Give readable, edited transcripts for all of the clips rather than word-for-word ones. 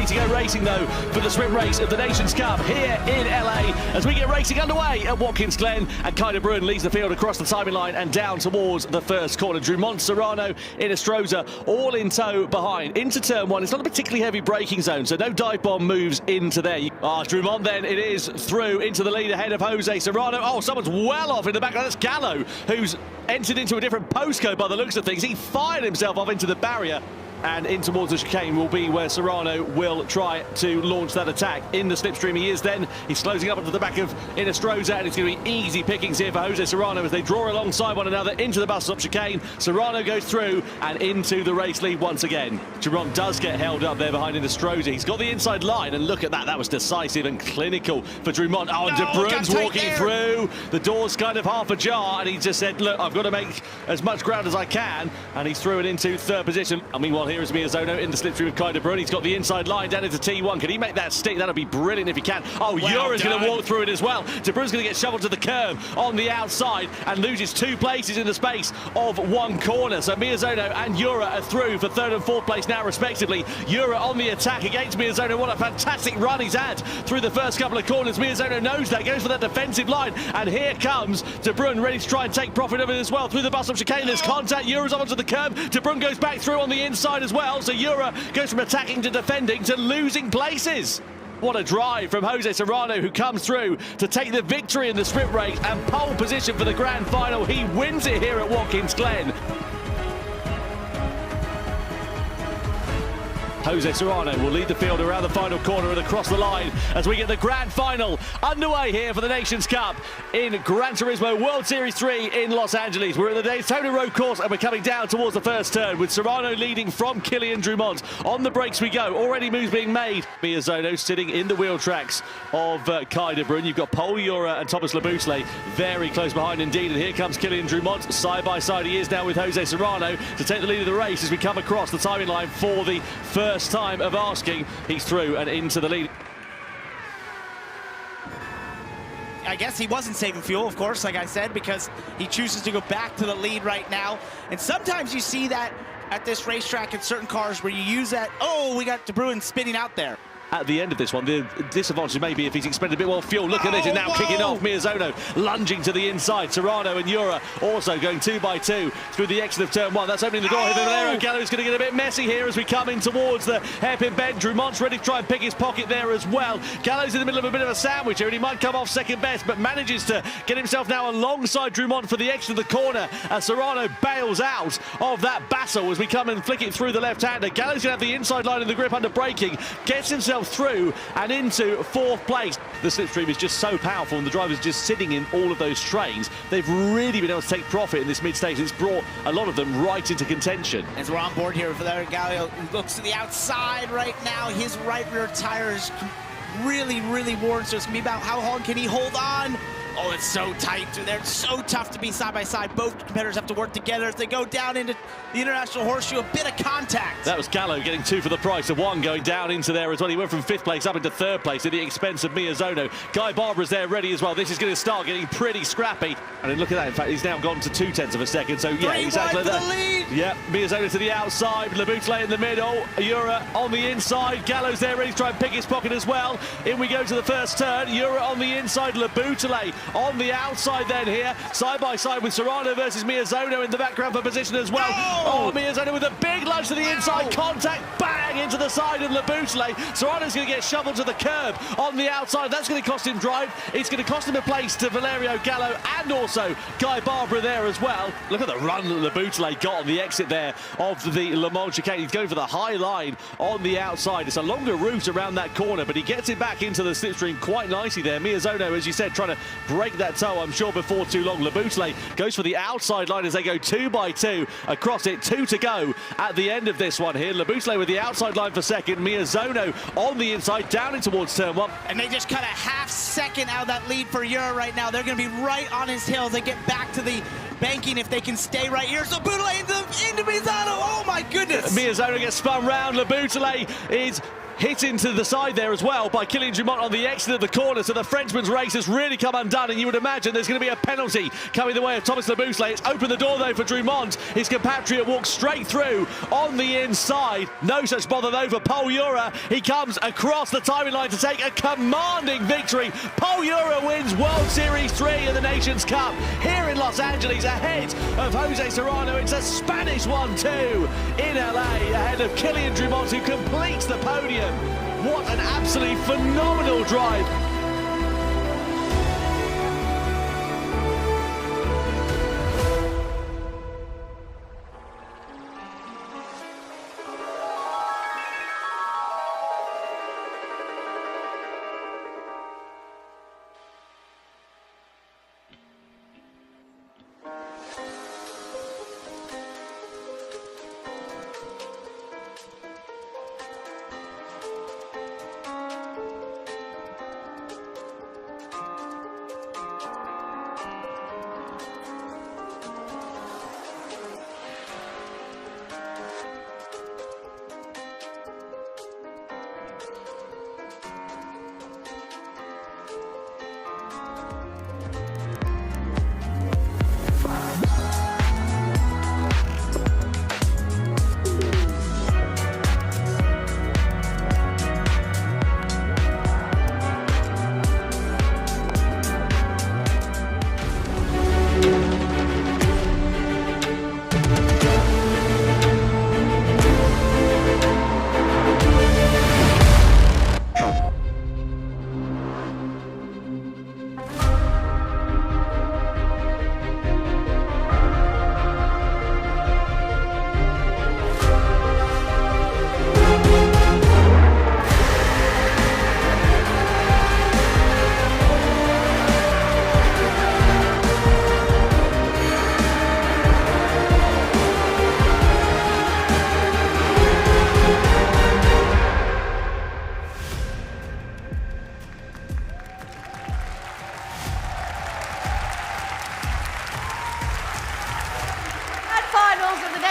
ready to go racing, though, for the sprint race of the Nations Cup here in LA as we get racing underway at Watkins Glen, and Kay de Bruin leads the field across the timing line and down towards the first corner. Drummond, Serrano, Inestrosa all in tow behind. Into turn one, it's not a particularly heavy braking zone, so no dive bomb moves into there. Drummond then, it is through into the lead ahead of Jose Serrano. Oh, someone's well off in the back. That's Gallo, who's entered into a different postcode by the looks of things. He fired himself off into the barrier, and in towards the chicane will be where Serrano will try to launch that attack. In the slipstream he is then. He's closing up onto the back of Inestrosa, and it's going to be easy pickings here for Jose Serrano as they draw alongside one another into the bus stop chicane. Serrano goes through and into the race lead once again. Drummond does get held up there behind Inestrosa. He's got the inside line, and look at that. That was decisive and clinical for Drummond. Oh, and de Bruin's walking through. The door's kind of half ajar, and he just said, look, I've got to make as much ground as I can, and he's through it into third position. I mean, well, here is Miyazono in the slipstream of Kay de Bruin. He's got the inside line down into T1. Can he make that stick? That'll be brilliant if he can. Oh, Urra's going to walk through it as well. De Bruin's going to get shoveled to the curb on the outside and loses 2 places in the space of 1 corner. So Miyazono and Urra are through for 3rd and 4th place now, respectively. Urra on the attack against Miyazono. What a fantastic run he's had through the first couple of corners. Miyazono knows that, goes for that defensive line, and here comes de Bruin ready to try and take profit of it as well. Through the bus of chicane, there's contact. Urra's onto the curb. De Bruin goes back through on the inside as well. So Urra goes from attacking to defending to losing places. What a drive from Jose Serrano, who comes through to take the victory in the sprint race and pole position for the grand final. He wins it here at Watkins Glen. Jose Serrano will lead the field around the final corner and across the line as we get the grand final underway here for the Nations Cup in Gran Turismo World Series 3 in Los Angeles. We're at the Daytona Road Course and we're coming down towards the first turn with Serrano leading from Kylian Drummond. On the brakes we go. Already moves being made. Miyazono sitting in the wheel tracks of Kay de Bruin. You've got Pol Urra and Thomas Laboutelet very close behind indeed. And here comes Kylian Drummond. Side by side he is now with Jose Serrano to take the lead of the race as we come across the timing line for the first time of asking. He's through and into the lead. I guess he wasn't saving fuel, of course, like I said, because he chooses to go back to the lead right now. And sometimes you see that at this racetrack in certain cars where you use that, oh, we got de Bruin spinning out there. At the end of this one, the disadvantage may be if he's expended a bit more fuel. Look at this, it's now kicking off. Miyazono lunging to the inside. Serrano and Urra also going 2 by 2 through the exit of turn 1. That's opening the door here. Valerio Gallo is going to get a bit messy here as we come in towards the hairpin bend. Drummond's ready to try and pick his pocket there as well. Gallo's in the middle of a bit of a sandwich here, and he might come off second best, but manages to get himself now alongside Drummond for the exit of the corner as Serrano bails out of that battle as we come and flick it through the left-hander. Gallo's going to have the inside line in the grip under braking, gets himself through and into 4th place. The slipstream is just so powerful and the driver's just sitting in all of those trains. They've really been able to take profit in this mid-stage. It's brought a lot of them right into contention. As we're on board here, Valerio Gallo looks to the outside right now. His right rear tire is really worn, so it's going to be about how long can he hold on. Oh, it's so tight. They're so tough to be side by side. Both competitors have to work together as they go down into the International Horseshoe. A bit of contact. That was Gallo getting 2 for the price of 1 going down into there as well. He went from 5th place up into 3rd place at the expense of Miyazono. Guy Barbara's there ready as well. This is going to start getting pretty scrappy. And then look at that. In fact, he's now gone to 0.2 of a second. So, yeah, exactly that. Yeah, Miyazono to the outside. Laboutelet in the middle. Urra on the inside. Gallo's there ready to try and pick his pocket as well. In we go to the first turn. Urra on the inside. Laboutelet on the outside then here, side by side with Serrano versus Miyazono in the background for position as well. Oh, Miyazono with a big lunge to the inside, contact, bang, into the side of Laboutelet. Serrano's going to get shoveled to the curb on the outside. That's going to cost him drive. It's going to cost him a place to Valerio Gallo and also Guy Barbara there as well. Look at the run that Laboutelet got on the exit there of the Le Mans chicane. He's going for the high line on the outside. It's a longer route around that corner, but he gets it back into the slipstream quite nicely there. Miyazono, as you said, trying to break that toe, I'm sure, before too long. Laboutelet goes for the outside line as they go 2 by 2 across it. 2 to go at the end of this one here. Laboutelet with the outside line for second. Miyazono on the inside, down in towards turn 1. And they just cut a half second out of that lead for Urra right now. They're going to be right on his heels. They get back to the banking if they can stay right here. So Laboutelet into Miyazono. Oh my goodness. Miyazono gets spun round. Laboutelet is hit into the side there as well by Kylian Dumont on the exit of the corner, so the Frenchman's race has really come undone, and you would imagine there's going to be a penalty coming the way of Thomas Labousselé. It's opened the door though for Dumont. His compatriot walks straight through on the inside. No such bother though for Pol Urra. He comes across the timing line to take a commanding victory. Pol Urra wins World Series 3 in the Nations Cup here in Los Angeles ahead of Jose Serrano. It's a Spanish 1-2 in LA ahead of Kylian Dumont, who completes the podium. What an absolutely phenomenal drive.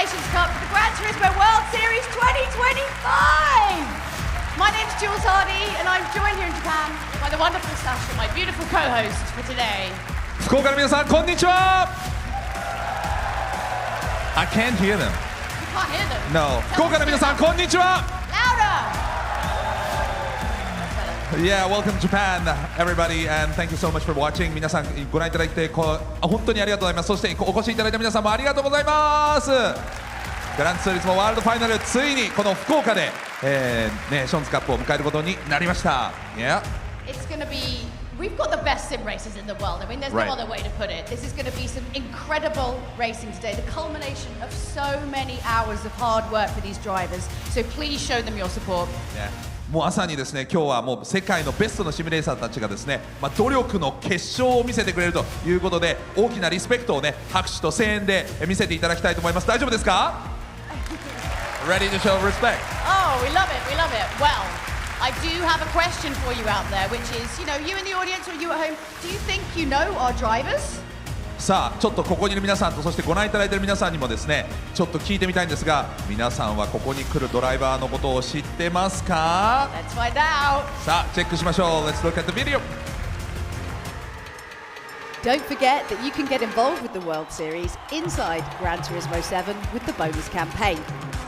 Nations Cup for the Gran Turismo World Series 2025! My name's Jules Hardy, and I'm joined here in Japan by the wonderful Sasha, my beautiful co-host for today. 福岡の皆さん、こんにちは I can't hear them. You can't hear them? No. 福岡の皆さん、こんにちは Louder! Yeah, welcome to Japan, everybody, and thank you so much for watching. 皆さん、ご覧いただいて本当にありがとうございます。そしてお越しいただいた皆さんもありがとうございます。グランツーリスモワールドファイナル、ついにこの福岡で、ネーションズカップを迎えることになりました。Yeah. It's going to be... We've got the best sim races in the world. I mean, there's Right. no other way to put it. This is going to be some incredible racing today. The culmination of so many hours of hard work for these drivers. So please show them your support. Yeah. もう朝にですね、今日はもう世界のベストのシミュレーサーたちがですね、努力の結晶を見せてくれるということで、大きなリスペクトをね、拍手と声援で見せていただきたいと思います。大丈夫ですか？ Ready to show respect. Oh, we love it, we love it. Well, I do have a question for you out there, which is, you know, you in the audience or you at home, do you think you know our drivers? さあ、ちょっとここにいる皆さんと、そしてご覧いただいている皆さんにもですね、ちょっと聞いてみたいんですが、皆さんはここに来るドライバーのことを知ってますか？ Let's find out. さあ、チェックしましょう。Let's look at the video. Don't forget that you can get involved with the World Series inside Gran Turismo 7 with the bonus campaign.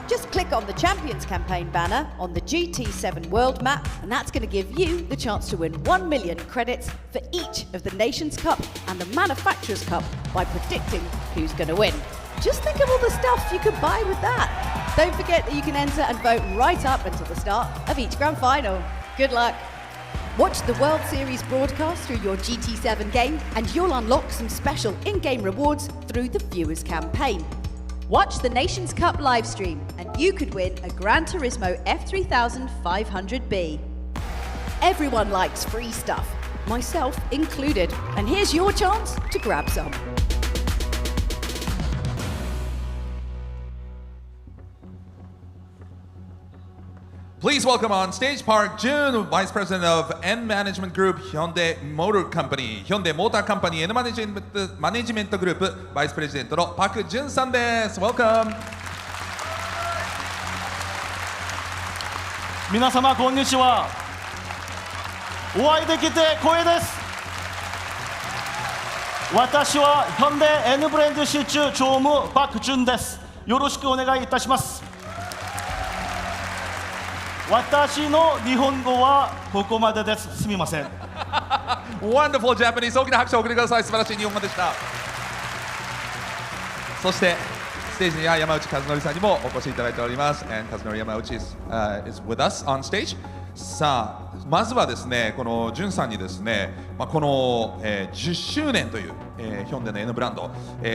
Just click on the Champions campaign banner on the GT7 world map, and that's going to give you the chance to win 1 million credits for each of the Nations Cup and the Manufacturers Cup by predicting who's going to win. Just think of all the stuff you could buy with that. Don't forget that you can enter and vote right up until the start of each grand final. Good luck. Watch the World Series broadcast through your GT7 game, and you'll unlock some special in-game rewards through the Viewers campaign. Watch the Nations Cup livestream, and you could win a Gran Turismo F3500B. Everyone likes free stuff, myself included, and here's your chance to grab some. Please welcome on stage Park Jun, Vice President of N Management Group, Hyundai Motor Company, Hyundai Motor Company N Management Group Vice President のパク・ジュンさんです。Welcome. 皆様こんにちは。お会いできて光栄です。私はヒョンデ N ブレンド支柱常務パク・ジュンです。よろしくお願いいたします。私の日本語はここまでです。すみません。Wonderful Japanese。大きな拍手を送ってください。素晴らしい日本語でした。そしてステージには山内和則さんにもお越しいただいております。And 和則山内 is with us on stage。さあ、まずはですね、このジュンさんにですね、この、10周年という、ヒョンデの N ブランド、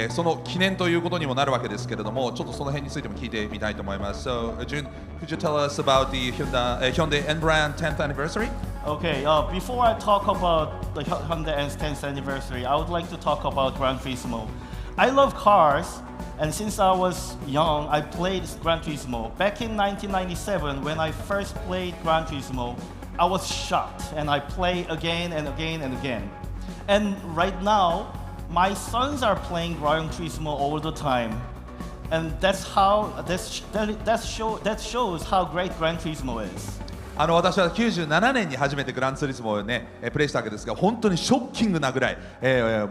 その記念ということにもなるわけですけれども、ちょっとその辺についても聞いてみたいと思います。So, Jun, could you tell us about the Hyundai N brand 10th anniversary? Okay, before I talk about the Hyundai N's 10th anniversary, I would like to talk about Gran Turismo. I love cars, and since I was young, I played Gran Turismo. Back in 1997, when I first played Gran Turismo, I was shocked, and I play again and again and again. And right now, my sons are playing Gran Turismo all the time, and that shows how great Gran Turismo is. 私は97年に初めてグランツーリスモをねプレイしたわけですが、本当にショッキングなぐらい、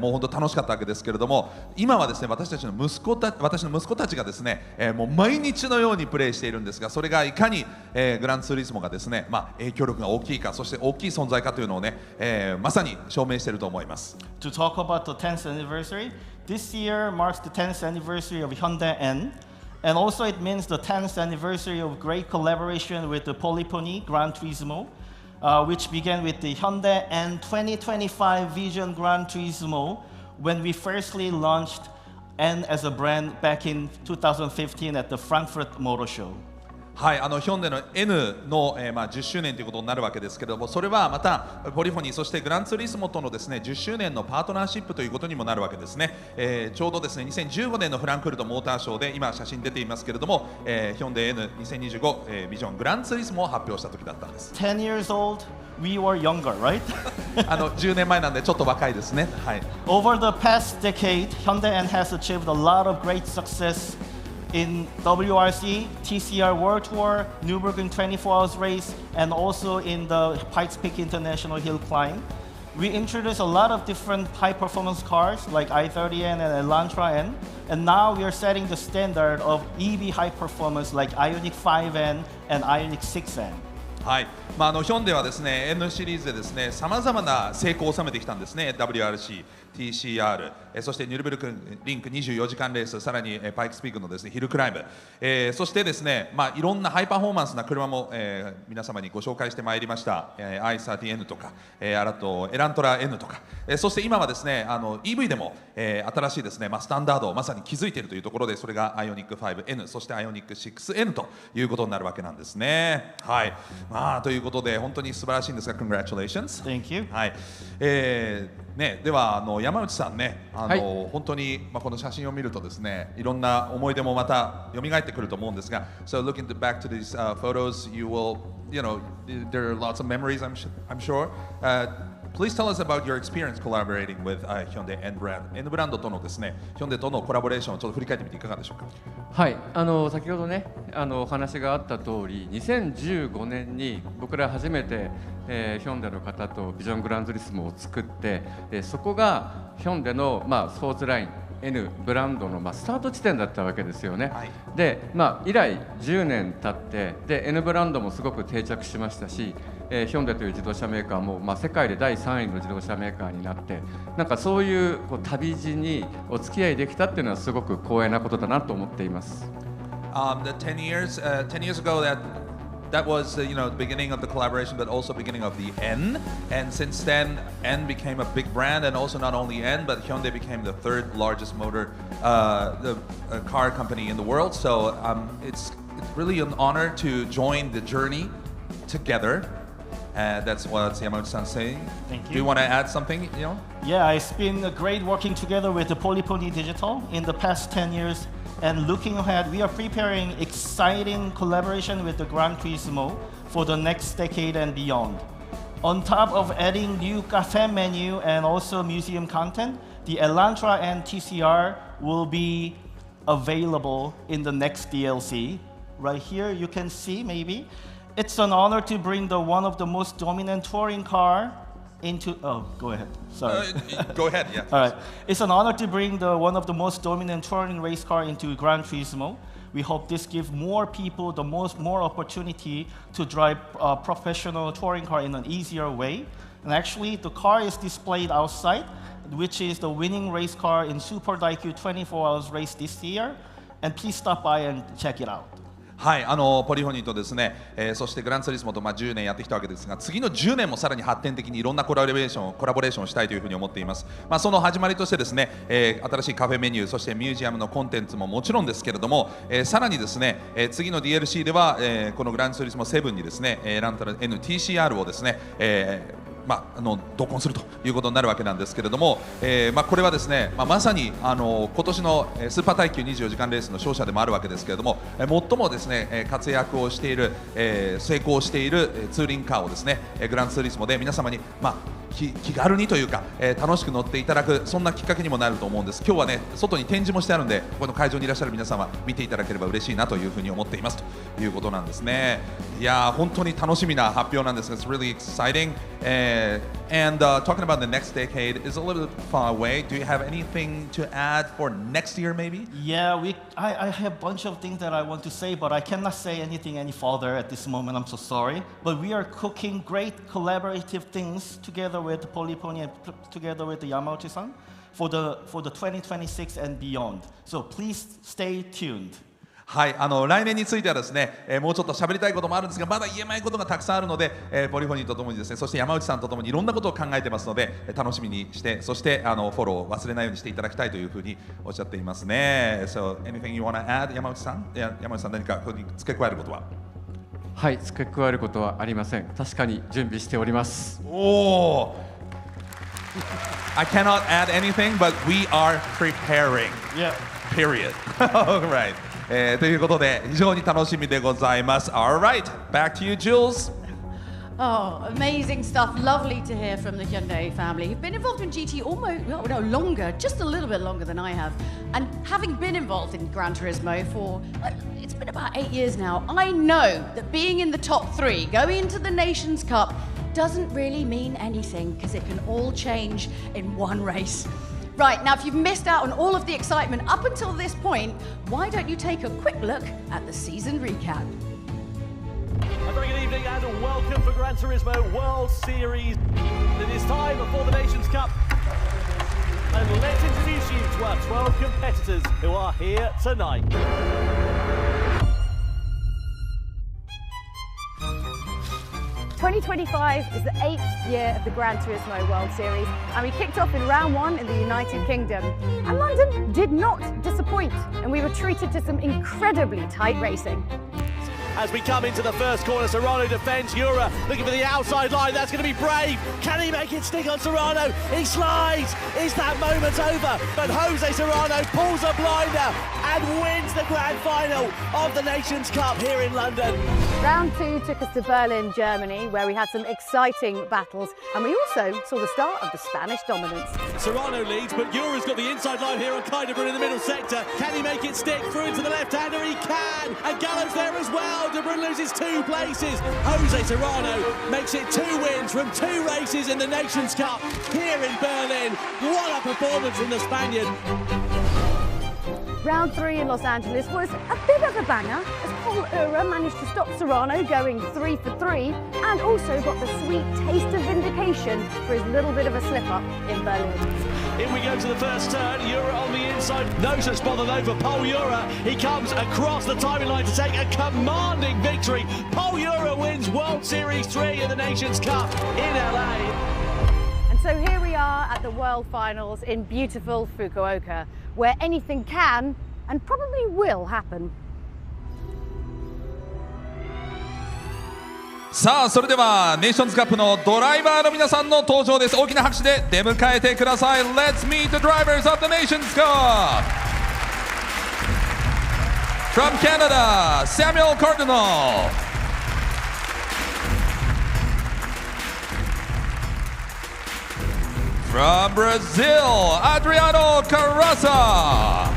もう本当楽しかったわけですけれども、今はですね私の息子たちがですね、もう毎日のようにプレイしているんですが、それがいかに、グランツーリスモがですね、影響力が大きいか、そして大きい存在かというのをね、まさに証明していると思います。To talk about the 10th anniversary, this year marks the 10th anniversary of Hyundai N. And also it means the 10th anniversary of great collaboration with the Polypony Gran Turismo, which began with the Hyundai N 2025 Vision Gran Turismo when we firstly launched N as a brand back in 2015 at the Frankfurt Motor Show. はい、ヒョンデの N の、10周年ということになるわけですけれども、それはまたポリフォニー、そしてグランツーリスモとのですね10周年のパートナーシップということにもなるわけですね。ちょうどですね2015年のフランクフルトモーターショーで今写真出ていますけれども、ヒョンデ N2025、ビジョングランツーリスモを発表した時だったんです。10 years old, we were younger, right? 10年前なんでちょっと若いですね。はい。Over the past decade, Hyundai N has achieved a lot of great success in WRC, TCR World Tour, Nürburgring 24 Hours Race, and also in the Pikes Peak International Hill Climb. We introduced a lot of different high-performance cars like i30N and ELANTRA N, and now we are setting the standard of EV high performance like Ioniq 5N and Ioniq 6N. はい、ヒョンデはですね N シリーズでですねさまざまな成功を収めてきたんですね。 WRC、TCR、そしてニュルブルクリンク24時間レース、さらにパイクスピークのですねヒルクライム、そしてですねいろんなハイパフォーマンスな車も、皆様にご紹介してまいりました。i30N とか、あとエラントラ N とか、そして今はですねEV でも、新しいですねスタンダードをまさに築いているというところで、それが Ioniq 5N、そして Ioniq 6N ということになるわけなんですね。はい。ということで本当に素晴らしいんですが、Congratulations。 Thank you。 はい。ね、では山内さんね、本当にこの写真を見るとですね、いろんな思い出もまた蘇ってくると思うんですが、So looking back to these photos, you will, there are lots of memories, I'm sure. Please tell us about your experience collaborating with Hyundai N brand。N ブランドとのですね、ヒョンデとのコラボレーションをちょっと振り返ってみていかがでしょうか。はい、先ほどね、お話があった通り、2015年に僕ら初めて、ヒョンデの方とビジョングランツーリスモを作って、そこがヒョンデの、スポーツライン N ブランドの、スタート地点だったわけですよね。はい、で、以来10年経ってで N ブランドもすごく定着しましたし、ヒョンデという自動車メーカーも、世界で第3位の自動車メーカーになって、なんかそういう旅路にお付き合いできたっていうのはすごく光栄なことだなと思っています。The 10 years ago that was the beginning of the collaboration, but also beginning of the N. And since then, N became a big brand, and also not only N, but Hyundai became the third largest car company in the world. So it's really an honor to join the journey together. That's what Yamauchi-san saying. Thank you. Do you want to add something? Yeah, it's been great working together with the Polypony Digital in the past 10 years. And looking ahead, we are preparing exciting collaboration with the Gran Turismo for the next decade and beyond. On top of adding new cafe menu and also museum content, the ELANTRA and TCR will be available in the next DLC. Right here, you can see maybe. It's an honor to bring one of the most dominant touring car into. Oh, go ahead. Sorry. Go ahead, yeah. All right. It's an honor to bring one of the most dominant touring race car into Gran Turismo. We hope this gives more people more opportunity to drive a professional touring car in an easier way. And actually, the car is displayed outside, which is the winning race car in Super Daikyu 24 Hours race this year. And please stop by and check it out. はい、ポリフォニーとですね、そしてグランツーリスモと10年やってきたわけですが、次の10年もさらに発展的にいろんなコラボレーションをしたいというふうに思っています。その始まりとしてですね、新しいカフェメニュー、そしてミュージアムのコンテンツももちろんですけれども、さらにですね、次の DLC では、このグランツーリスモ7にですね、エラントラ NTCR をですね、同梱するということになるわけなんですけれども、これはですね、まさに今年のスーパー耐久24時間レースの勝者でもあるわけですけれども、最もですね活躍をしている、成功しているツーリングカーをですねグランツーリスモで皆様に気軽にというか、楽しく乗っていただく、そんなきっかけにもなると思うんです。今日はね外に展示もしてあるんで、この会場にいらっしゃる皆様見ていただければ嬉しいなというふうに思っていますということなんですね。いやー本当に楽しみな発表なんですが、It's really exciting. And talking about the next decade is a little bit far away. Do you have anything to add for next year, maybe? Yeah, I have a bunch of things that I want to say, but I cannot say anything any further at this moment. I'm so sorry. But we are cooking great collaborative things together with Polypony and together with Yamauchi-san for the 2026 and beyond. So please stay tuned. はい、来年についてはですね、もうちょっと喋りたいこともあるんですが、まだ言えないことがたくさんあるので、ポリフォニーとともにですね、そして山内さんとともにいろんなことを考えてますので、楽しみにして、そしてフォローを忘れないようにしていただきたいというふうにおっしゃっていますね。So anything you want to add, 山内さん？山内さん何か付け加えることは？はい、付け加えることはありません。確かに準備しております。おーI cannot add anything, but we are preparing. Yeah. Period. All right. ということで非常に楽しみでございます。All right, back to you, Jules. Oh, amazing stuff. Lovely to hear from the Hyundai family who've been involved in GT longer, just a little bit longer than I have. And having been involved in Gran Turismo for, it's been about 8 years now, I know that being in the top 3, going into the Nations Cup, doesn't really mean anything because it can all change in one race. Right, now if you've missed out on all of the excitement up until this point, why don't you take a quick look at the season recap? A very good evening and welcome for Gran Turismo World Series. It is time for the Nations Cup. And let's introduce you to our 12 competitors who are here tonight. "2025 is the 8th year of the Gran Turismo World Series, and we kicked off in round 1 in the United Kingdom. And London did not disappoint, and we were treated to some incredibly tight racing. As we come into the first corner, Serrano defends Urra, looking for the outside line. That's going to be brave. Can he make it stick on Serrano? He slides. Is that moment over? But Jose Serrano pulls a blinder and wins the grand final of the Nations Cup here in London. Round 2 took us to Berlin, Germany, where we had some exciting battles, and we also saw the start of the Spanish dominance. Serrano leads, but Urra's got the inside line here on Kaidebrun in the middle sector. Can he make it stick through into the left-hander? He can, and Gallo's there as well. De Bruyne loses 2 places. Jose Serrano makes it 2 wins from 2 races in the Nations Cup here in Berlin. What a performance from the Spaniard. Round 3 in Los Angeles was a bit of a banger, as Pol Urra managed to stop Serrano going 3 for 3, and also got the sweet taste of vindication for his little bit of a slip-up in Berlin. In we go to the first turn, Urra on the inside. No such bother though for Pol Urra. He comes across the timing line to take a commanding victory. Pol Urra wins World Series 3 in the Nations Cup in LA. And so here we are at the World Finals in beautiful Fukuoka, where anything can and probably will happen. さあそれではネーションズカップのドライバーの皆さんの登場です。大きな拍手で出迎えてください。 Let's meet the drivers of the Nations Cup. From Canada, Samuel Cardinal. From Brazil, Adriano Carrasa.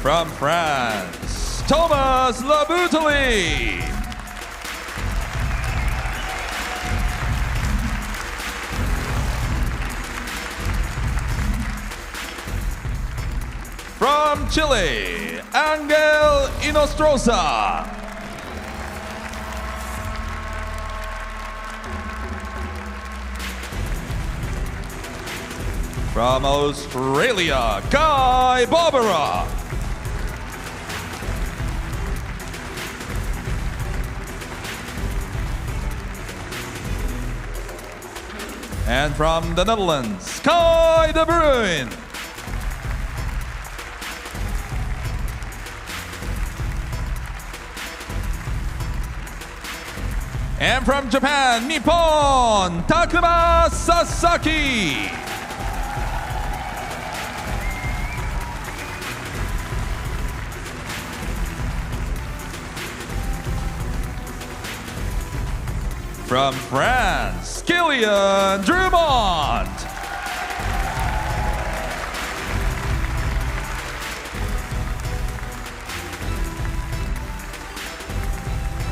From France, Thomas Laboutelie. From Chile, Angel Inostroza. From Australia, Guy Barbara. And from the Netherlands, Kai de Bruin. And from Japan, Nippon, Takuma Sasaki. From France, Kylian Drummond.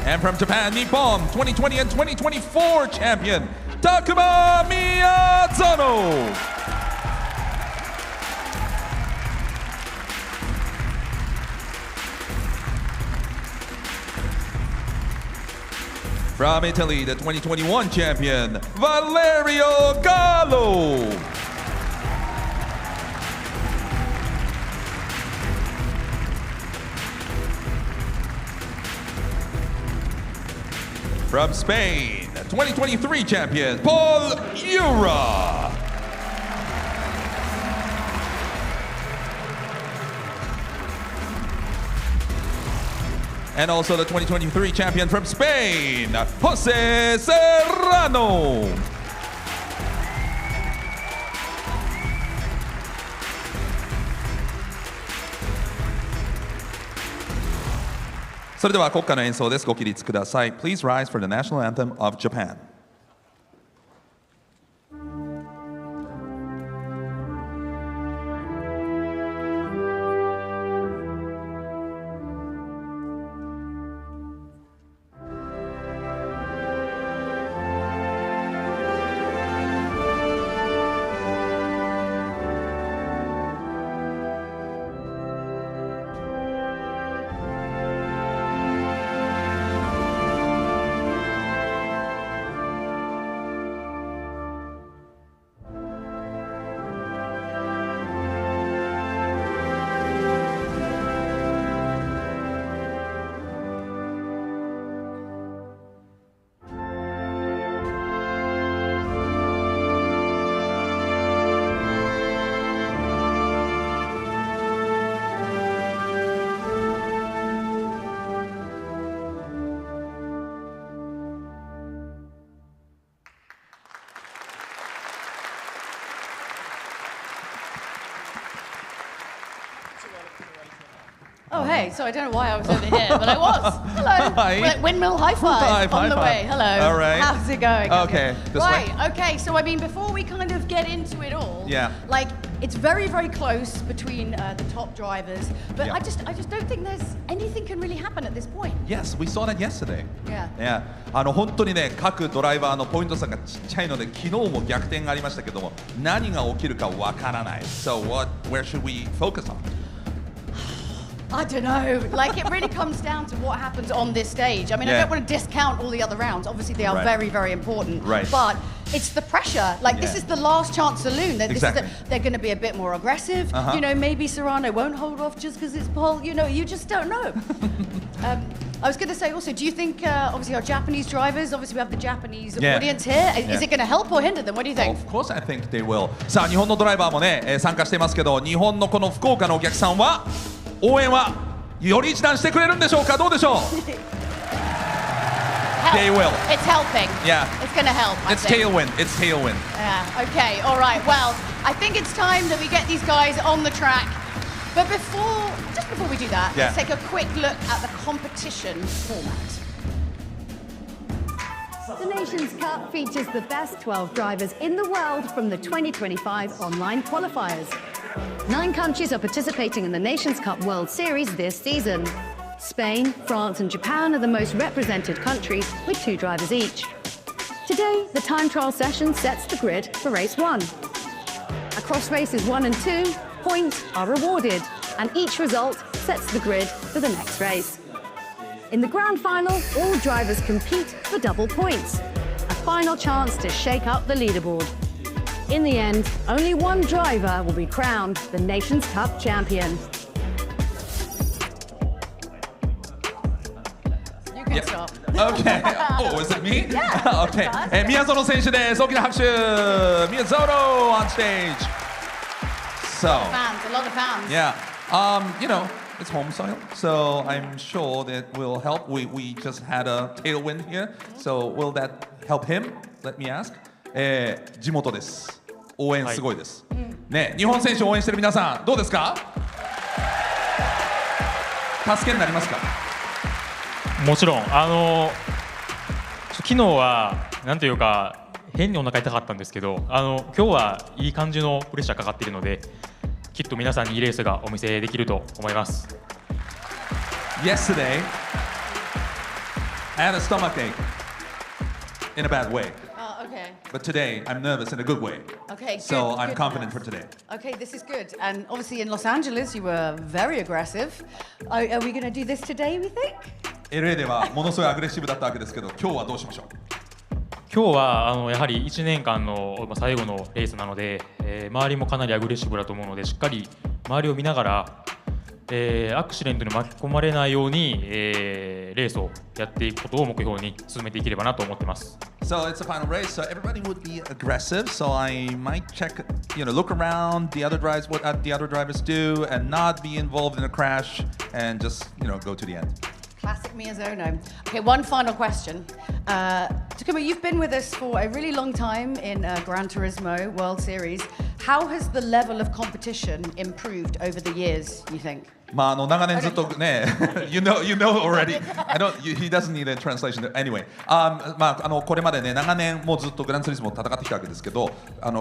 And from Japan, Nippon, 2020 and 2024 champion, Takuma Miyazano. From Italy, the 2021 champion, Valerio Gallo. From Spain, 2023 champion, Pol Urra. And also the 2023 champion from Spain, Jose Serrano.それでは国歌の演奏です。ご起立ください。Please rise for the national anthem of Japan. Oh, hey, so I don't know why I was over here, but I was. Hello. Hi. We're like windmill high five on the way. Hello. All right. How's it going? Okay, this way. Right, okay, so I mean, before we kind of get into it all, Yeah. like, it's very, very close between the top drivers, but Yeah. I just don't think there's anything can really happen at this point. Yes, we saw that yesterday. Yeah. Yeah. 本当にね、各ドライバーのポイント差がちっちゃいので、昨日も逆転がありましたけども、何が起きるかわからない。So where should we focus on? I don't know. Like, it really comes down to what happens on this stage. I mean, I Yeah. don't want to discount all the other rounds. Obviously, they are Right. very, very important. Right. But it's the pressure. Like, this Yeah. is the last chance saloon. Exactly. They're going to be a bit more aggressive. Uh-huh. You know, maybe Serrano won't hold off just because it's Pol. You know, you just don't know. I was going to say also, do you think, obviously, our Japanese drivers, obviously, we have the Japanese Yeah. audience here. Is Yeah. it going to help or hinder them? What do you think? Of course, I think they will. さあ、日本のドライバーもね、参加していますけど、日本のこの福岡のお客さんは応援はより一段してくれるんでしょうか。どうでしょう。They will. It's helping. Yeah. It's going to help. I It's think. tailwind. It's tailwind. Yeah, okay, all right. Well, I think it's time that we get these guys on the track. But just before we do that, Yeah. let's take a quick look at the competition format. The Nations Cup features the best 12 drivers in the world from the 2025 online qualifiers. 9 countries are participating in the Nations Cup World Series this season. Spain, France and Japan are the most represented countries with 2 drivers each. Today, the time trial session sets the grid for race 1. Across races 1 and 2, points are rewarded, and each result sets the grid for the next race. In the grand final, all drivers compete for double points, a final chance to shake up the leaderboard. In the end, only one driver will be crowned the Nations Cup champion. You can stop. Okay. Oh, is it me? Yeah. Okay. 宮園選手です。大きな拍手。宮園 on stage. So. Fans, a lot of fans. Yeah. You know, it's home soil, so I'm sure that will help. We just had a tailwind here, so will that help him? Let me ask. 地元です。応援すごいです。ね、日本選手応援してる皆さんどうですか？助けになりますか？もちろん昨日はなんというか変にお腹痛かったんですけど今日はいい感じのプレッシャーかかっているのできっと皆さんにいいレースがお見せできると思います。Yesterday, I had a stomachache in a bad way. Oh, okay. But today, I'm nervous in a good way. Okay, good, So I'm good confident enough. for today. Okay, this is good. And obviously in Los Angeles, you were very aggressive. Are we going to do this today, we think? LA ではものすごいアグレッシブだったわけですけど、今日はどうしましょう？今日はやはり1年間の最後のレースなので、周りもかなりアグレッシブだと思うのでしっかり周りを見ながら、アクシデントに巻き込まれないように、レースをやっていくことを目標に進めていければなと思ってます。So it's a final race, so everybody would be aggressive. So I might check, look around the other drivers, what the other drivers do, and not be involved in a crash, and just, go to the end. Classic Miyazono. Okay, one final question. Takuma, you've been with us for a really long time in Gran Turismo World Series. How has the level of competition improved over the years, you think? 長年ずっとね、you know already. He doesn't need a translation. Anyway, これまでね、長年もうずっとグランツーリスモを戦ってきたわけですけど、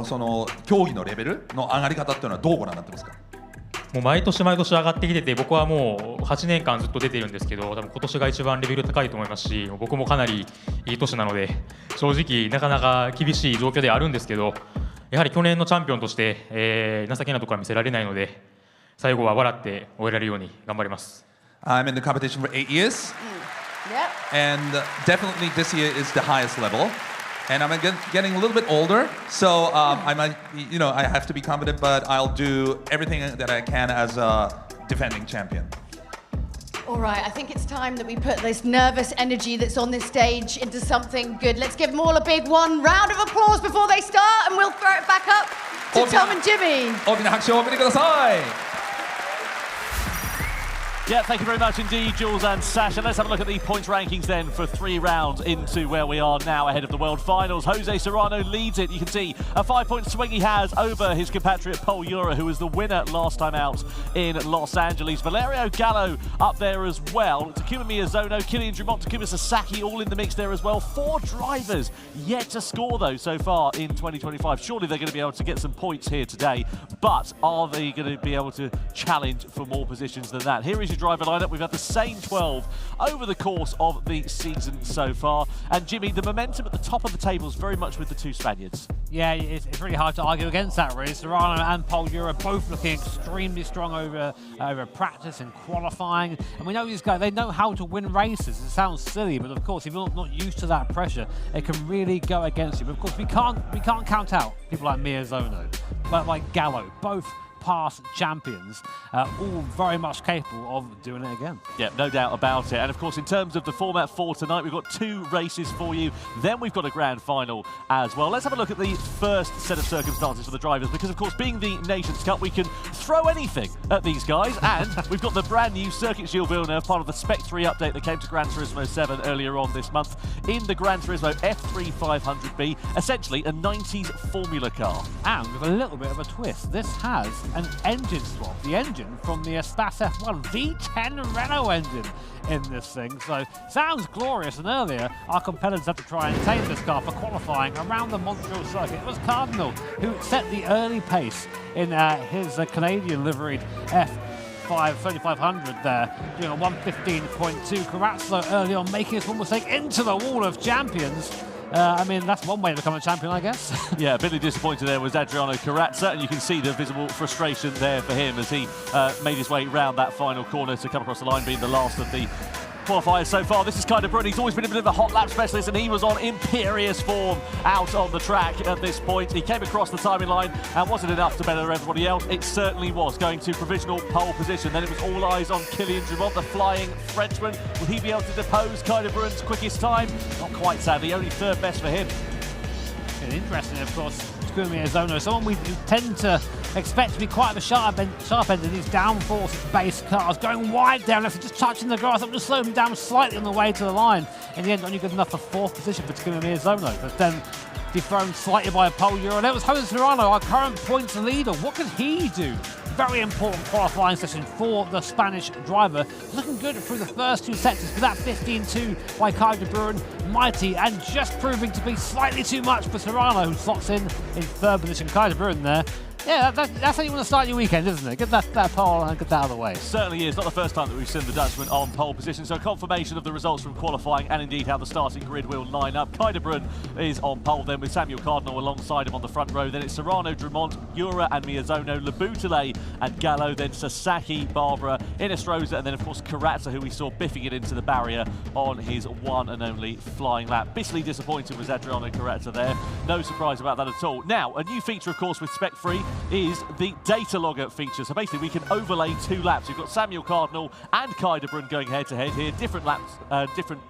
その競技のレベルの上がり方っていうのはどうご覧になってますか？もう毎年毎年上がってきてて僕はもう8年間ずっと出てるんですけど多分今年が一番レベル高いと思いますし僕もかなりいい年なので正直なかなか厳しい状況ではあるんですけどやはり去年のチャンピオンとして、情けなところは見せられないので最後は笑って終えられるように頑張ります。I'm in the competition for 8 years. Yep. And definitely this year is the highest level. And I'm getting a little bit older, so I might, I have to be confident, but I'll do everything that I can as a defending champion. All right, I think it's time that we put this nervous energy that's on this stage into something good. Let's give them all a big one round of applause before they start, and we'll throw it back up to Tom and Jimmy. 大きな拍手をお送りください。Yeah, thank you very much indeed, Jules and Sasha. Let's have a look at the points rankings then for 3 rounds into where we are now ahead of the World Finals. Jose Serrano leads it. You can see a 5-point swing he has over his compatriot Pol Urra, who was the winner last time out in Los Angeles. Valerio Gallo up there as well. Takuma Miyazono, Kylian Drumont, Takuma Sasaki all in the mix there as well. 4 drivers yet to score though so far in 2025. Surely they're going to be able to get some points here today, but are they going to be able to challenge for more positions than that? Here is your driver lineup. We've had the same 12 over the course of the season so far. And Jimmy, the momentum at the top of the table is very much with the 2 Spaniards. Yeah, it's really hard to argue against that, really. Serrano and Pol Urra both looking extremely strong over practice and qualifying. And we know these guys, they know how to win races. It sounds silly, but of course, if you're not used to that pressure, it can really go against you. But of course, we can't count out people like Miyazono, but like Gallo, both past champions, all very much capable of doing it again. Yeah, no doubt about it. And of course, in terms of the format for tonight, we've got 2 races for you. Then we've got a grand final as well. Let's have a look at the first set of circumstances for the drivers, because of course, being the Nations Cup, we can throw anything at these guys. And we've got the brand new Circuit Gilles Villeneuve, part of the Spec 3 update that came to Gran Turismo 7 earlier on this month in the Gran Turismo F3 500B, essentially a 90s formula car. And with a little bit of a twist, this has an engine swap. The engine from the Spas F1 V10 Renault engine in this thing. So sounds glorious, and earlier our competitors had to try and tame this car for qualifying around the Montreal circuit. It was Cardinal who set the early pace in his Canadian liveried F3500 there, doing a 1:15.2. Carrazzo early on making his one mistake into the wall of champions. I mean, that's one way to become a champion, I guess. Yeah, a bit disappointed there was Adriano Carrazza, and you can see the visible frustration there for him as he made his way round that final corner to come across the line, being the last of the qualifiers so far. This is Kaida Brun. He's always been a bit of a hot lap specialist, and he was on imperious form out on the track at this point. He came across the timing line, and was it enough to better everybody else? It certainly was, going to provisional pole position. Then it was all eyes on Kylian Drumont, the flying Frenchman. Will he be able to depose Kaida Brun's quickest time? Not quite, sadly. Only third best for him. And interesting, of course, Zono, someone we tend to expect to be quite a sharp end in these downforce base cars, going wide down left, just touching the grass, up to slow them down slightly on the way to the line. In the end, only good enough for fourth position for Zono, but then dethroned slightly by Pol Urra. That was Jose Serrano, our current points leader. What can he do? Very important qualifying session for the Spanish driver. Looking good through the first two sectors, but that 15.2 by Kaida Brun, mighty, and just proving to be slightly too much for Serrano, who slots in third position. Kaida Brun there. Yeah, that's how you want to start your weekend, isn't it? Get that pole and get that out of the way. Certainly is. Not the first time that we've seen the Dutchman on pole position. So confirmation of the results from qualifying, and indeed how the starting grid will line up. Kaida Brun is on pole then, with Samuel Cardinal alongside him on the front row. Then it's Serrano, Drumont, Urra and Miyazono, Lebutele and Gallo. Then Sasaki, Barbara, Inestrosa, and then of course Carrazza, who we saw biffing it into the barrier on his one and only flying lap. Bitterly disappointed was Adriano Carrazza there. No surprise about that at all. Now, a new feature, of course, with Spec Free is the data logger feature. So basically we can overlay two laps. We've got Samuel Cardinal and Kaida Brun going head to head here. Different laps, different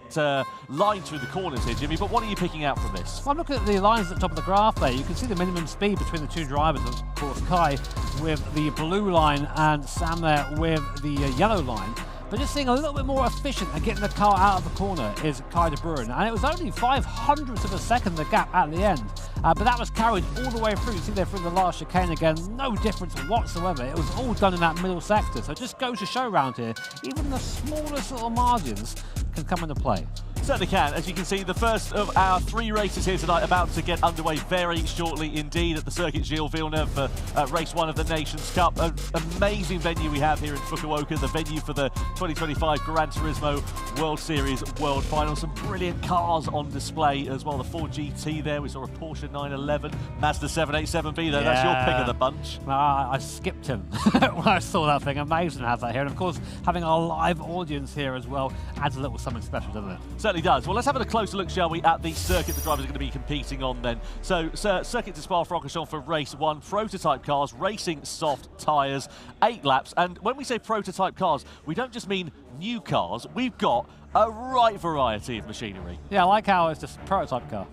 lines through the corners here, Jimmy. But what are you picking out from this? Well, look at the lines at the top of the graph there. You can see the minimum speed between the two drivers. Of course, Kai with the blue line and Sam there with the yellow line. But just seeing a little bit more efficient at getting the car out of the corner is Kaida Brun. And it was only 0.05 of a second the gap at the end. But that was carried all the way through. You see there through the last chicane again, no difference whatsoever. It was all done in that middle sector. So it just goes to show around here, even the smallest little margins can come into play. Certainly can. As you can see, the first of our three races here tonight about to get underway very shortly indeed at the Circuit Gilles Villeneuve for race one of the Nations Cup. An amazing venue we have here in Fukuoka, the venue for the 2025 Gran Turismo World Series World Final. Some brilliant cars on display as well. The Ford GT there, we saw a Porsche 911, Mazda 787B there. Yeah. That's your pick of the bunch. I skipped him when I saw that thing. Amazing to have that here. And of course, having a live audience here as well adds a little something special, doesn't it? Certainly does. Well, let's have a closer look, shall we, at the circuit the drivers are going to be competing on then. So, Circuit de Spa-Francorchamps for race one, prototype cars, racing soft tyres, 8 laps. And when we say prototype cars, we don't just mean new cars. We've got a right variety of machinery. Yeah, I like how it's just a prototype car.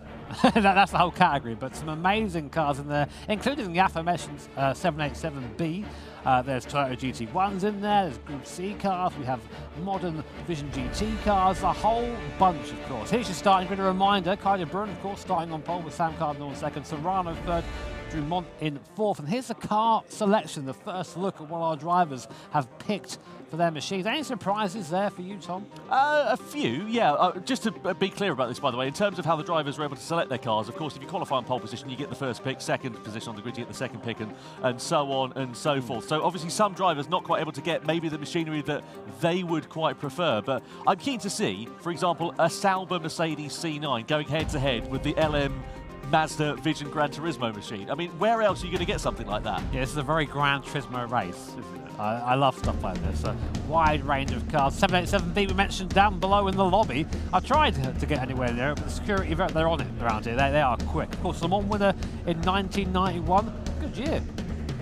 That's the whole category, but some amazing cars in there, including the aforementioned 787B. There's Toyota GT1s in there, there's Group C cars, we have modern Vision GT cars, a whole bunch, of course. Here's your starting grid. A reminder, Kaida Brun, of course, starting on pole with Sam Cardinal in second, Serrano third, Drumont in fourth. And here's the car selection, the first look at what our drivers have picked for their machines. Any surprises there for you, Tom? A few, yeah. Just to be clear about this, by the way, in terms of how the drivers were able to select their cars, of course, if you qualify on pole position, you get the first pick, second position on the grid, you get the second pick, and so on and so forth. So obviously some drivers not quite able to get maybe the machinery that they would quite prefer, but I'm keen to see, for example, a Sauber Mercedes C9 going head-to-head with the LM Mazda Vision Gran Turismo machine. I mean, where else are you going to get something like that? Yeah, this is a very Gran Turismo race, isn't it? I love stuff like this. A wide range of cars. 787B we mentioned down below in the lobby. I tried to get anywhere there, but the security, they're on it around here. They are quick. Of course, Le Mans winner in 1991. Good year.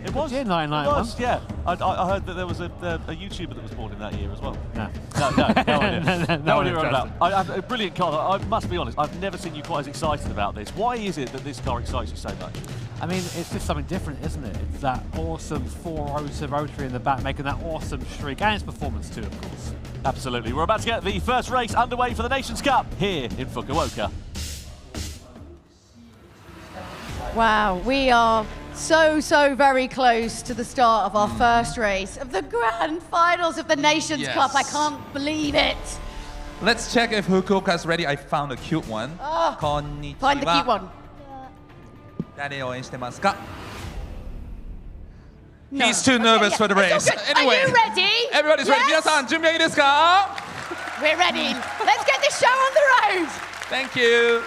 It was. Year 1991. It was, yeah. I heard that there was a YouTuber that was born in that year as well. No. No idea. No idea about. A brilliant car. I must be honest, I've never seen you quite as excited about this. Why is it that this car excites you so much? I mean, it's just something different, isn't it? It's that awesome 4-rotor rotary in the back, making that awesome shriek, and its performance too, of course. Absolutely. We're about to get the first race underway for the Nations Cup here in Fukuoka. Wow, we are So very close to the start of our first race of the grand finals of the Nations Cup. I can't believe it. Let's check if Fukuoka's ready. I found a cute one. Konnichiwa. Find the cute one. 誰を応援してますか? No. He's too nervous for the race. It's all good. Anyway, Are you ready? Everybody's ready. Yes? 皆さん準備はいいですか? We're ready. Let's get this show on the road. Thank you.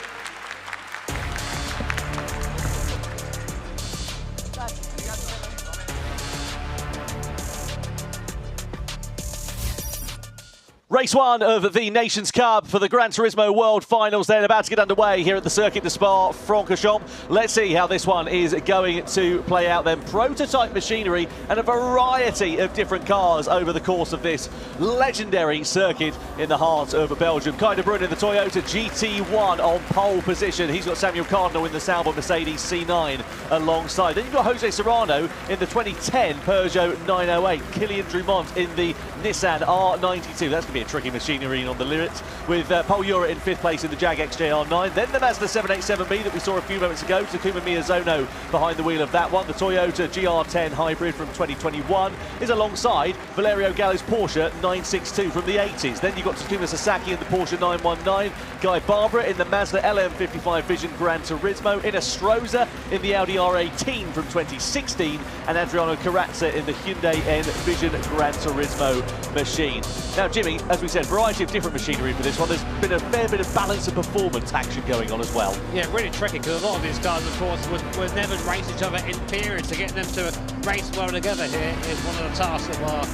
Race 1 of the Nations Cup for the Gran Turismo World Finals then about to get underway here at the Circuit de Spa-Francorchamps. Let's see how this one is going to play out then. Prototype machinery and a variety of different cars over the course of this legendary circuit in the heart of Belgium. Kai de Bruyne in the Toyota GT1 on pole position. He's got Samuel Cardinal in the Sauber Mercedes C9 alongside. Then you've got Jose Serrano in the 2010 Peugeot 908. Kylian Drumont in the Nissan R92. That's going to be a tricky machinery on the limits, with Pol Urra in 5th place in the Jag XJR9. Then the Mazda 787B that we saw a few moments ago. Takuma Miyazono behind the wheel of that one. The Toyota GR10 Hybrid from 2021 is alongside Valerio Gallo's Porsche 962 from the 80s. Then you've got Takuma Sasaki in the Porsche 919. Guy Barbara in the Mazda LM55 Vision Gran Turismo. In a Stroza in the Audi R18 from 2016. And Adriano Carrazza in the Hyundai N Vision Gran Turismo machine. Now, Jimmy, as we said, variety of different machinery for this one. There's been a fair bit of balance and performance action going on as well. Yeah, really tricky, because a lot of these cars, of course, would never race each other in periods. To get them to race well together here is one of the tasks of our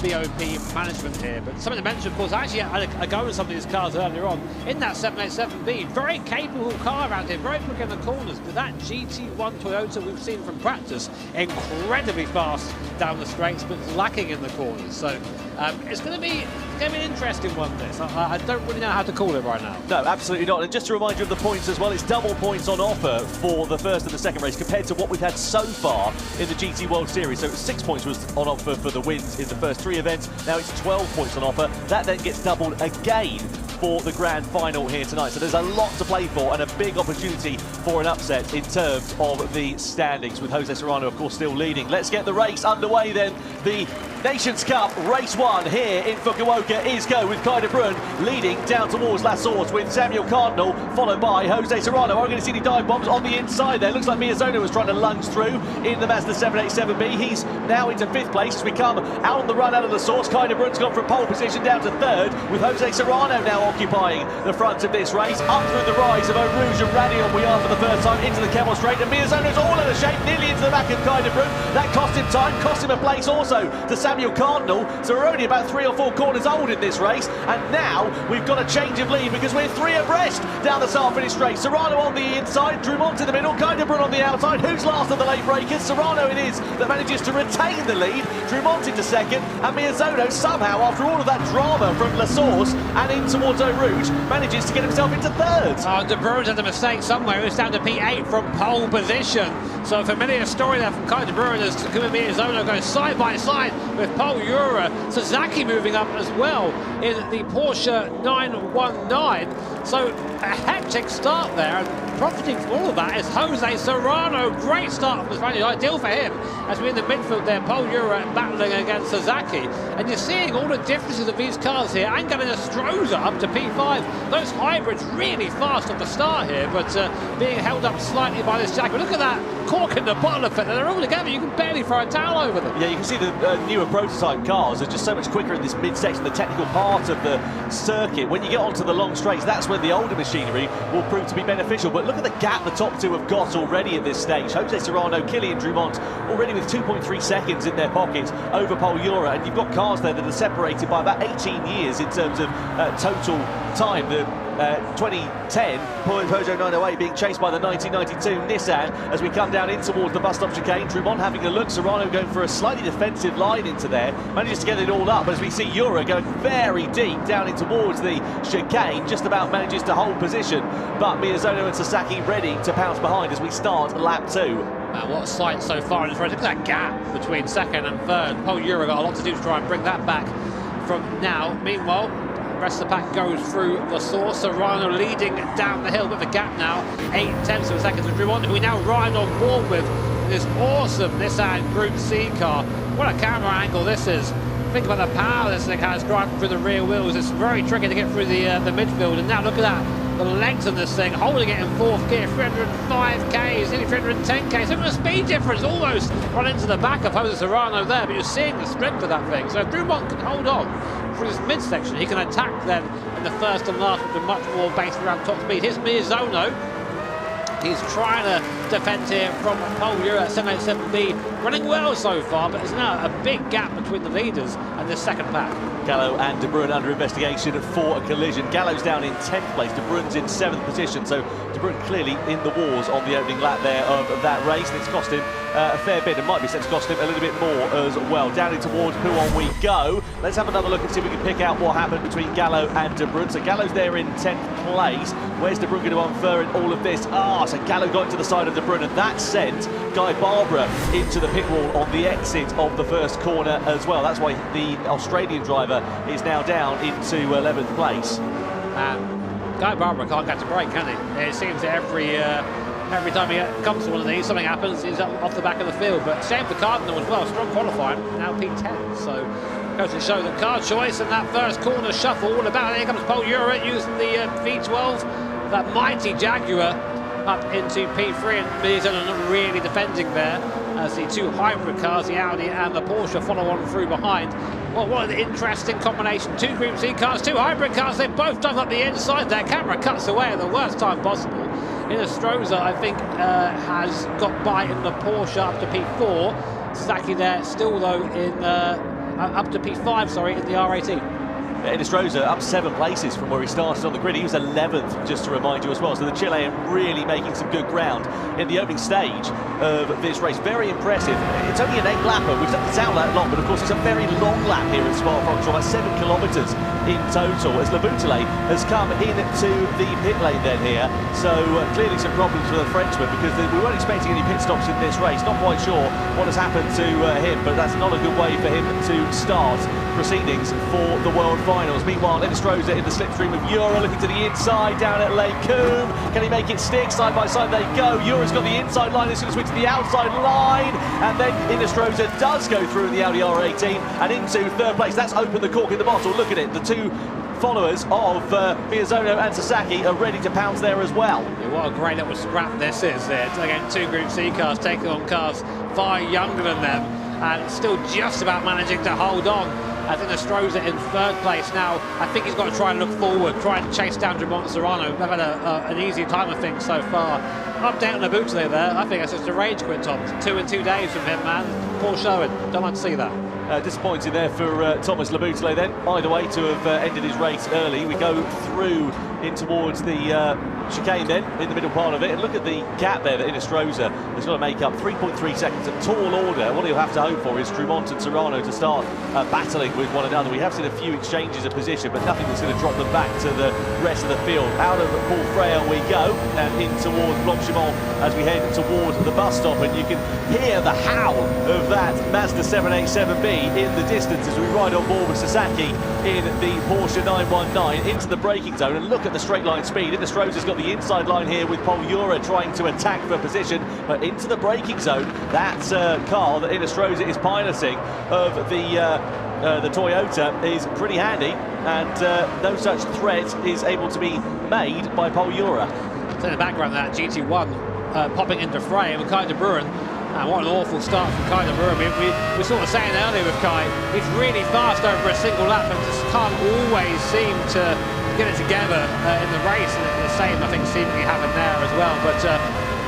BOP management here. But something to mention, of course, I actually had a go at some of these cars earlier on in that 787B. Very capable car around here, very quick in the corners. But that GT1 Toyota we've seen from practice, incredibly fast down the straights, but lacking in the corners. So it's going to be an interesting one, this. I don't really know how to call it right now. No, absolutely not. And just to remind you of the points as well, it's double points on offer for the first and the second race compared to what we've had so far in the GT World Series. So 6 points was on offer for the wins in the first 3 events. Now it's 12 points on offer. That then gets doubled again for the grand final here tonight. So there's a lot to play for and a big opportunity for an upset in terms of the standings, with Jose Serrano, of course, still leading. Let's get the race underway then. The Nations Cup Race 1 here in Fukuoka is go, with Kai de Bruyne leading down towards La Source with Samuel Cardinal, followed by Jose Serrano. Are we going to see any dive bombs on the inside there? Looks like Miyazono was trying to lunge through in the Mazda 787B. He's now into 5th place as we come out on the run out of La Source. Kai de Bruyne's gone from pole position down to 3rd, with Jose Serrano now occupying the front of this race. Up through the rise of Eau Rouge and Radion we are for the first time into the Kemmel Straight, and Miyazono's all out of shape, nearly into the back of Kai de Bruyne. That cost him time, cost him a place also to Samuel Cardinal. So we're only about 3 or 4 corners old in this race, and now we've got a change of lead because we're 3 abreast down the start finish straight. Serrano on the inside, Drumont in the middle, Kai de Bruyne on the outside. Who's last of the late breakers? Serrano it is that manages to retain the lead. Drumont into 2nd, and Miyazono somehow, after all of that drama from La Source and in towards Eau Rouge, manages to get himself into 3rd. De Bruyne's had a mistake somewhere. It's down to P8 from pole position. So a familiar story there from Kai de Bruyne as Takuma Miyazono goes side by side with Pol Urra. Sasaki moving up as well in the Porsche 919. So a hectic start there, and profiting from all of that is Jose Serrano. Great start from this rally, ideal for him as we're in the midfield there. Pol Urra battling against Sasaki, and you're seeing all the differences of these cars here. And getting a Stroza up to P5. Those hybrids really fast at the start here, but being held up slightly by this jack. But look at that cork in the bottom of it, and they're all together. You can barely throw a towel over them. Yeah, you can see the newer prototype cars are just so much quicker in this mid-section, the technical part of the circuit. When you get onto the long straights, that's when the older machinery will prove to be beneficial. But look at the gap the top 2 have got already in this stage. Jose Serrano, Kylian Drumont already with 2.3 seconds in their pockets over Pol Urra, and you've got cars there that are separated by about 18 years in terms of total time. The 2010 Peugeot 908 being chased by the 1992 Nissan as we come down in towards the bus stop chicane. Drumont having a look, Serrano going for a slightly defensive line into there, manages to get it all up as we see Urra going very deep down in towards the chicane, just about manages to hold position, but Miyazono and Sasaki ready to pounce behind as we start lap 2. What a sight so far in this race. Look at that gap between 2nd and 3rd. Pol Urra got a lot to do to try and bring that back from now. Meanwhile, rest of the pack goes through the source. Serrano leading down the hill with a gap now, 8/10 of a second to Drummond, who we now ride on board with this awesome Nissan Group C car. What a camera angle this is. Think about the power this thing has driving through the rear wheels. It's very tricky to get through the midfield, and now look at that. The length of this thing, holding it in 4th gear, 305 k's, nearly 310 k's. Look at the speed difference, almost run into the back of Jose Serrano there, but you're seeing the strength of that thing. So if Drummond can hold on through this midsection, he can attack then in the first and last with a much more based around top speed. Here's Miyazono. He's trying to defend here from Pol Urra at 787B, running well so far, but there's now a big gap between the leaders and the second pack. Gallo and De Bruyne under investigation for a collision. Gallo's down in 10th place, De Bruyne's in 7th position, so De Bruyne clearly in the wars on the opening lap there of that race, and it's cost him a fair bit. It might be set to cost him a little bit more as well. Down in towards Puon we go. Let's have another look and see if we can pick out what happened between Gallo and De Bruyne. So Gallo's there in 10th place. Where's De Bruyne going to infer in all of this? So Gallo got to the side of De Bruyne, and that sent Guy Barbara into the pit wall on the exit of the first corner as well. That's why the Australian driver is now down into 11th place. And Guy Barbara can't catch a break, can he? It seems that every time he comes to one of these, something happens, he's off the back of the field. But same for Cardinal as well, strong qualifying, now P10. So goes to show the car choice and that first corner shuffle all about. Here comes Pol Urra using the V12, that mighty Jaguar, up into P3, and Miyazono not really defending there as the two hybrid cars, the Audi and the Porsche, follow on through behind. Well, what an interesting combination. Two Group C cars, two hybrid cars, they both dug up the inside. Their camera cuts away at the worst time possible. Inestrosa, I think, has got by in the Porsche up to P4. Sasaki there still, though, in up to P5, sorry, in the R18. Inestrosa up 7 places from where he started on the grid. He was 11th, just to remind you as well. So the Chilean really making some good ground in the opening stage of this race. Very impressive. It's only an 8-lapper, which doesn't sound that long, but of course it's a very long lap here at Spa-Francorchamps, about 7 kilometres in total, as Laboutelet has come into the pit lane then here. So clearly some problems for the Frenchman, because we weren't expecting any pit stops in this race. Not quite sure what has happened to him, but that's not a good way for him to start proceedings for the World Finals. Meanwhile, Inestrosa in the slipstream of Urra, looking to the inside down at Les Combes. Can he make it stick? Side by side they go. Urra's got the inside line, he's going to switch to the outside line, and then Inestrosa does go through the Audi R18 and into 3rd place. That's opened the cork in the bottle. Look at it, the two followers of Miyazono and Sasaki are ready to pounce there as well. What a great little scrap this is there. Again, two Group C cars taking on cars far younger than them, and still just about managing to hold on. I think Inestrosa in 3rd place now. I think he's got to try and look forward, try and chase down Drummond Serrano. They've had an easy time, I think, so far. Update on Laboutelet there. I think that's just a rage quit, Tom. 2 in 2 days from him, man. Poor showing. Don't like to see that. Disappointing there for Thomas Laboutelet then, either way, to have ended his race early. We go through in towards the chicane then, in the middle part of it, and look at the gap there that Inestrosa has got to make up. 3.3 seconds, a tall order. What he'll have to hope for is Drummond and Serrano to start battling with one another. We have seen a few exchanges of position, but nothing that's going to drop them back to the rest of the field. Out of Paul Freya we go, and in towards Blanchimont as we head towards the bus stop, and you can hear the howl of that Mazda 787B in the distance as we ride on board with Sasaki in the Porsche 919 into the braking zone. And look at the straight line speed. Inestrosa's got the inside line here with Pol Urra trying to attack for position, but into the braking zone. That car that Inestrosa is piloting of the Toyota is pretty handy, and no such threat is able to be made by Pol Urra. So in the background, that GT1 popping into frame with Kai De Bruyne. And what an awful start from Kai De Bruyne. We were sort of saying earlier with Kai, he's really fast over a single lap and just can't always seem to get it together in the race. And the same, I think, seemingly happened there as well. But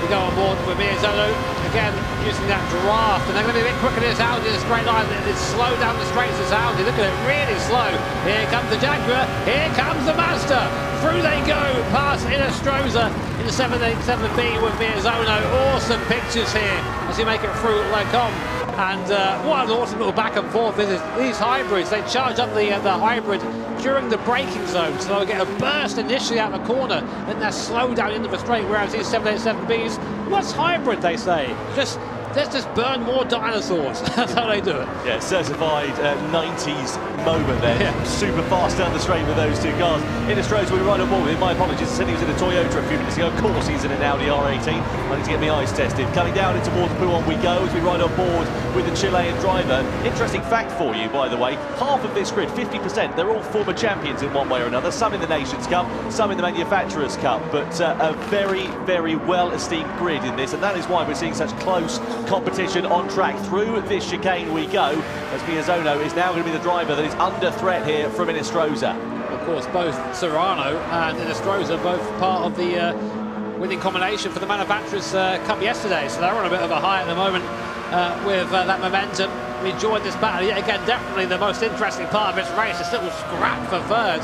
we go on board with Miyazono again using that draft, and they're going to be a bit quicker than this Audi in a straight line. It's slow down the straights as Audi. Look at it, really slow. Here comes the Jaguar, here comes the Mazda. Through they go past Inestrosa in the 787B with Miyazono. Awesome pictures here as we make it through Les Combes. And what an awesome little back and forth is these hybrids. They charge up the hybrid during the braking zone, so they'll get a burst initially out the corner, then they're slowed down into the straight, whereas these 787Bs, what's hybrid, they say? Just let's just burn more dinosaurs. That's how they do it. Yeah, certified 90s moment there. Yeah. Super fast down the straight with those two cars. In Astro's we ride on board with him. My apologies, I said he was in a Toyota a few minutes ago. Of course he's in an Audi R18. I need to get my eyes tested. Coming down into towards Puon we go as we ride on board with the Chilean driver. Interesting fact for you, by the way, half of this grid, 50%, they're all former champions in one way or another. Some in the Nations Cup, some in the Manufacturers Cup, but a very, very well-esteemed grid in this, and that is why we're seeing such close competition on track. Through this chicane we go, as Miyazono is now going to be the driver that is under threat here from Inestrosa. Of course, both Serrano and Inestrosa both part of the winning combination for the Manufacturers Cup yesterday, so they're on a bit of a high at the moment with that momentum. We enjoyed this battle yet again. Definitely the most interesting part of this race, this little scrap for third.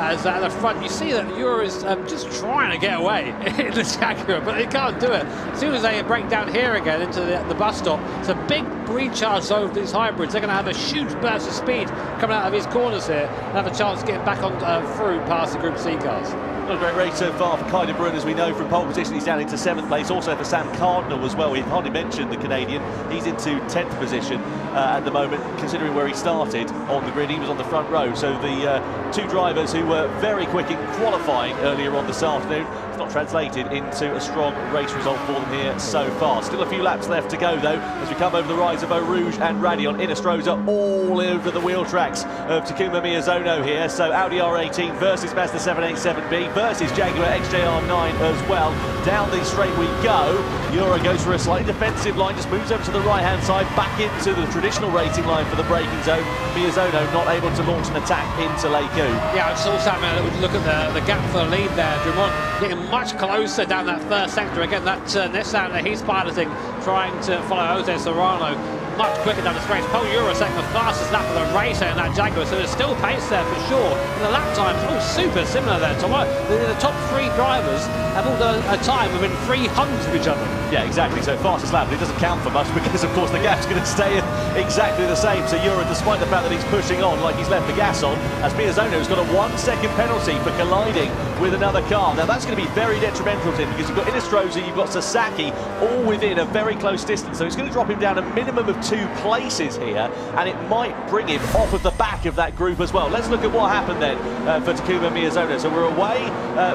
As at the front, you see that Urra is just trying to get away in the Jaguar, but they can't do it. As soon as they break down here again into the bus stop, it's a big recharge over these hybrids. They're going to have a huge burst of speed coming out of his corners here and have a chance of getting back on through past the Group C cars. Not a great race so far for Kaide Brun, as we know from pole position. He's down into 7th place. Also for Sam Cardinal as well. We've hardly mentioned the Canadian. He's into 10th position at the moment, considering where he started on the grid. He was on the front row. So the two drivers who were very quick in qualifying earlier on this afternoon, it's not translated into a strong race result for them here so far. Still a few laps left to go though, as we come over the rise of Eau Rouge and Radion. Inestrosa all over the wheel tracks of Takuma Miyazono here. So Audi R18 versus Mazda 787B versus Jaguar XJR9 as well. Down the straight we go. Urra goes for a slightly defensive line, just moves over to the right hand side, back into the traditional racing line for the braking zone. Miyazono not able to launch an attack into Leiku. Yeah, I saw Sam look at the gap for the lead there. Drummond getting much closer down that first sector. Again, that Nissan that he's piloting, trying to follow Jose Serrano much quicker down the straight. Pol Urra setting the fastest lap of the race in that Jaguar, so there's still pace there for sure. And the lap times all super similar there. The top three drivers have all done a time within 300 of each other. Yeah, exactly. So fastest lap, but it doesn't count for much because, of course, the gap's going to stay exactly the same. So Urra, despite the fact that he's pushing on like he's left the gas on, as Miyazono's got a 1 second penalty for colliding with another car. Now that's going to be very detrimental to him because you've got Inestrosa, you've got Sasaki, all within a very close distance. So it's going to drop him down a minimum of 2 places here, and it might bring him off of the back of that group as well. Let's look at what happened then for Takuma Miyazono. So we're away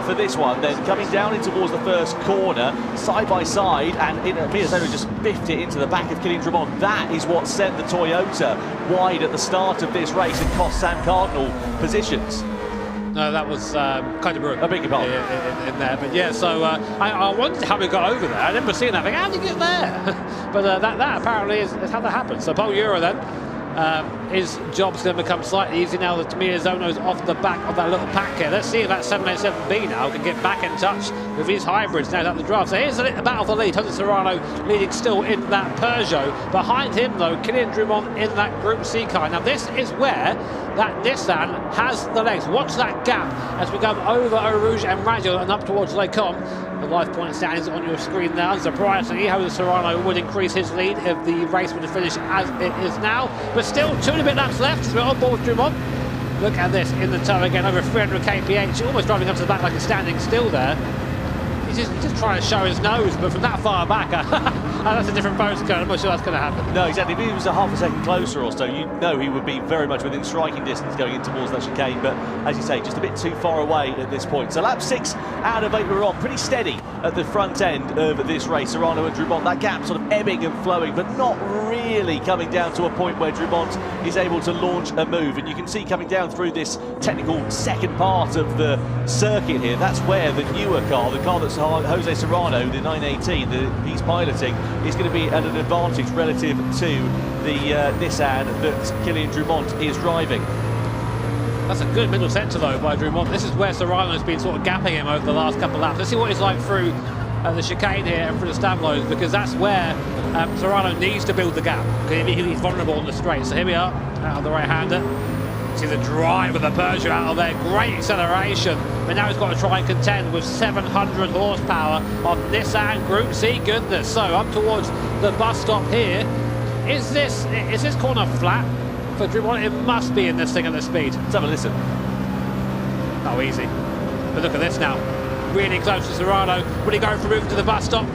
for this one, then coming down in towards the first corner, side by side, and Miyazono just biffed it into the back of Kylian Drummond. That is what sent the Toyota wide at the start of this race and cost Sam Cardinal positions. No, that was kind of rude. I beg your pardon. In there, but yeah, so I wondered how we got over there. I remember seeing that, thinking, how did you get there? But that apparently is how that happened. So Pol Urra then, his job's going to become slightly easy now that Miyazono's off the back of that little pack here. Let's see if that 787B now can get back in touch with his hybrids now at the draft. So here's the battle for the lead. Jose Serrano leading still in that Peugeot. Behind him, though, Kylian Drummond in that Group C car. Now this is where that Nissan has the legs. Watch that gap as we go over Eau Rouge and Radion and up towards Les Combes. The live point stands on your screen now. Unsurprisingly, Jose Serrano would increase his lead if the race were to finish as it is now. But still 2 and a bit laps left. We're on board with Drummond. Look at this in the tow again, over 300 kph. Almost driving up to the back like he's standing still there. He's just trying to show his nose, but from that far back, that's a different postcode. I'm not sure that's going to happen. No, exactly. If he was a half a second closer or so, you know he would be very much within striking distance going in towards that chicane. But as you say, just a bit too far away at this point. So lap 6 out of 8, we're on pretty steady at the front end of this race. Serrano and Drummond, that gap sort of ebbing and flowing, but not really coming down to a point where Drummond is able to launch a move. And you can see coming down through this technical second part of the circuit here, that's where the newer car, the car that's Jose Serrano, the 918 that he's piloting, is going to be at an advantage relative to the Nissan that Kylian Drummond is driving. That's a good middle sector though by Drummond. This is where Serrano's been sort of gapping him over the last couple of laps. Let's see what he's like through the chicane here and through the Stablos, because that's where Serrano needs to build the gap. He's vulnerable on the straight. So here we are, out of the right-hander. See the drive of the Peugeot out of there, great acceleration, but now he's got to try and contend with 700 horsepower on Nissan Group C goodness. So up towards the bus stop here. Is this corner flat for Drummond? It must be in this thing at this speed. Let's have a listen. Not easy. But look at this now. Really close to Serrano. Will he go for moving to the bus stop?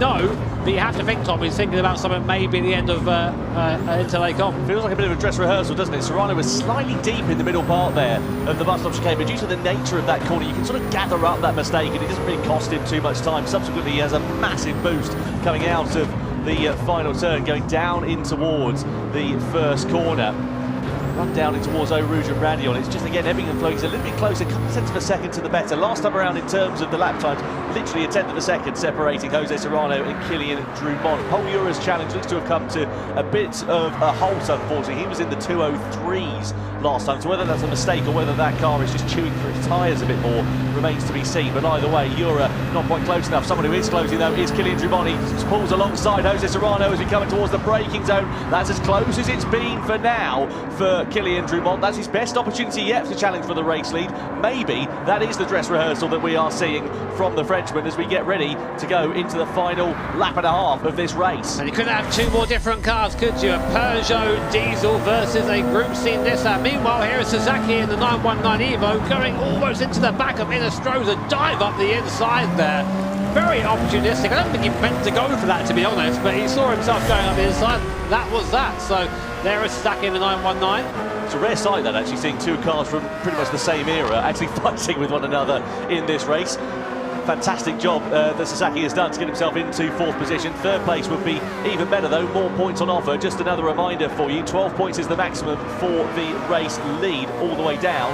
know, but you have to think, Tom, he's thinking about something maybe the end of Interlake. Feels like a bit of a dress rehearsal, doesn't it? Serrano was slightly deep in the middle part there of the bus stop chicane, but due to the nature of that corner, you can sort of gather up that mistake, and it doesn't really cost him too much time. Subsequently, he has a massive boost coming out of the final turn, going down in towards the first corner. Run down in towards Eau Rouge and Radion. It's just, again, ebbing and flowing. He's a little bit closer, a couple of tenths of a second to the better. Last time around in terms of the lap times, literally a tenth of a second separating Jose Serrano and Kylian Drumont. Pol Urra's challenge looks to have come to a bit of a halt, unfortunately. He was in the 203s last time, so whether that's a mistake or whether that car is just chewing through his tyres a bit more remains to be seen. But either way, Urra not quite close enough. Someone who is closing, though, is Kylian Drumont. He pulls alongside Jose Serrano as we come towards the braking zone. That's as close as it's been for now for Kylian Drumont. That's his best opportunity yet to challenge for the race lead. Maybe that is the dress rehearsal that we are seeing from the Frenchman as we get ready to go into the final lap and a half of this race. And you couldn't have two more different cars, could you? A Peugeot diesel versus a Group C Nissan. Meanwhile, here is Sasaki in the 919 Evo going almost into the back of Inestrosa, dive up the inside there. Very opportunistic. I don't think he meant to go for that, to be honest, but he saw himself going up the inside. That was that. So there is Sasaki in the 919. It's a rare sight, that, actually, seeing two cars from pretty much the same era actually fighting with one another in this race. Fantastic job that Sasaki has done to get himself into fourth position. Third place would be even better, though. More points on offer. Just another reminder for you, 12 points is the maximum for the race lead, all the way down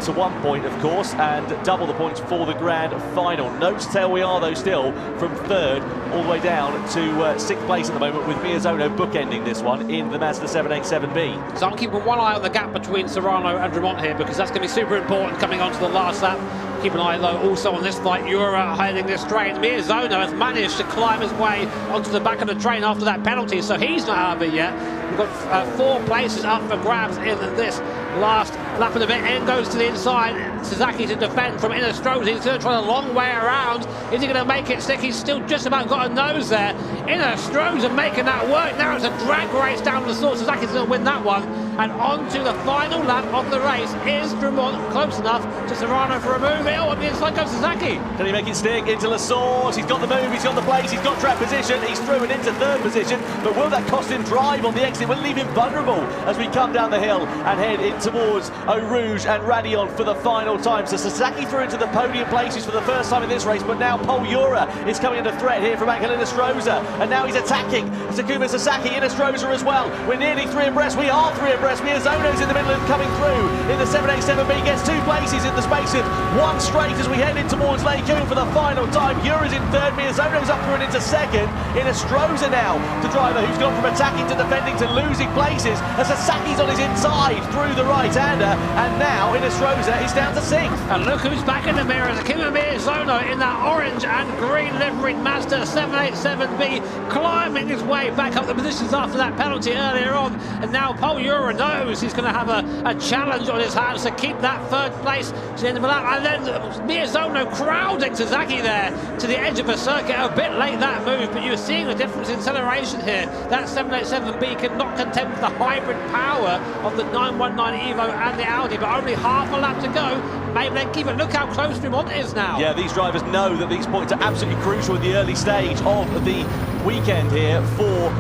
to 1 point, of course, and double the points for the grand final. Nose to tail we are, though, still from third all the way down to sixth place at the moment, with Miyazono bookending this one in the Mazda 787B. So I'm keeping one eye on the gap between Serrano and Drumont here, because that's going to be super important coming on to the last lap. Keep an eye, though, also on this fight. Urra hiding this train. Miyazono has managed to climb his way onto the back of the train after that penalty, so he's not out of it yet. We've got 4 places up for grabs in this last lap of the bit. In goes to the inside. Sasaki to defend from Inestrosa. He's going to try a long way around. Is he going to make it stick? He's still just about got a nose there. Inestrosa making that work. Now it's a drag race down the source. Sasaki's going to win that one. And on to the final lap of the race. Is Drumont close enough to Serrano for a move? Oh, and the inside goes Sasaki. Can he make it stick into La Source? He's got the move, he's got the place, he's got track position, he's through and into third position, but will that cost him drive on the exit? Will leave him vulnerable as we come down the hill and head in towards Eau Rouge and Radion for the final time. So Sasaki through into the podium places for the first time in this race, but now Pol Urra is coming under threat here from Angel Inestrosa, and now he's attacking Takuma Sasaki. Inestrosa as well. We're nearly 3 abreast, we are 3 abreast. Miyazono's in the middle and coming through in the 787B, gets 2 places in the space of 1 straight as we head in towards Lake Coon for the final time. Urra's in third, Miyazono's up through and into second. Inestrosa now, the driver who's gone from attacking to defending to losing places, as Sasaki's on his inside through the right-hander, and now Inestrosa is down to 6th. And look who's back in the mirror, Takuma Miyazono in that orange and green liveried Mazda 787B, climbing his way back up the positions after that penalty earlier on, and now Pol Urra knows he's going to have a challenge on his hands to keep that third place to the end of the lap, and then Miyazono crowding Sasaki there to the edge of a circuit. A bit late that move, but you're seeing the difference in acceleration here. That 787B cannot contend with the hybrid power of the 919 Evo and the Audi, but only half a lap to go. Maybe they keep it. Look how close Drumont is now. Yeah, these drivers know that these points are absolutely crucial in the early stage of the weekend here for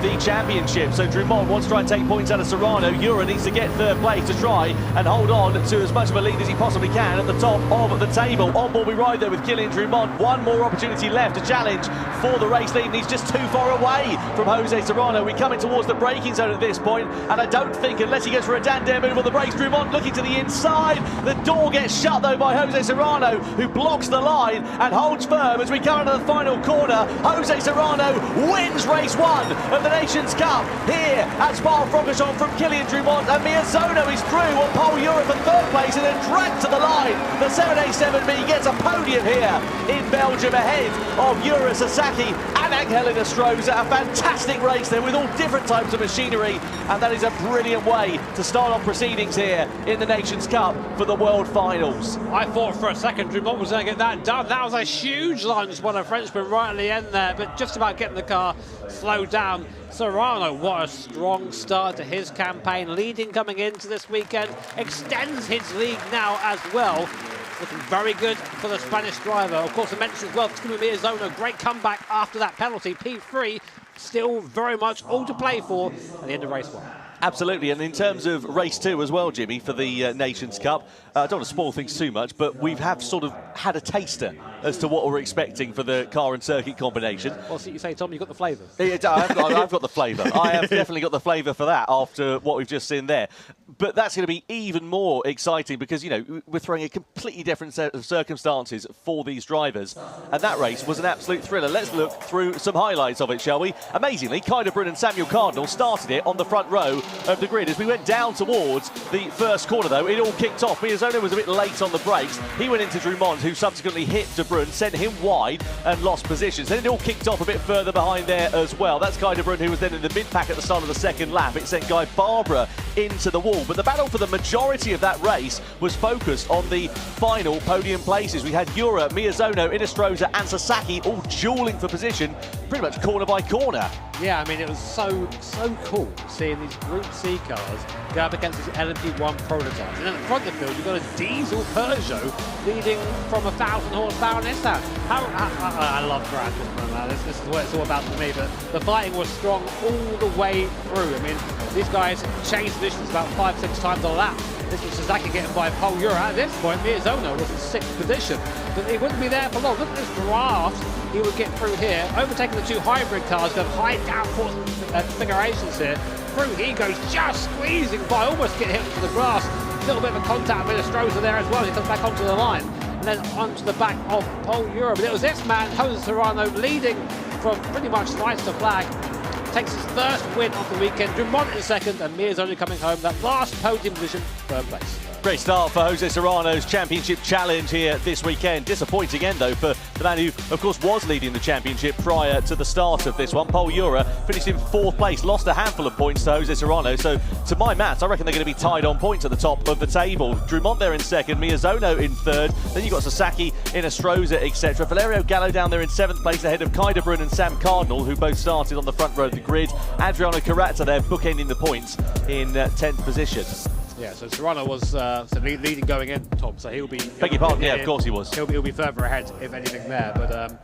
the championship. So Drumont wants to try and take points out of Serrano. Urra needs to get third place to try and hold on to as much of a lead as he possibly can at the top of the table. On board we ride there with Kylian Drumont. One more opportunity left to challenge for the race lead, and he's just too far away from Jose Serrano. We come in towards the braking zone at this point, and I don't think, unless he goes for a Dan-dare move on the brakes, Drumont looking to the inside. The door gets shut though by Jose Serrano, who blocks the line and holds firm as we come into the final corner. Jose Serrano wins race 1 of the Nations Cup here at Spa-Francorchamps from Kylian Drumont, and Miyazono is through on Pol Urra for third place and then dragged to the line. The 787B gets a podium here in Belgium ahead of Urra, Sasaki and Angel Inestrosa. A fantastic race there with all different types of machinery, and that is a brilliant way to start off proceedings here in the Nations Cup for the World Finals. I thought for a second Drumont was going to get that done. That was a huge lunge by the Frenchman right at the end there, but just about getting the car slowed down. Serrano, what a strong start to his campaign, leading coming into this weekend, extends his lead now as well looking very good for the Spanish driver. Of course, I mentioned as well, Timo Miyazona, great comeback after that penalty. P3, still very much all to play for at the end of race 1. Absolutely, and in terms of race 2 as well, Jimmy, for the Nations Cup, I don't want to spoil things too much, but we have sort of had a taster as to what we're expecting for the car and circuit combination. What's it you say, Tom? You've got the flavour. I've got the flavour. I have definitely got the flavour for that after what we've just seen there. But that's going to be even more exciting because, you know, we're throwing a completely different set of circumstances for these drivers. And that race was an absolute thriller. Let's look through some highlights of it, shall we? Amazingly, Kyle Brun and Samuel Cardinal started it on the front row of the grid. As we went down towards the first corner, though, it all kicked off. Miyazona was a bit late on the brakes. He went into Drummond, who subsequently hit De Bruyne, sent him wide and lost positions. Then it all kicked off a bit further behind there as well. That's Kyle Brun, who was then in the mid-pack at the start of the second lap. It sent Guy Barbara into the wall. But the battle for the majority of that race was focused on the final podium places. We had Urra, Miyazono, Inestrosa and Sasaki all dueling for position, pretty much corner by corner. Yeah, I mean, it was so cool seeing these Group C cars go up against these LMP1 prototypes. And at the front of the field, you've got a diesel Peugeot leading from 1,000 horsepower Nissan. I love Gran, man. This is what it's all about for me. But the fighting was strong all the way through. I mean, these guys changed positions about 5-6 times a lap. This was Sasaki getting by Pol Urra. At this point, Miyazono was in 6th position. But he wouldn't be there for long. Look at this draft he would get through here, overtaking the two hybrid cars, going high downforce configurations here. Through he goes, just squeezing by, almost getting hit into the grass. A little bit of a contact with Inestrosa there as well. He comes back onto the line and then onto the back of Pol Urra. But it was this man, Jose Serrano, leading from pretty much flight to flag. Takes his first win of the weekend. Drummond in second, and Miyazona coming home. That last podium position, third place. Great start for Jose Serrano's championship challenge here this weekend. Disappointing end, though, for the man who, of course, was leading the championship prior to the start of this one. Pol Urra finished in 4th place, lost a handful of points to Jose Serrano. So, to my maths, I reckon they're going to be tied on points at the top of the table. Drummond there in second, Miyazono in third. Then you've got Sasaki, Inestrosa, etc. Valerio Gallo down there in 7th place, ahead of Kyle Brun and Sam Cardinal, who both started on the front row of the grid. Adriano Carrazza there, bookending the points in 10th position. Yeah, so Serrano was leading going in, Tom, so he'll be... Beg your pardon, yeah, of course he was. He'll be further ahead, if anything, there. But,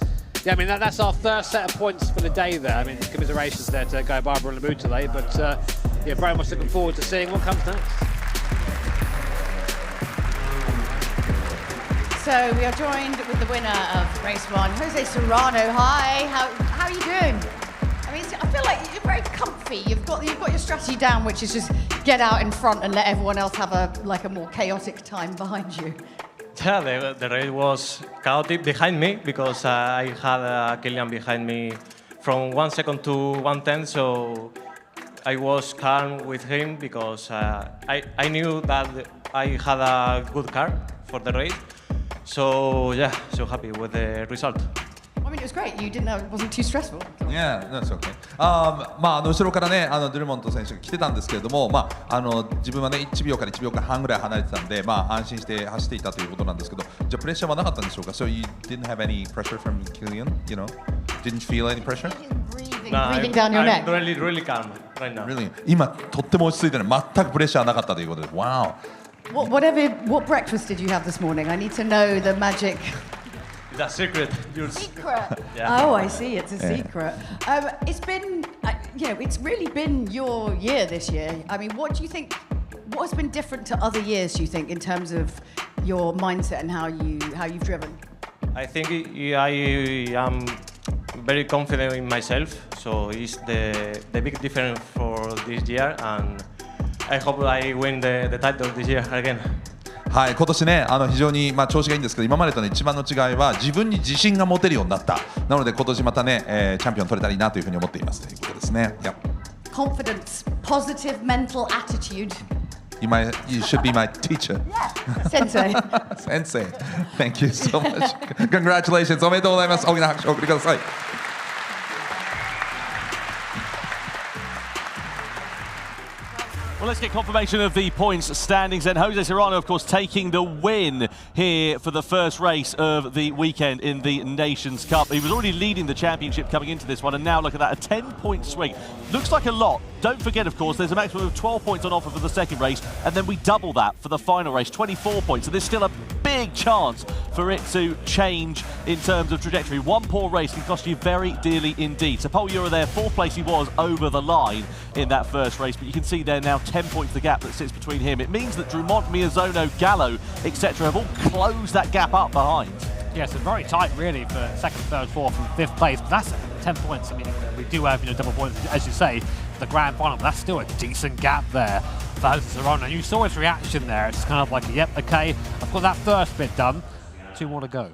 yeah, I mean, that's our first set of points for the day there. I mean, commiserations there to Guy Barbara and Lamutale, but, yeah, very much looking forward to seeing what comes next. So we are joined with the winner of race 1, Jose Serrano. Hi, how are you doing? I mean, I feel like you're very comfy. You've got your strategy down, which is just get out in front and let everyone else have a more chaotic time behind you. Yeah, the race was chaotic behind me because I had Kilian behind me from 1 second to 1/10, so I was calm with him because I knew that I had a good car for the race. So yeah, so happy with the result. I mean, it was great. You didn't know it wasn't too stressful. Yeah, that's okay. 後ろからね、ドルモント選手が来てたんですけれども、自分はね、1秒から1秒間半ぐらい離れてたんで、安心して走っていたということなんですけど、じゃあプレッシャーはなかったんでしょうか So you didn't have any pressure from Kilian, you know? Didn't feel any pressure? Breathing down your neck. I'm really calm right now. Really? 今、とっても落ち着いてる。全くプレッシャーなかったということです。Wow. What breakfast did you have this morning? I need to know the magic. It's a secret. Secret. Yeah. Oh, I see. It's a secret. It's been, it's really been your year this year. I mean, what do you think? What has been different to other years? Do you think, in terms of your mindset and how you've driven? I think I am very confident in myself. So it's the big difference for this year, and I hope I win the title this year again. はい、今年ね、非常に調子がいいんですけど、今までとの一番の違いは自分に自信が持てるようになった。なので今年またね、チャンピオン取れたらいいなというふうに思っていますということですね。Yep. Confidence, positive mental attitude. You should be my teacher. Sensei. Sensei. Thank you so much. Congratulations. おめでとうございます。大きな拍手をお送りください。Well, let's get confirmation of the points standings then. Jose Serrano, of course, taking the win here for the first race of the weekend in the Nations Cup. He was already leading the championship coming into this one, and now look at that, a 10-point swing. Looks like a lot. Don't forget, of course, there's a maximum of 12 points on offer for the second race, and then we double that for the final race, 24 points. So there's still a big big chance for it to change in terms of trajectory. One poor race can cost you very dearly indeed. So Pol Urra there, 4th place he was over the line in that first race, but you can see there now 10 points the gap that sits between him. It means that Drummond, Miyazono, Gallo, etc. have all closed that gap up behind. Yes, it's very tight really for 2nd, 3rd, 4th and 5th place, but that's 10 points. I mean, we do have double points, as you say, for the grand final, but that's still a decent gap there for Jose Serrano. And you saw his reaction there. It's kind of like, yep, okay, I've got that first bit done, 2 more to go.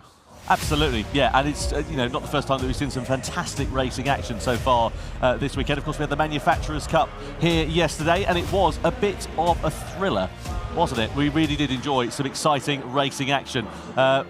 Absolutely, yeah, and it's not the first time that we've seen some fantastic racing action so far this weekend. Of course, we had the Manufacturers' Cup here yesterday, and it was a bit of a thriller, wasn't it? We really did enjoy some exciting racing action,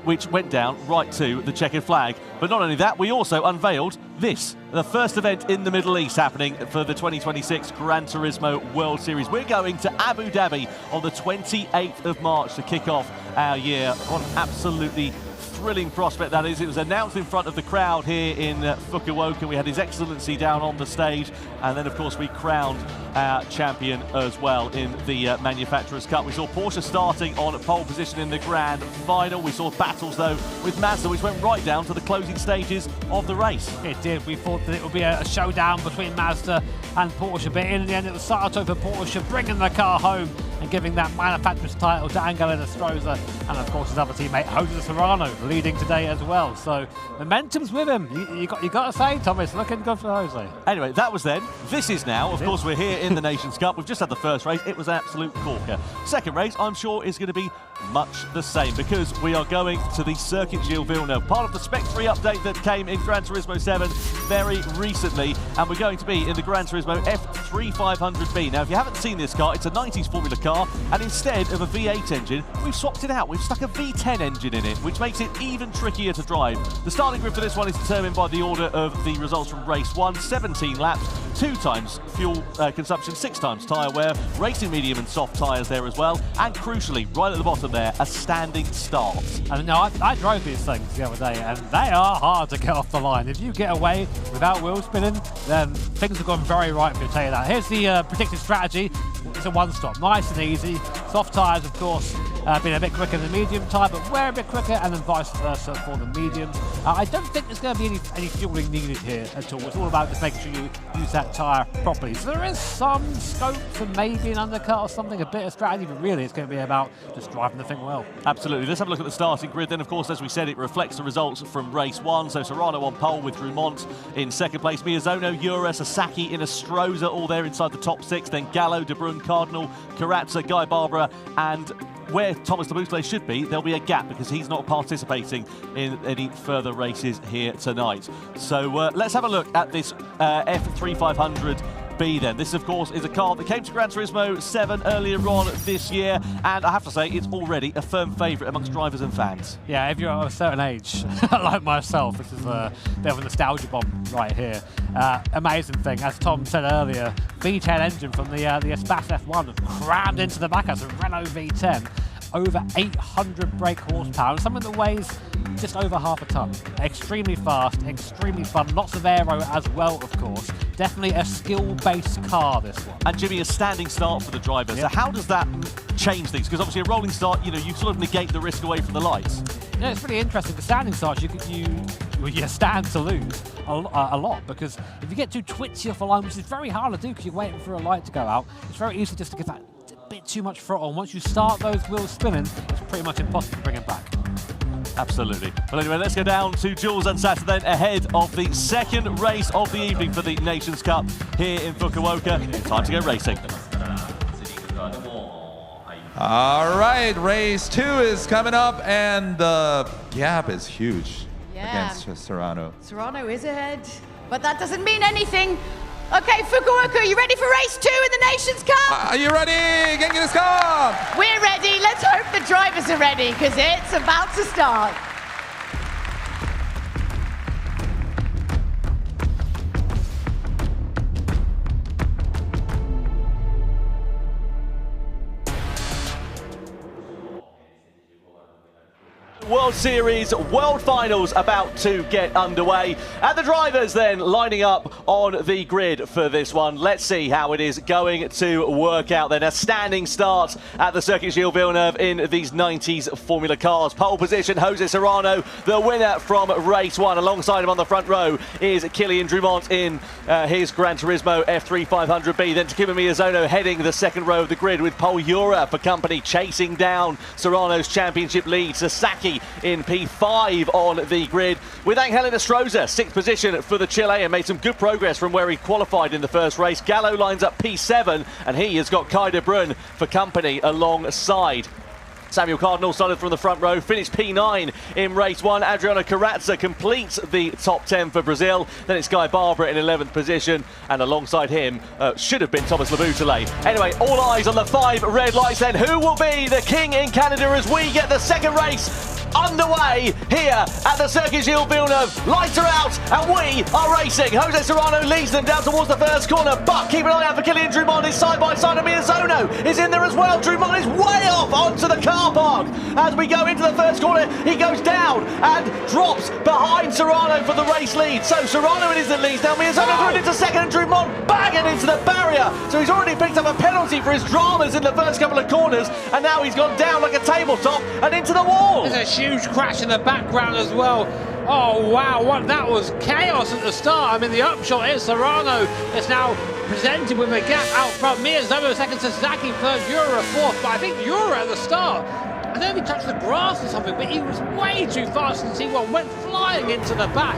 which went down right to the checkered flag. But not only that, we also unveiled this, the first event in the Middle East happening for the 2026 Gran Turismo World Series. We're going to Abu Dhabi on the 28th of March to kick off our year. What an absolutely thrilling prospect that is. It was announced in front of the crowd here in Fukuoka. We had His Excellency down on the stage, and then of course we crowned our champion as well in the Manufacturers' Cup. We saw Porsche starting on pole position in the grand final. We saw battles though with Mazda, which went right down to the closing stages of the race. It did. We thought that it would be a showdown between Mazda and Porsche, but in the end it was Sato for Porsche bringing the car home and giving that manufacturer's title to Angelo Stroza, and of course his other teammate Jose Serrano leading today as well. So momentum's with him. You got to say, Thomas, looking good for Jose. Anyway, that was then. This is now. Of course, we're here in the Nations Cup. We've just had the first race. It was an absolute corker. Second race, I'm sure, is going to be much the same, because we are going to the Circuit Gilles Villeneuve, part of the Spec 3 update that came in Gran Turismo 7 very recently, and we're going to be in the Gran Turismo F3500B. Now, if you haven't seen this car, it's a 90s Formula car, and instead of a V8 engine, we've swapped it out. We've stuck a V10 engine in it, which makes it even trickier to drive. The starting grid for this one is determined by the order of the results from race 1, 17 laps, 2 times fuel consumption, 6 times tyre wear, racing medium and soft tyres there as well, and crucially, right at the bottom there, a standing start. And now I drove these things the other day, and they are hard to get off the line. If you get away without wheel spinning, then things have gone very right for you, I'll tell you that. Here's the predicted strategy. It's a one-stop, nice and easy. Soft tyres, of course, been a bit quicker than the medium tyre, but wear a bit quicker, and then vice versa for the mediums. I don't think there's going to be any fueling needed here at all. It's all about just making sure you use that tyre properly. So there is some scope for maybe an undercut or something, a bit of strategy, but really it's going to be about just driving the thing well. Absolutely. Let's have a look at the starting grid. Then, of course, as we said, it reflects the results from race 1. So Serrano on pole with Drummond in 2nd place. Miyazono, Urra, Sasaki, Stroza all there inside the top 6. Then Gallo, De Bruyne, Cardinal, Carazza, Guy Barbara, and where Thomas Laboutelet should be, there'll be a gap because he's not participating in any further races here tonight. So let's have a look at this F3500B then. This, of course, is a car that came to Gran Turismo 7 earlier on this year, and I have to say, it's already a firm favourite amongst drivers and fans. Yeah, if you're of a certain age, like myself, this is a bit of a nostalgia bomb right here. Amazing thing, as Tom said earlier, V10 engine from the Espace F1 crammed into the back. That's a Renault V10. Over 800 brake horsepower, something that weighs just over half a ton. Extremely fast, extremely fun, lots of aero as well, of course. Definitely a skill-based car, this one. And Jimmy, a standing start for the driver. Yep. So how does that change things? Because obviously a rolling start, you sort of negate the risk away from the lights. It's really interesting. The standing starts, you stand to lose a lot, because if you get too twitchy off a line, which is very hard to do because you're waiting for a light to go out, it's very easy just to give that bit too much throttle. Once you start those wheels spinning, it's pretty much impossible to bring it back. Absolutely. Well, anyway, let's go down to Jules and Sata then ahead of the second race of the evening for the Nations Cup here in Fukuoka. Time to go racing. All right, race 2 is coming up, and the gap is huge against Serrano. Serrano is ahead, but that doesn't mean anything. Okay, Fukuoka, you ready for race 2 in the Nations Cup? Are you ready? Genki desu ka? We're ready. Let's hope the drivers are ready, because it's about to start. World World Series World Finals about to get underway. And the drivers then lining up on the grid for this one. Let's see how it is going to work out then. A standing start at the Circuit Gilles Villeneuve in these 90s Formula cars. Pole position, Jose Serrano, the winner from race 1. Alongside him on the front row is Kylian Drumont in his Gran Turismo F3 500B. Then Takuma Miyazono heading the second row of the grid with Pol Urra for company, chasing down Serrano's championship lead. Sasaki in P5 on the grid with Angel Estrosza, 6th position for the Chilean, made some good progress from where he qualified in the first race. Gallo lines up P7 and he has got Kai de Bruyne for company alongside. Samuel Cardinal started from the front row, finished P9 in race 1. Adriano Carrazza completes the top 10 for Brazil. Then it's Guy Barbara in 11th position, and alongside him should have been Thomas Laboutelet. Anyway, all eyes on the 5 red lights then. Who will be the king in Canada as we get the second race underway here at the Circuit Gilles Villeneuve? Lights are out and we are racing. Jose Serrano leads them down towards the first corner, but keep an eye out for Kylian Drumont. He's side by side, and Miyazono is in there as well. Drumont is way off onto the car park. As we go into the first corner, he goes down and drops behind Serrano for the race lead. So Serrano in his lead now. Miyazono going into second and Drumont banging into the barrier. So he's already picked up a penalty for his dramas in the first couple of corners, and now he's gone down like a tabletop and into the wall. There's a huge crash in the background as well. Oh wow, that was chaos at the start. I mean, the upshot is Serrano is now presented with a gap out front. Miyazono second, Sasaki third, Urra fourth, but I think Urra at the start, I don't know if he touched the grass or something, but he was way too fast in T1, went flying into the back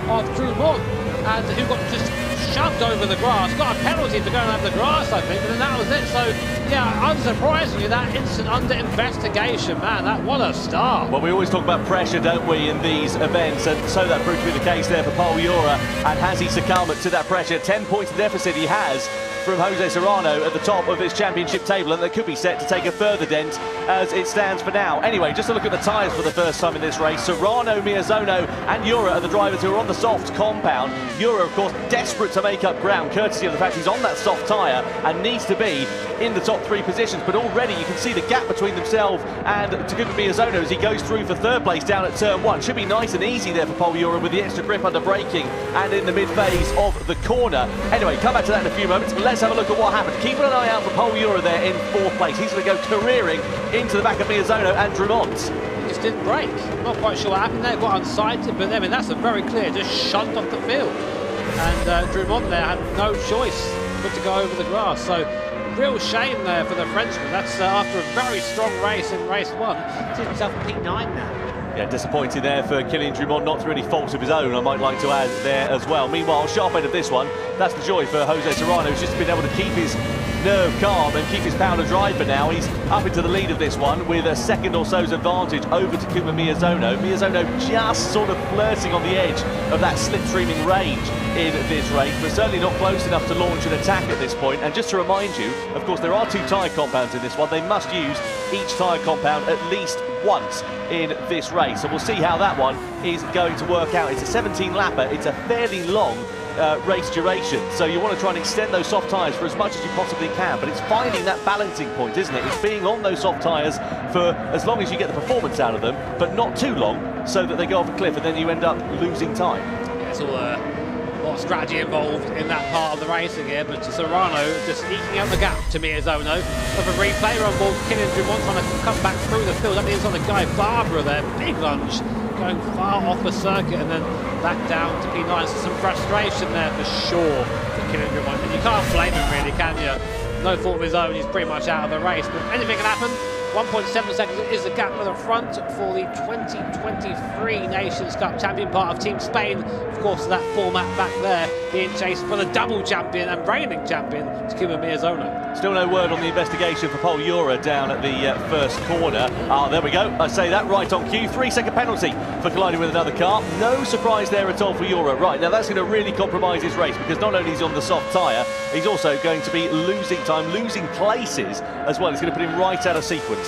of Drumont, and who got just shoved over the grass, got a penalty for going over the grass, I think, and then that was it. So yeah, unsurprisingly, that instant under investigation, man, what a start. Well, we always talk about pressure, don't we, in these events, and so that proved to be the case there for Pol Urra. And has he succumbed to that pressure? 10 points deficit he has from Jose Serrano at the top of his championship table, and that could be set to take a further dent as it stands for now. Anyway, just to look at the tyres for the first time in this race, Serrano, Miyazono and Urra are the drivers who are on the soft compound. Urra, of course, desperate to make up ground, courtesy of the fact he's on that soft tyre and needs to be in the top 3 positions, but already you can see the gap between themselves and Takuma Miyazono as he goes through for third place down at turn 1. Should be nice and easy there for Pol Urra with the extra grip under braking and in the mid-phase of the corner. Anyway, come back to that in a few moments. Let's have a look at what happened. Keep an eye out for Pol Urra there in 4th place. He's going to go careering into the back of Miyazono and Drumont. He just didn't brake. I'm not quite sure what happened there, got unsighted, but I mean, that's a very clear, just shunt off the field. And Drumont there had no choice but to go over the grass. So real shame there for the Frenchman. That's after a very strong race in race 1. Sees himself at P9 now. Yeah, disappointing there for Kylian Drumont, not through any fault of his own, I might like to add there as well. Meanwhile, sharp end of this one, that's the joy for Jose Serrano, who's just been able to keep his nerve calm and keep his powder dry for now. He's up into the lead of this one with a second or so's advantage over Takuma Miyazono. Miyazono just sort of flirting on the edge of that slipstreaming range in this race, but certainly not close enough to launch an attack at this point. And just to remind you, of course, there are 2 tyre compounds in this one. They must use each tyre compound at least once in this race. So we'll see how that one is going to work out. It's a 17-lapper. It's a fairly long race duration, so you want to try and extend those soft tyres for as much as you possibly can, but it's finding that balancing point, isn't it? It's being on those soft tyres for as long as you get the performance out of them, but not too long so that they go off a cliff and then you end up losing time. It's all a lot of strategy involved in that part of the racing here, but Serrano just eking out the gap to Miyazono. Of a replay on board, Kylian Drumont trying to come back through the field. That means on the guy Barbara there, big lunge, going far off the circuit and then back down to P9. So some frustration there for sure for Kylian Drumont. And you can't blame him really, can you? No fault of his own, he's pretty much out of the race, but anything can happen. 1.7 seconds is the gap to the front for the 2023 Nations Cup champion, part of Team Spain. Of course, that format back there being chased for the double champion and reigning champion, Takuma Miyazono. Still no word on the investigation for Pol Urra down at the first corner. There we go. I say that right on cue. 3-second penalty for colliding with another car. No surprise there at all for Urra. Right, now that's going to really compromise his race because not only is he on the soft tyre, he's also going to be losing time, losing places as well. It's going to put him right out of sequence.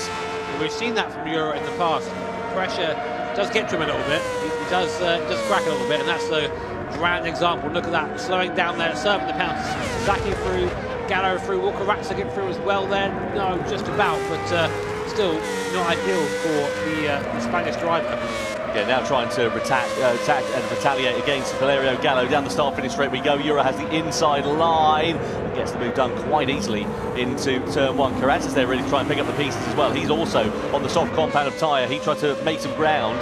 We've seen that from Urra in the past. Pressure does get to him a little bit. He does crack a little bit, and that's the grand example. Look at that, slowing down there, serving the penalty. Sasaki through, Gallo through, will Carrazza get through as well there? No, just about, but still not ideal for the Spanish driver. Yeah, now trying to attack and retaliate against Valerio Gallo. Down the start-finish straight we go. Urra has the inside line and gets the move done quite easily into turn one. Carrazza's there really to try and pick up the pieces as well. He's also on the soft compound of tyre. He tried to make some ground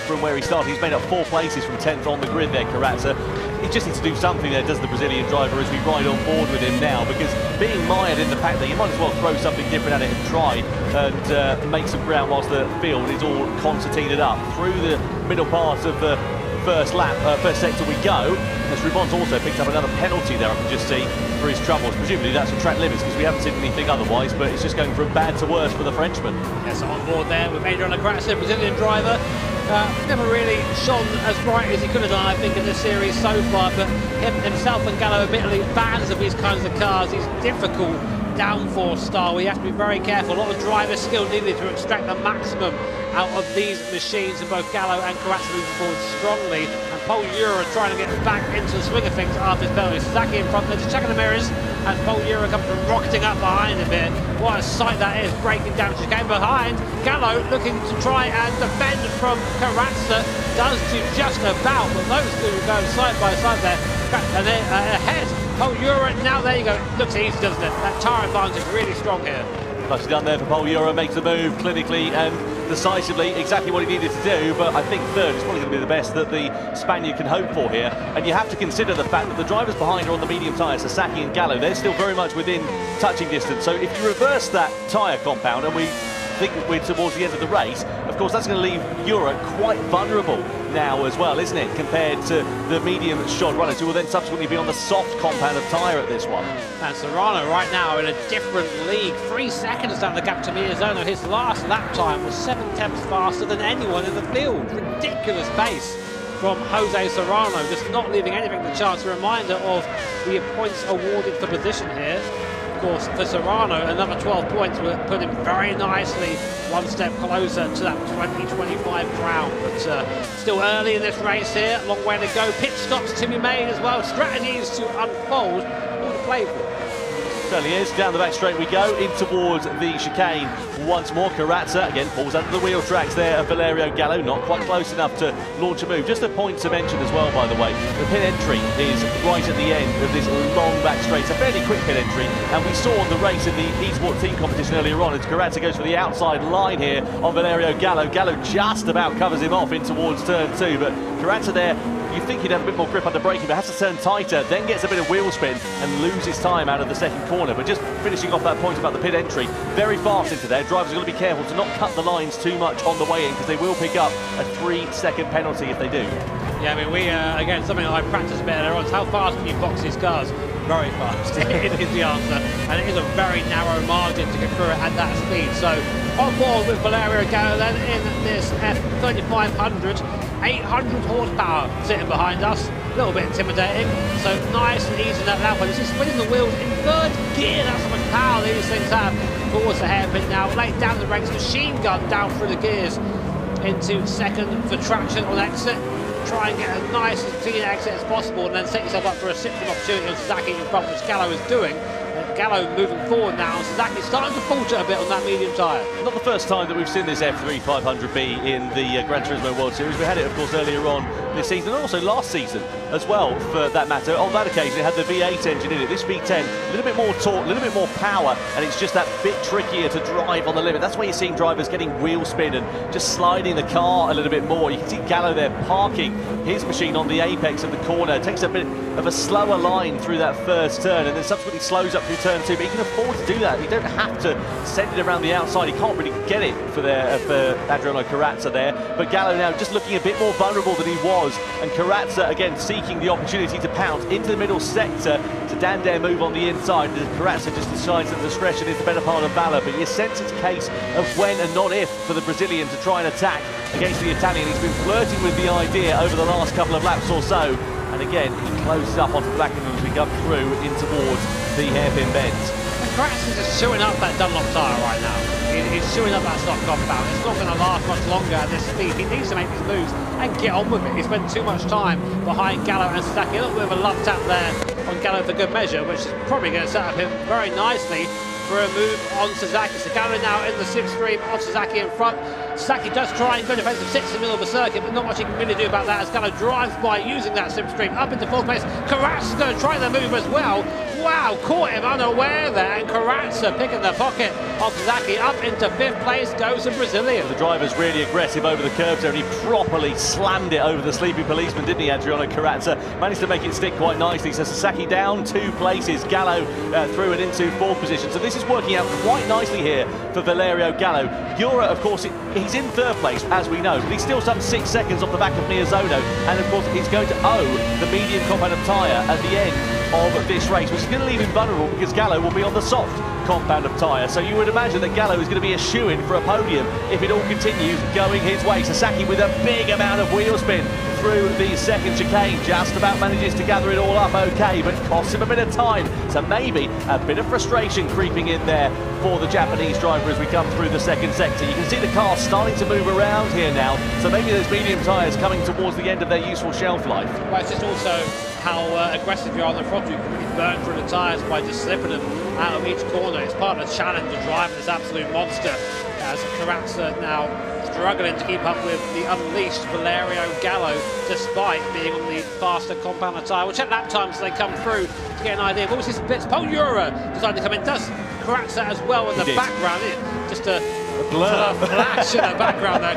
from where he started. He's made up 4 places from 10th on the grid there, Carrazza. He just needs to do something there, does the Brazilian driver, as we ride on board with him now, because being mired in the pack there, you might as well throw something different at it and try and make some ground whilst the field is all concertinaed up. Through the middle part of the first lap, first sector we go, as Rumon's also picked up another penalty there, I can just see, for his troubles. Presumably that's for track limits, because we haven't seen anything otherwise, but it's just going from bad to worse for the Frenchman. Yes, on board there with Adrian Agrazza, Brazilian driver. Never really shone as bright as he could have done, I think, in this series so far, but himself and Gallo admittedly fans of these kinds of cars, these difficult downforce style where you have to be very careful. A lot of driver skill needed to extract the maximum out of these machines, and both Gallo and Carrazza moving forward strongly, and Pol Urra trying to get back into the swing of things after his penalty. Sasaki in front there, just checking the mirrors, and Pol Urra comes from rocketing up behind him here. What a sight that is, breaking down chicane behind. Gallo looking to try and defend from Carrazza, does do just about, but those two go side by side there, and then ahead. Pol Urra, now there you go, looks easy, doesn't it? That tyre advantage really strong here. Nicely done there for Pol Urra, makes the move clinically and decisively, exactly what he needed to do, but I think third is probably going to be the best that the Spaniard can hope for here. And you have to consider the fact that the drivers behind are on the medium tyres, Sasaki and Gallo, they're still very much within touching distance. So if you reverse that tyre compound, and we think we're towards the end of the race, of course that's going to leave Urra quite vulnerable now as well, isn't it, compared to the medium shod runners who will then subsequently be on the soft compound of tyre at this one. And Serrano right now in a different league, 3 seconds down the gap to Miyazono. His last lap time was 7/10 faster than anyone in the field. Ridiculous pace from Jose Serrano, just not leaving anything to chance. A reminder of the points awarded for position here. Of course, for Serrano, another 12 points will put him very nicely one step closer to that 2025 crown. But still early in this race here, a long way to go. Pit stops to be made as well, strategies to unfold, all to play for. Certainly is. Down the back straight we go, in towards the chicane once more. Carrazza again falls under the wheel tracks there of Valerio Gallo, not quite close enough to launch a move. Just a point to mention as well, by the way, the pit entry is right at the end of this long back straight. It's a fairly quick pit entry, and we saw the race in the eSport team competition earlier on as Carrazza goes for the outside line here on Valerio Gallo. Gallo just about covers him off in towards turn 2, but Carrazza there, you think he'd have a bit more grip under braking, but has to turn tighter, then gets a bit of wheel spin and loses time out of the second corner. But just finishing off that point about the pit entry, very fast into there. Drivers are going to be careful to not cut the lines too much on the way in, because they will pick up a 3-second penalty if they do. Yeah, I mean, we, again, something I practiced a bit earlier on is how fast can you box these cars? Very fast is the answer, and it is a very narrow margin to get through it at that speed. So on board with Valerio Gallo then in this F3500, 800 horsepower sitting behind us, a little bit intimidating, so nice and easy in that lap. This is spinning the wheels in third gear, that's how much power these things have. Towards the hairpin now, late down the ranks, machine gun down through the gears into second for traction on exit. Try and get as nice and clean exit as possible, and then set yourself up for a sifting opportunity on Sasaki in front, which Gallo is doing. And Gallo moving forward now, and Sasaki starting to falter a bit on that medium tyre. Not the first time that we've seen this F3500B in the Gran Turismo World Series. We had it, of course, earlier on this season, and also last season as well, for that matter. On that occasion, it had the V8 engine in it. This V10, a little bit more torque, a little bit more power, and it's just that bit trickier to drive on the limit. That's why you're seeing drivers getting wheel spin and just sliding the car a little bit more. You can see Gallo there parking his machine on the apex of the corner. It takes a bit of a slower line through that first turn, and then subsequently slows up through turn 2, but he can afford to do that. You don't have to send it around the outside. He can't really get it for Adriano Carrazza there, but Gallo now just looking a bit more vulnerable than he was, and Carrazza again seeking the opportunity to pounce into the middle sector to Dandare move on the inside. Carrazza just decides that discretion is the better part of valour, but you sense it's a case of when and not if for the Brazilian to try and attack against the Italian. He's been flirting with the idea over the last couple of laps or so, and again he closes up onto Blackenham as we come through in towards the hairpin bends. Carrazza's just chewing up that Dunlop tyre right now. He's chewing up that soft compound. It's not going to last much longer at this speed. He needs to make these moves and get on with it. He spent too much time behind Gallo and Sasaki. A little bit of a love tap there on Gallo for good measure, which is probably going to set up him very nicely for a move on Sasaki. So Gallo now in the slipstream of Sasaki in front. Sasaki does try and go defensive 6 in the middle of the circuit, but not much he can really do about that as Gallo drives by using that slipstream up into 4th place. Karatsa's going to try the move as well. Wow, caught him unaware there, and Karatsa picking the pocket of Sasaki up into 5th place, goes the Brazilian. The driver's really aggressive over the curbs there, and he properly slammed it over the sleepy policeman, didn't he, Adriano Karatsa? Managed to make it stick quite nicely. So Sasaki down 2 places, Gallo through and into 4th position. So this is working out quite nicely here for Valerio Gallo. Urra, of course, he's in 3rd place, as we know, but he's still some 6 seconds off the back of Miyazono, and of course he's going to owe the medium compound of tyre at the end of this race, which is going to leave him vulnerable because Gallo will be on the soft compound of tyre. So you would imagine that Gallo is going to be a shoo-in for a podium if it all continues going his way. Sasaki with a big amount of wheel spin through the second chicane, just about manages to gather it all up okay, but costs him a bit of time. So maybe a bit of frustration creeping in there for the Japanese driver as we come through the second sector. You can see the car starting to move around here now, so maybe those medium tyres coming towards the end of their useful shelf life. Well, it's just also how aggressive you are on the throttle. You can really burn through the tyres by just slipping them out of each corner. It's part of the challenge of driving this absolute monster, as Karatsa now struggling to keep up with the unleashed Valerio Gallo, despite being on the faster compound of tyre. We'll check lap times as they come through to get an idea of all his bits. Pol Urra decided to come in. Does Karatsa as well in the background. Just a blur, flash in the background there.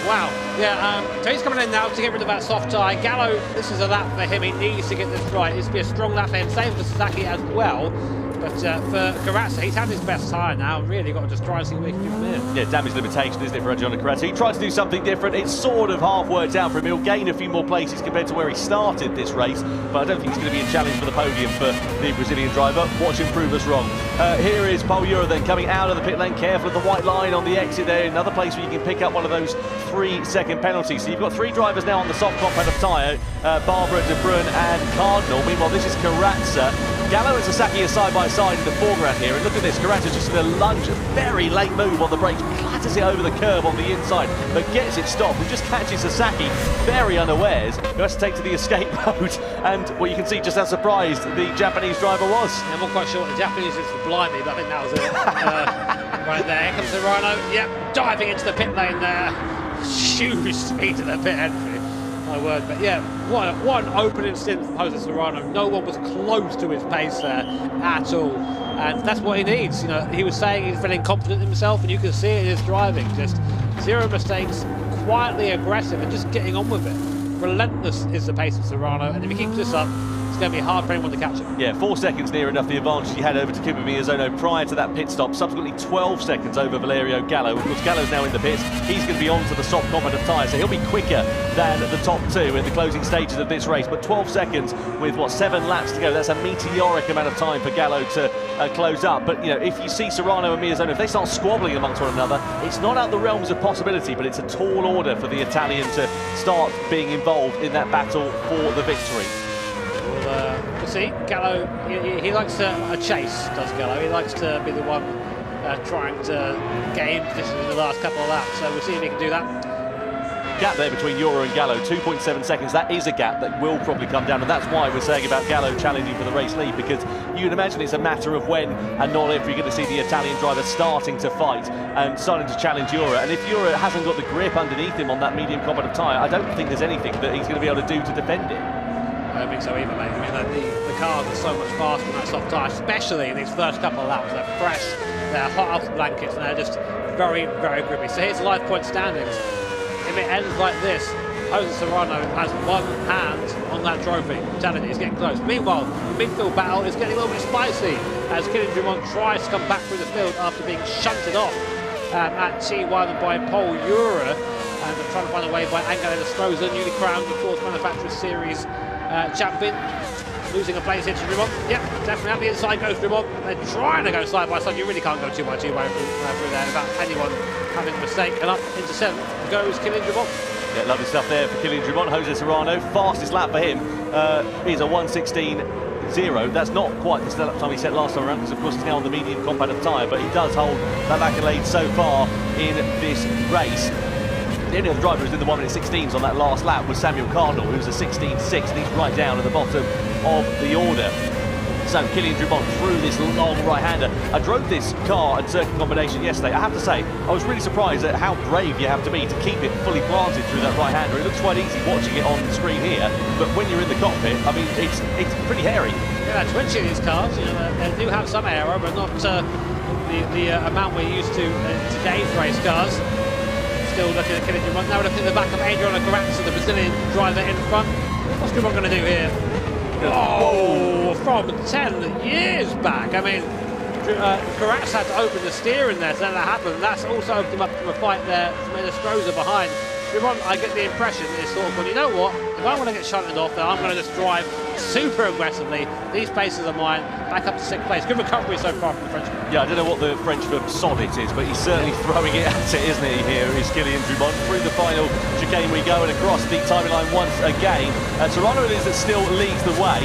Wow. Yeah, so he's coming in now to get rid of that soft tyre. Gallo, this is a lap for him. He needs to get this right. It's be a strong lap for him. Same for Sasaki as well. But for Karatsa, he's had his best tyre now, and really got to just try and see what he can do from here. Yeah, damage limitation, isn't it, for Adriano Karatsa? He tried to do something different. It's sort of half worked out for him. He'll gain a few more places compared to where he started this race, but I don't think it's going to be a challenge for the podium for the Brazilian driver. Watch him prove us wrong. Here is Pol Urra then coming out of the pit lane, careful of the white line on the exit there. Another place where you can pick up one of those 3-second penalties. So you've got 3 drivers now on the soft compound of tyre, Barbara, De Bruyne and Cardinal. Meanwhile, this is Karatsa. Gallo and Sasaki are side by side in the foreground here, and look at this, Karatsa's just going to lunge, a very late move on the brakes, clatters it over the curb on the inside, but gets it stopped and just catches Sasaki very unawares, who has to take to the escape mode, and well, you can see just how surprised the Japanese driver was. I'm not quite sure what the Japanese is to blind me, but I think that was it. Right there, here comes Serrano, yep, diving into the pit lane there, huge speed to the pit entry. My word, but yeah, what an opening stint from Jose Serrano. No one was close to his pace there at all, and that's what he needs. You know, he was saying he's feeling confident in himself, and you can see it in his driving. Just 0 mistakes, quietly aggressive, and just getting on with it. Relentless is the pace of Serrano, and if he keeps this up, it's going to be hard for anyone to catch him. Yeah, 4 seconds near enough the advantage he had over Takuma Miyazono prior to that pit stop. Subsequently 12 seconds over Valerio Gallo. Of course, Gallo's now in the pits. He's going to be on to the soft compound of tyre, so he'll be quicker than the top 2 in the closing stages of this race. But 12 seconds with, what, 7 laps to go. That's a meteoric amount of time for Gallo to close up. But, you know, if you see Serrano and Miyazono, if they start squabbling amongst one another, it's not out the realms of possibility, but it's a tall order for the Italian to start being involved in that battle for the victory. We'll see. Gallo, he likes a chase, does Gallo. He likes to be the one trying to gain position in the last couple of laps. So we'll see if he can do that. Gap there between Urra and Gallo, 2.7 seconds. That is a gap that will probably come down, and that's why we're saying about Gallo challenging for the race lead, because you can imagine it's a matter of when and not if you're going to see the Italian driver starting to fight and starting to challenge Urra. And if Urra hasn't got the grip underneath him on that medium compound of tyre, I don't think there's anything that he's going to be able to do to defend it. I don't think so either, mate. I mean, the cars are so much faster than that soft tyre, especially in these first couple of laps. They're fresh, they're hot off the blankets, and they're just very, very grippy. So here's the live point standings. If it ends like this, Jose Serrano has one hand on that trophy. I'm telling you, he's getting close. Meanwhile, the midfield battle is getting a little bit spicy as Kylian Dumont tries to come back through the field after being shunted off at T1 by Pol Urra, and trying to find a way by Angelo Estroza, newly crowned, of course, Manufacturers Series champion. Losing a place into Dumont. Yep, definitely at the inside goes Dumont. They're trying to go side by side. You really can't go 2 by 2 through there without anyone having a mistake. And up into 7th goes Kylian Dumont. Yeah, lovely stuff there for Kylian Dumont. Jose Serrano, fastest lap for him is a 1:16.0. That's not quite the lap time he set last time around, because of course he's now on the medium compound of tyre, but he does hold that accolade so far in this race. The only other driver who's in the 1:16s on that last lap was Samuel Cardinal, who's a 16.6, and he's right down at the bottom of the order. zone. Kylian Dumont through this long right-hander. I drove this car and circuit combination yesterday. I have to say, I was really surprised at how brave you have to be to keep it fully planted through that right-hander. It looks quite easy watching it on the screen here, but when you're in the cockpit, I mean, it's pretty hairy. Yeah, twitchy, these cars. You know, they do have some aero, but not the amount we're used to in today's race cars. Still looking at Kylian Dumont. Now we're looking at the back of Adriano Carazza, the Brazilian driver in front. What's Dumont going to do here? Oh, from 10 years back. I mean, Carazza had to open the steering there to let that happen. That's also opened him up to a fight there. Menestrosa behind. Dumont, I get the impression is sort of going, you know what? If I want to get shunted off, then I'm going to just drive super aggressively. These places are mine. Back up to 6th place. Good recovery so far from the Frenchman. Yeah, I don't know what the French verb sod it is, but he's certainly throwing it at it, isn't he? Here is Kylian Dumont. Through the final chicane we go, and across the timeline once again. Serrano it is that still leads the way.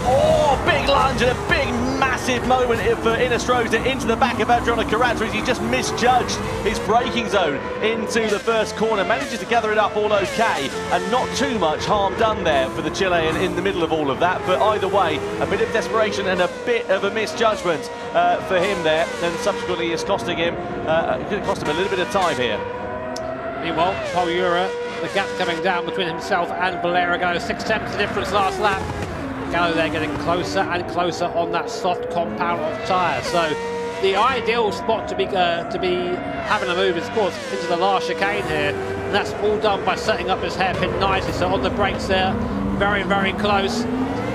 Oh, big lunge and a big, massive moment for Menestrosa into the back of Adriano Carazza as he just misjudged his braking zone into the first corner. Manages to gather it up all okay, and not too much harm done there for the Chilean in the middle of all of that. But either way, a bit of desperation and a bit of a misjudgment for him there, and subsequently it's costing him, it could cost him a little bit of time here. Meanwhile, Pol Urra, the gap coming down between himself and Valerio Gallo. 6/10 the difference last lap. Gallo there getting closer and closer on that soft compound of tyre. So the ideal spot to be having a move is, of course, into the last chicane here, and that's all done by setting up his hairpin nicely. So on the brakes there, very, very close.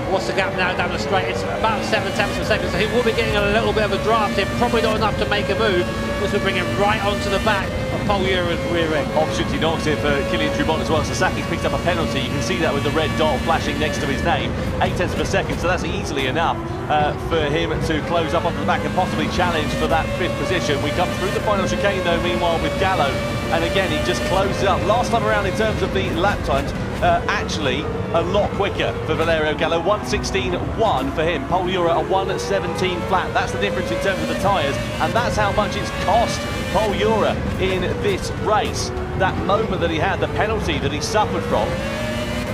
What's the gap now down the straight? It's about 7/10 of a second, so he will be getting a little bit of a draft here, probably not enough to make a move. This will bring him right onto the back of Pol Urra's rear end. Opportunity knocks here for Kylian Dumont as well. Sasaki's picked up a penalty. You can see that with the red dot flashing next to his name. 0.8 of a second, so that's easily enough for him to close up onto the back and possibly challenge for that 5th position. We come through the final chicane though, meanwhile, with Gallo. And again, he just closes up. Last time around in terms of the lap times, actually a lot quicker for Valerio Gallo. 1:16.1 for him. Pol Urra a 1:17 flat. That's the difference in terms of the tyres, and that's how much it's cost Pol Urra in this race. That moment that he had, the penalty that he suffered from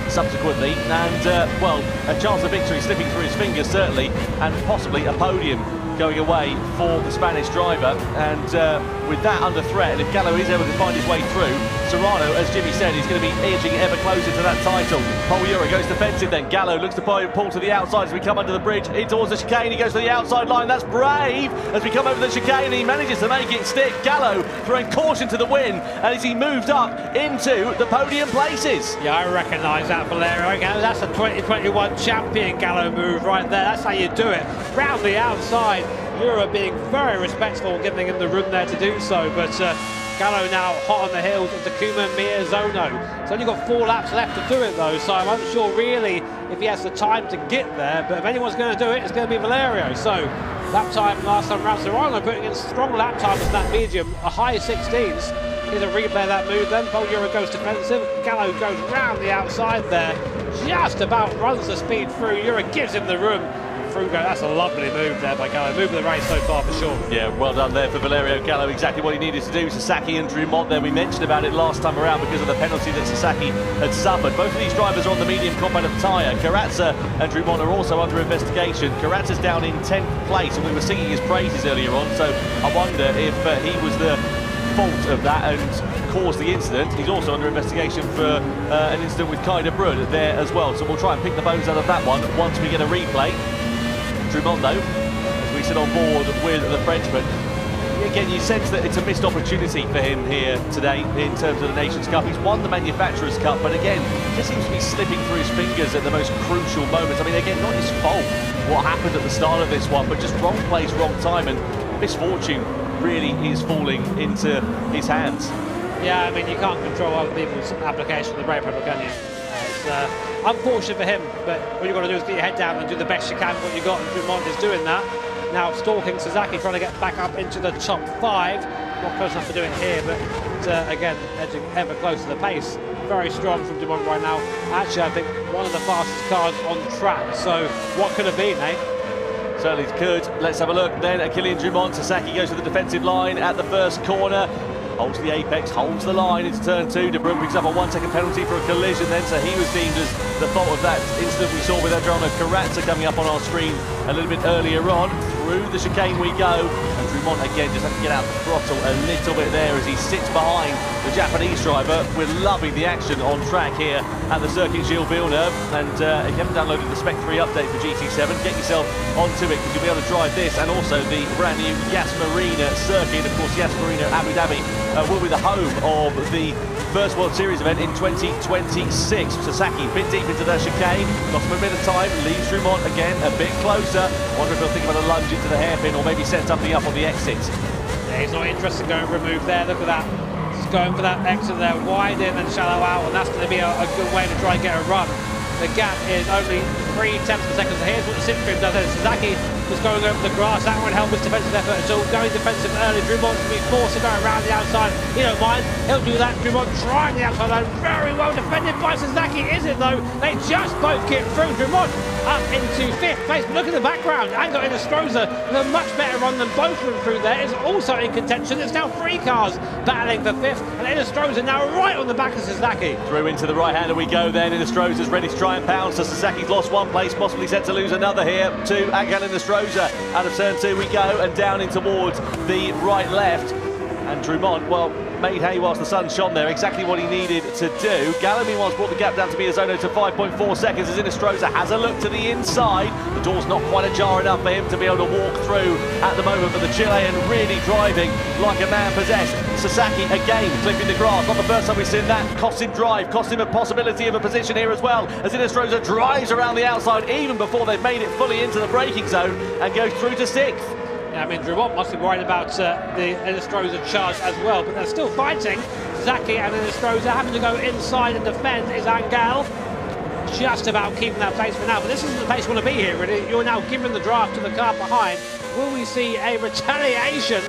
subsequently, and well, a chance of victory slipping through his fingers certainly, and possibly a podium going away for the Spanish driver. And with that under threat, and if Gallo is able to find his way through, Serrano, as Jimmy said, is going to be edging ever closer to that title. Pol Urra goes defensive then. Gallo looks to pull to the outside as we come under the bridge in towards the chicane. He goes to the outside line. That's brave as we come over the chicane. He manages to make it stick. Gallo throwing caution to the wind, and as he moved up into the podium places. Yeah, I recognise that, Valerio Gallo. That's a 2021 champion Gallo move right there. That's how you do it. Round the outside. Urra being very respectful and giving him the room there to do so, but Gallo now hot on the heels of Takuma Miyazono. He's only got 4 laps left to do it though, so I'm unsure really if he has the time to get there, but if anyone's going to do it, it's going to be Valerio. So lap time last time round, Serrano putting in strong lap times in that medium, a high 16s. Here's a replay of that move then. Pol Urra goes defensive. Gallo goes round the outside there, just about runs the speed through. Urra gives him the room. That's a lovely move there by Gallo. Move of the race so far for sure. Yeah, well done there for Valerio Gallo. Exactly what he needed to do. Sasaki and Dumont there. We mentioned about it last time around because of the penalty that Sasaki had suffered. Both of these drivers are on the medium compound of tyre. Carazza and Dumont are also under investigation. Carazza's down in 10th place, and we were singing his praises earlier on, so I wonder if he was the fault of that and caused the incident. He's also under investigation for an incident with Kaida Brun there as well, so we'll try and pick the bones out of that one once we get a replay. Dumont though, as we sit on board with the Frenchman, again you sense that it's a missed opportunity for him here today in terms of the Nations Cup. He's won the Manufacturers Cup, but again just seems to be slipping through his fingers at the most crucial moments. I mean, again, not his fault what happened at the start of this one, but just wrong place, wrong time, and misfortune really is falling into his hands. Yeah, I mean, you can't control other people's application of the brake pedal, can you? It's unfortunate for him, but what you've got to do is get your head down and do the best you can with what you got, and Dumont is doing that. Now stalking Sasaki, trying to get back up into the top 5. Not close enough to do it here, but again, edging ever closer to the pace. Very strong from Dumont right now. Actually, I think one of the fastest cars on track, so what could have been, eh? Certainly could. Let's have a look then at Kylian Dumont. Sasaki goes to the defensive line at the first corner. holds the apex, holds the line into turn 2. De Bruyne picks up a 1 second penalty for a collision then, so he was deemed as the fault of that incident we saw with Adriano Carrazza coming up on our screen a little bit earlier on. Through the chicane we go, and Drummond again just had to get out the throttle a little bit there as he sits behind the Japanese driver. We're loving the action on track here at the Circuit Gilles Villeneuve, and if you haven't downloaded the Spec 3 update for GT7, get yourself onto it because you'll be able to drive this and also the brand new Yas Marina circuit. Of course, Yas Marina Abu Dhabi will be the home of the first World Series event in 2026. Sasaki a bit deep into their chicane, lost him a bit of time, leaves Drummond again a bit closer. Wonder if he'll think about a lunge into the hairpin or maybe set something up on the exit. Yeah, he's not interested in going for a move there. Look at that. He's going for that exit there, wide in and shallow out, and that's going to be a good way to try and get a run. The gap is only 3/10 of a second. So here's what the slipstream does. Sasaki was going over the grass. That won't help his defensive effort at all. Going defensive early. Drummond's going to be forced to go around the outside. He don't mind. He'll do that. Drummond trying the outside line. Very well defended by Sasaki. Is it though? They just both get through. Drummond up into 5th place. But look at the background. Ango Inestrosa with a much better run than both of them through there. Is also in contention. It's now 3 cars battling for 5th. And Inestrosa now right on the back of Sasaki. Through into the right-hander we go then. Inestrosa's ready to try and pounce. So Sasaki's lost 1 place, possibly set to lose another here to Angel Inestrosa. Out of turn 2 we go and down in towards the right-left. And Drummond, well, made hay whilst the sun shone there, exactly what he needed to do. Gallo meanwhile brought the gap down to Miyazono to 5.4 seconds as Inestrosa has a look to the inside. The door's not quite ajar enough for him to be able to walk through at the moment, but the Chilean really driving like a man possessed. Sasaki again clipping the grass. Not the first time we've seen that. Cost him drive, cost him a possibility of a position here as well, as Inestrosa drives around the outside even before they've made it fully into the braking zone and goes through to 6th. I mean, Drummond must be worried about the Inestrosa charge as well, but they're still fighting. Sasaki and Inestrosa having to go inside and defend is Angel. Just about keeping that place for now, but this isn't the place you want to be here, really. You're now giving the draft to the car behind. Will we see a retaliation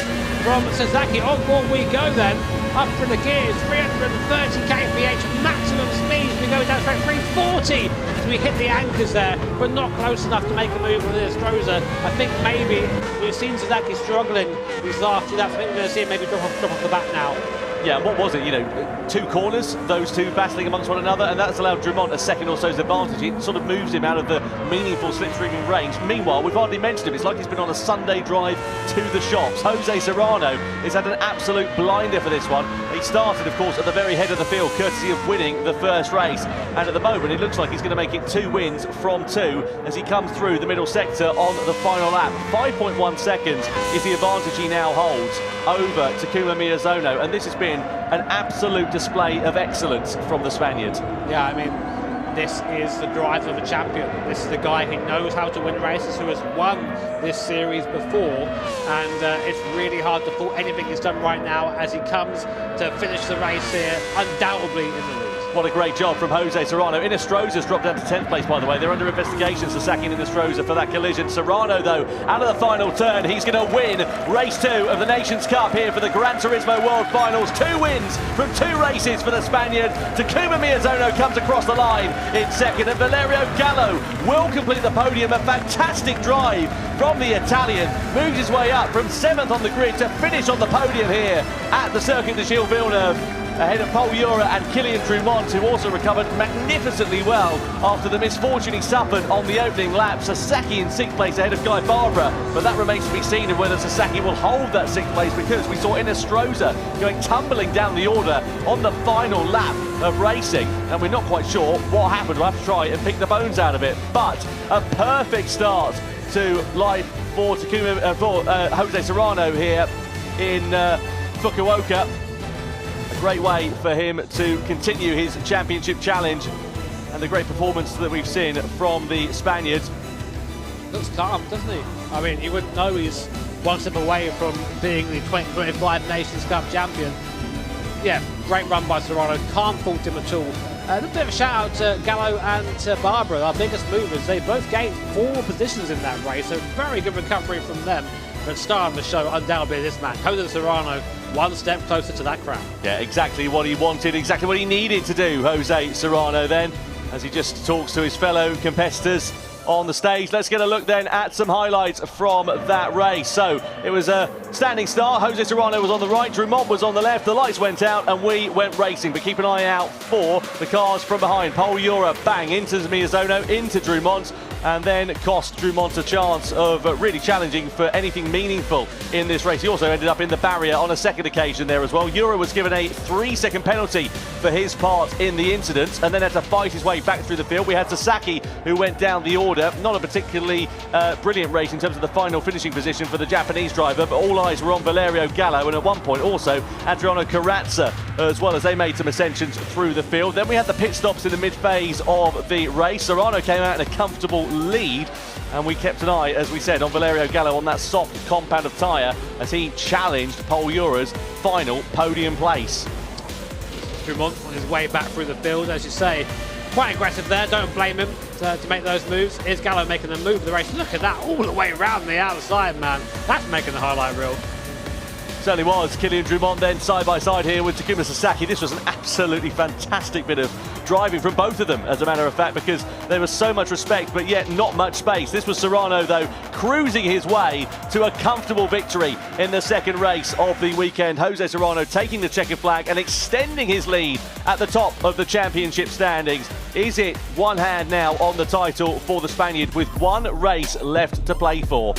from Sasaki? On board we go then. Up for the gears, 330 kph maximum speed. We go down straight 340 as we hit the anchors there, but not close enough to make a move with Inestrosa. I think maybe we've seen Sasaki struggling these last 2 laps. I think we're going to see him maybe drop off the back now. Yeah, what was it? You know, 2 corners, those 2 battling amongst one another, and that's allowed Drummond a second or so's advantage. It sort of moves him out of the meaningful slipstreaming range. Meanwhile, we've hardly mentioned him. It's like he's been on a Sunday drive to the shops. Jose Serrano has had an absolute blinder for this one. He started, of course, at the very head of the field, courtesy of winning the first race. And at the moment, it looks like he's going to make it 2 wins from 2 as he comes through the middle sector on the final lap. 5.1 seconds is the advantage he now holds over Takuma Miyazono, and this has been an absolute display of excellence from the Spaniard. Yeah, I mean, this is the drive of a champion. This is the guy who knows how to win races, who has won this series before, and it's really hard to fault anything he's done right now as he comes to finish the race here, undoubtedly in the lead. What a great job from Jose Serrano. Inestrosa's dropped down to 10th place, by the way. They're under investigation, Sasaki and Inestrosa, for that collision. Serrano, though, out of the final turn, he's going to win race 2 of the Nations Cup here for the Gran Turismo World Finals. 2 wins from 2 races for the Spaniard. Takuma Miyazono comes across the line in second, and Valerio Gallo will complete the podium. A fantastic drive from the Italian. Moves his way up from 7th on the grid to finish on the podium here at the Circuit de Gilles Villeneuve, ahead of Pol Urra and Kylian Drummond, who also recovered magnificently well after the misfortune he suffered on the opening lap. Sasaki in 6th place ahead of Guy Barbara, but that remains to be seen of whether Sasaki will hold that 6th place, because we saw Inestrosa going tumbling down the order on the final lap of racing, and we're not quite sure what happened. We'll have to try and pick the bones out of it, but a perfect start to life for Jose Serrano here in Fukuoka. Great way for him to continue his championship challenge, and the great performance that we've seen from the Spaniards. Looks calm, doesn't he? I mean, you wouldn't know he's 1 step away from being the 2025 Nations Cup champion. Yeah, great run by Serrano, can't fault him at all. A bit of a shout out to Gallo and to Barbara, our biggest movers. They both gained 4 positions in that race, so very good recovery from them. But star of the show, undoubtedly this man, Jose Serrano, 1 step closer to that crown. Yeah, exactly what he wanted, exactly what he needed to do, Jose Serrano then, as he just talks to his fellow competitors on the stage. Let's get a look then at some highlights from that race. So it was a standing start. Jose Serrano was on the right, Drumont was on the left. The lights went out and we went racing, but keep an eye out for the cars from behind. Pol Urra bang into Miyazono, into Drumont, and then cost Drumont a chance of really challenging for anything meaningful in this race. He also ended up in the barrier on a second occasion there as well. Urra was given a 3-second penalty for his part in the incident and then had to fight his way back through the field. We had Sasaki who went down the order. Not a particularly brilliant race in terms of the final finishing position for the Japanese driver, but all eyes were on Valerio Gallo, and at one point also Adriano Carrazza as well, as they made some ascensions through the field. Then we had the pit stops in the mid-phase of the race. Serrano came out in a comfortable lead, and we kept an eye, as we said, on Valerio Gallo on that soft compound of tyre as he challenged Pol Urra's final podium place. Drumont on his way back through the field, as you say, quite aggressive there. Don't blame him to make those moves. Here's Gallo making the move of the race. Look at that, all the way around the outside, man. That's making the highlight reel. Certainly was. Kylian Drumont then side by side here with Takuma Sasaki. This was an absolutely fantastic bit of driving from both of them, as a matter of fact, because there was so much respect, but yet not much space. This was Serrano, though, cruising his way to a comfortable victory in the second race of the weekend. Jose Serrano taking the checkered flag and extending his lead at the top of the championship standings. Is it one hand now on the title for the Spaniard with one race left to play for?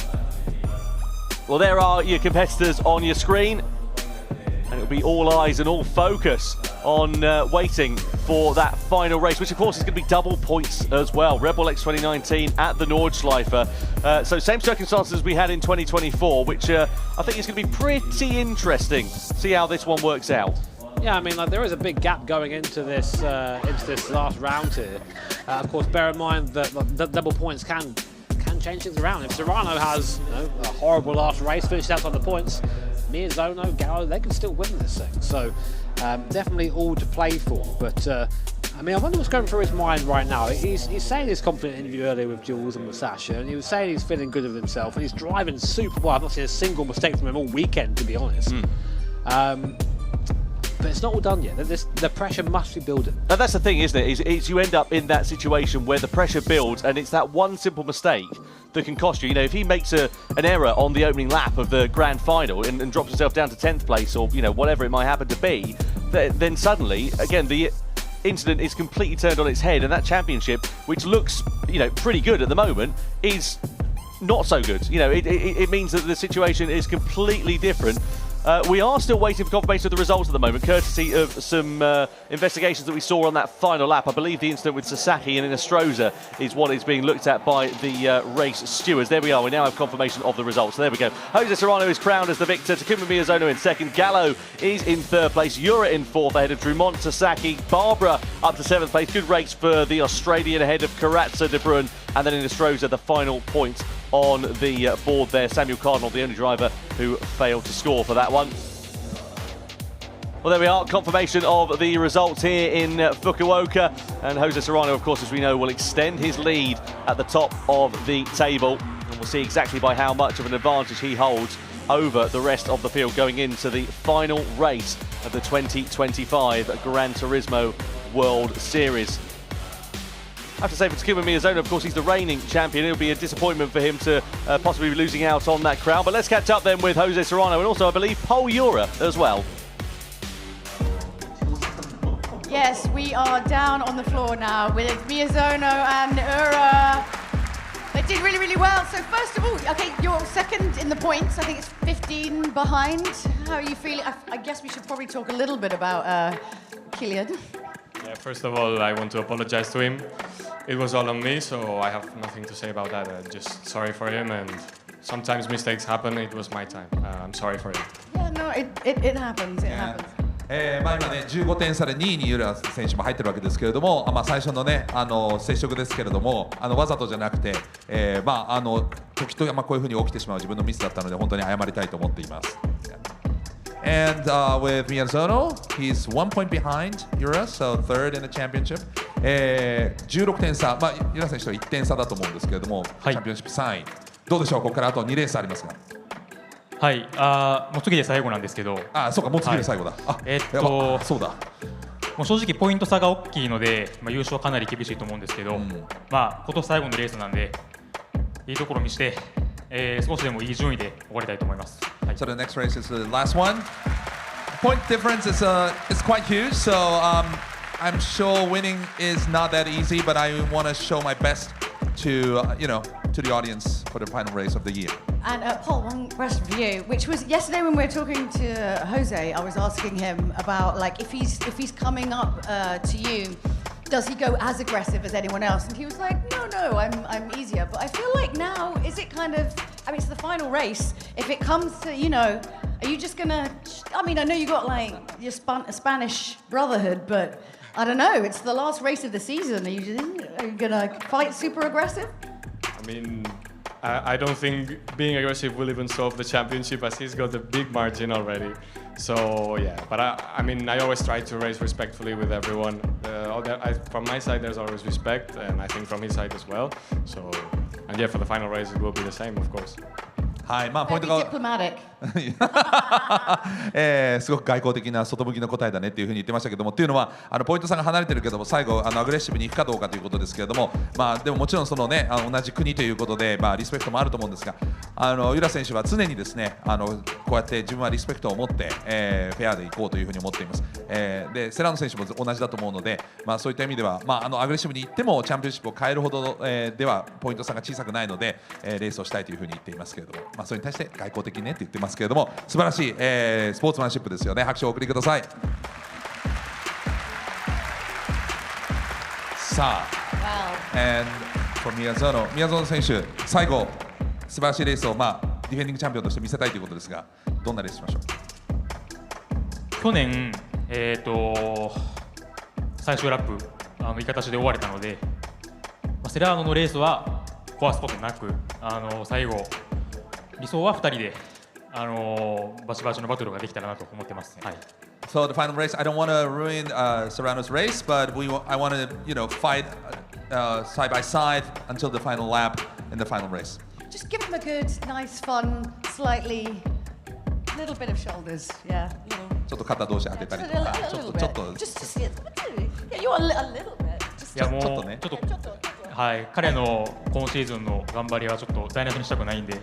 Well, there are your competitors on your screen, and it'll be all eyes and all focus on waiting for that final race, which of course is going to be double points as well. Red Bull X 2019 at the Nordschleife. So same circumstances as we had in 2024, which I think is going to be pretty interesting. See how this one works out. Yeah, I mean, like, there is a big gap going into this last round here. Of course, bear in mind that the double points can change things around. If Serrano has a horrible last race, finished out on the points, Miyazono, Gallo, they can still win this thing. So definitely all to play for. But I mean, I wonder what's going through his mind right now. He's saying his confident interview earlier with Jules and with Sasha, and he was saying he's feeling good with himself, and he's driving super well. I've not seen a single mistake from him all weekend, to be honest. But it's not all done yet. The pressure must be building. Now, that's the thing, isn't it? Is you end up in that situation where the pressure builds, and it's that one simple mistake that can cost you. You know, if he makes an error on the opening lap of the grand final and drops himself down to 10th place, or whatever it might happen to be, then suddenly, again, the incident is completely turned on its head, and that championship, which looks pretty good at the moment, is not so good. It means that the situation is completely different. We are still waiting for confirmation of the results at the moment, courtesy of some investigations that we saw on that final lap. I believe the incident with Sasaki and Inestrosa is what is being looked at by the race stewards. There we are. We now have confirmation of the results. So there we go. Jose Serrano is crowned as the victor. Takuma Miyazono in second. Gallo is in third place. Urra in fourth ahead of Drumont, Sasaki. Barbara up to seventh place. Good race for the Australian ahead of Carrazza, De Bruyn, and then Inestrosa, the final point on the board there. Samuel Cardinal, the only driver who failed to score for that one. Well, there we are, confirmation of the results here in Fukuoka, and Jose Serrano, of course, as we know, will extend his lead at the top of the table, and we'll see exactly by how much of an advantage he holds over the rest of the field going into the final race of the 2025 Gran Turismo World Series. I have to say, for Takuma Miyazono, of course, he's the reigning champion. It'll be a disappointment for him to possibly be losing out on that crown. But let's catch up then with Jose Serrano and also, I believe, Pol Urra as well. Yes, we are down on the floor now with Miyazono and Urra. They did really, really well. So first of all, okay, you're second in the points. I think it's 15 behind. How are you feeling? I guess we should probably talk a little bit about Kylian. Yeah, first of all, I want to apologize to him. It was all on me, so I have nothing to say about that. Just sorry for him, and sometimes mistakes happen. It was my time. I'm sorry for it. Yeah, no, it happens. It happens. 今ね、15点差で2位にユラ選手も入ってるわけですけれども、最初のね、接触ですけれども、わざとじゃなくて、時と、こういうふうに起きてしまう自分のミスだったので、本当に謝りたいと思っています。And with Miyazono, he's 1 point behind Urra, so third in the championship. 16点差、ユラ選手と1点差だと思うんですけれども、チャンピオンシップ3位。どうでしょう、ここからあと2レースありますが。はい、もう次で最後なんですけど。そうか、もう次で最後だ。そうだ。もう正直ポイント差が大きいので、優勝はかなり厳しいと思うんですけど、今年最後のレースなんでいいところにして、少しでもいい順位で終わりたいと思います。はい、So the next race is the last one. Point difference is quite huge, so I'm sure winning is not that easy, but I want to show my best to to the audience for the final race of the year. And Pol, one question for you, which was yesterday when we were talking to Jose, I was asking him about like if he's coming up to you, does he go as aggressive as anyone else? And he was like, no, I'm easier. But I feel like now, is it kind of, I mean, it's the final race. If it comes to, are you just gonna, I mean, I know you got like your Spanish brotherhood, but I don't know, it's the last race of the season. Are you gonna fight super aggressive? I mean, I don't think being aggressive will even solve the championship as he's got a big margin already. So yeah, but I mean, I always try to race respectfully with everyone. From my side, there's always respect, and I think from his side as well. So, and yeah, for the final race, it will be the same, of course. はい、ポイントがすごく外交的な外向きの答えだねっていうふうに言ってましたけども、っていうのはポイント差が離れてるけども最後アグレッシブにいくかどうかということですけれども、でももちろんそのね同じ国ということでリスペクトもあると思うんですが、ユラ選手は常にですねこうやって自分はリスペクトを持って、フェアでいこうというふうに思っています。でセラーノ選手も同じだと思うので、そういった意味ではアグレッシブにいってもチャンピオンシップを変えるほど、ではポイント差が小さくないので、レースをしたいというふうに言っていますけれども。それに対して外交的ねって言ってますけれども、素晴らしい、スポーツマンシップですよね。拍手をお送りください。さあ、and for 宮園選手、最後素晴らしいレースを、ディフェンディングチャンピオンとして見せたいということですが、どんなレースしましょう。去年、最終ラップいい形で終われたので、セラーノのレースは壊すことなく、最後理想は2人でバチバチのバトルができたらなと思ってます。はい。So the final race, I don't want to ruin Serrano's race, but I want to fight side by side until the final lap in the final race. Just give him a good, nice, fun, slightly, little bit of shoulders, yeah. ちょっと肩同士当てたりとか、ちょっと。Just yeah, you want a little bit. いやもうちょっとはい、彼の今シーズンの頑張りはちょっと台無しにしたくないんで、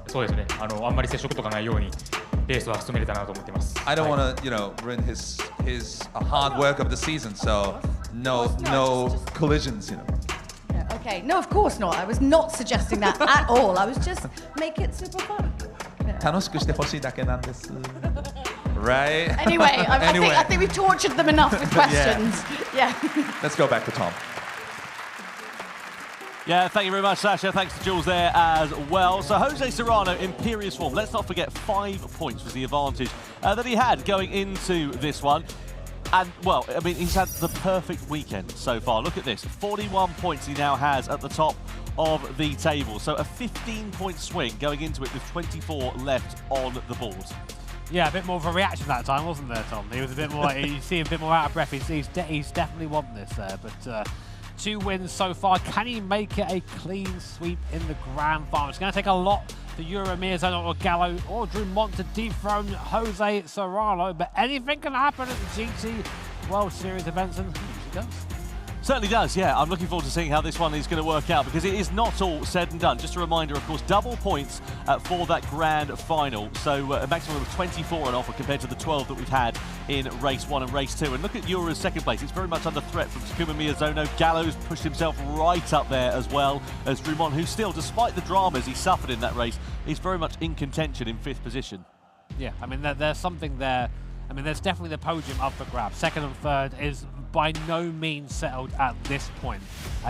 そうですね。あんまり接触とかないようにレースは進めれたなと思ってます。I don't want to, ruin his hard work of the season, so no collisions, Yeah, okay, no, of course not. I was not suggesting that at all. I was just make it super fun. 楽しくしてほしいだけなんです。Right? Anyway, I think we've tortured them enough with questions. Yeah. Let's go back to Tom. Yeah, thank you very much, Sasha. Thanks to Jules there as well. So Jose Serrano, imperious form. Let's not forget 5 points was the advantage that he had going into this one. And, well, I mean, he's had the perfect weekend so far. Look at this. 41 points he now has at the top of the table. So a 15-point swing going into it with 24 left on the board. Yeah, a bit more of a reaction that time, wasn't there, Tom? He was a bit more, you see him a bit more out of breath. He's definitely won this there, but 2 wins so far. Can he make it a clean sweep in the Grand Final? It's going to take a lot for Valerio Gallo or Drummond to dethrone Jose Serrano, but anything can happen at the GT World Series events, and it does. Certainly does, yeah. I'm looking forward to seeing how this one is going to work out because it is not all said and done. Just a reminder, of course, double points for that grand final. So a maximum of 24 on offer compared to the 12 that we've had in race 1 and race 2. And look at Urra's second place. It's very much under threat from Takuma Miyazono. Gallo's pushed himself right up there as well as Drummond, who still, despite the dramas he suffered in that race, is very much in contention in 5th position. Yeah, I mean, there's something there. I mean, there's definitely the podium up for grabs. 2nd and 3rd is by no means settled at this point.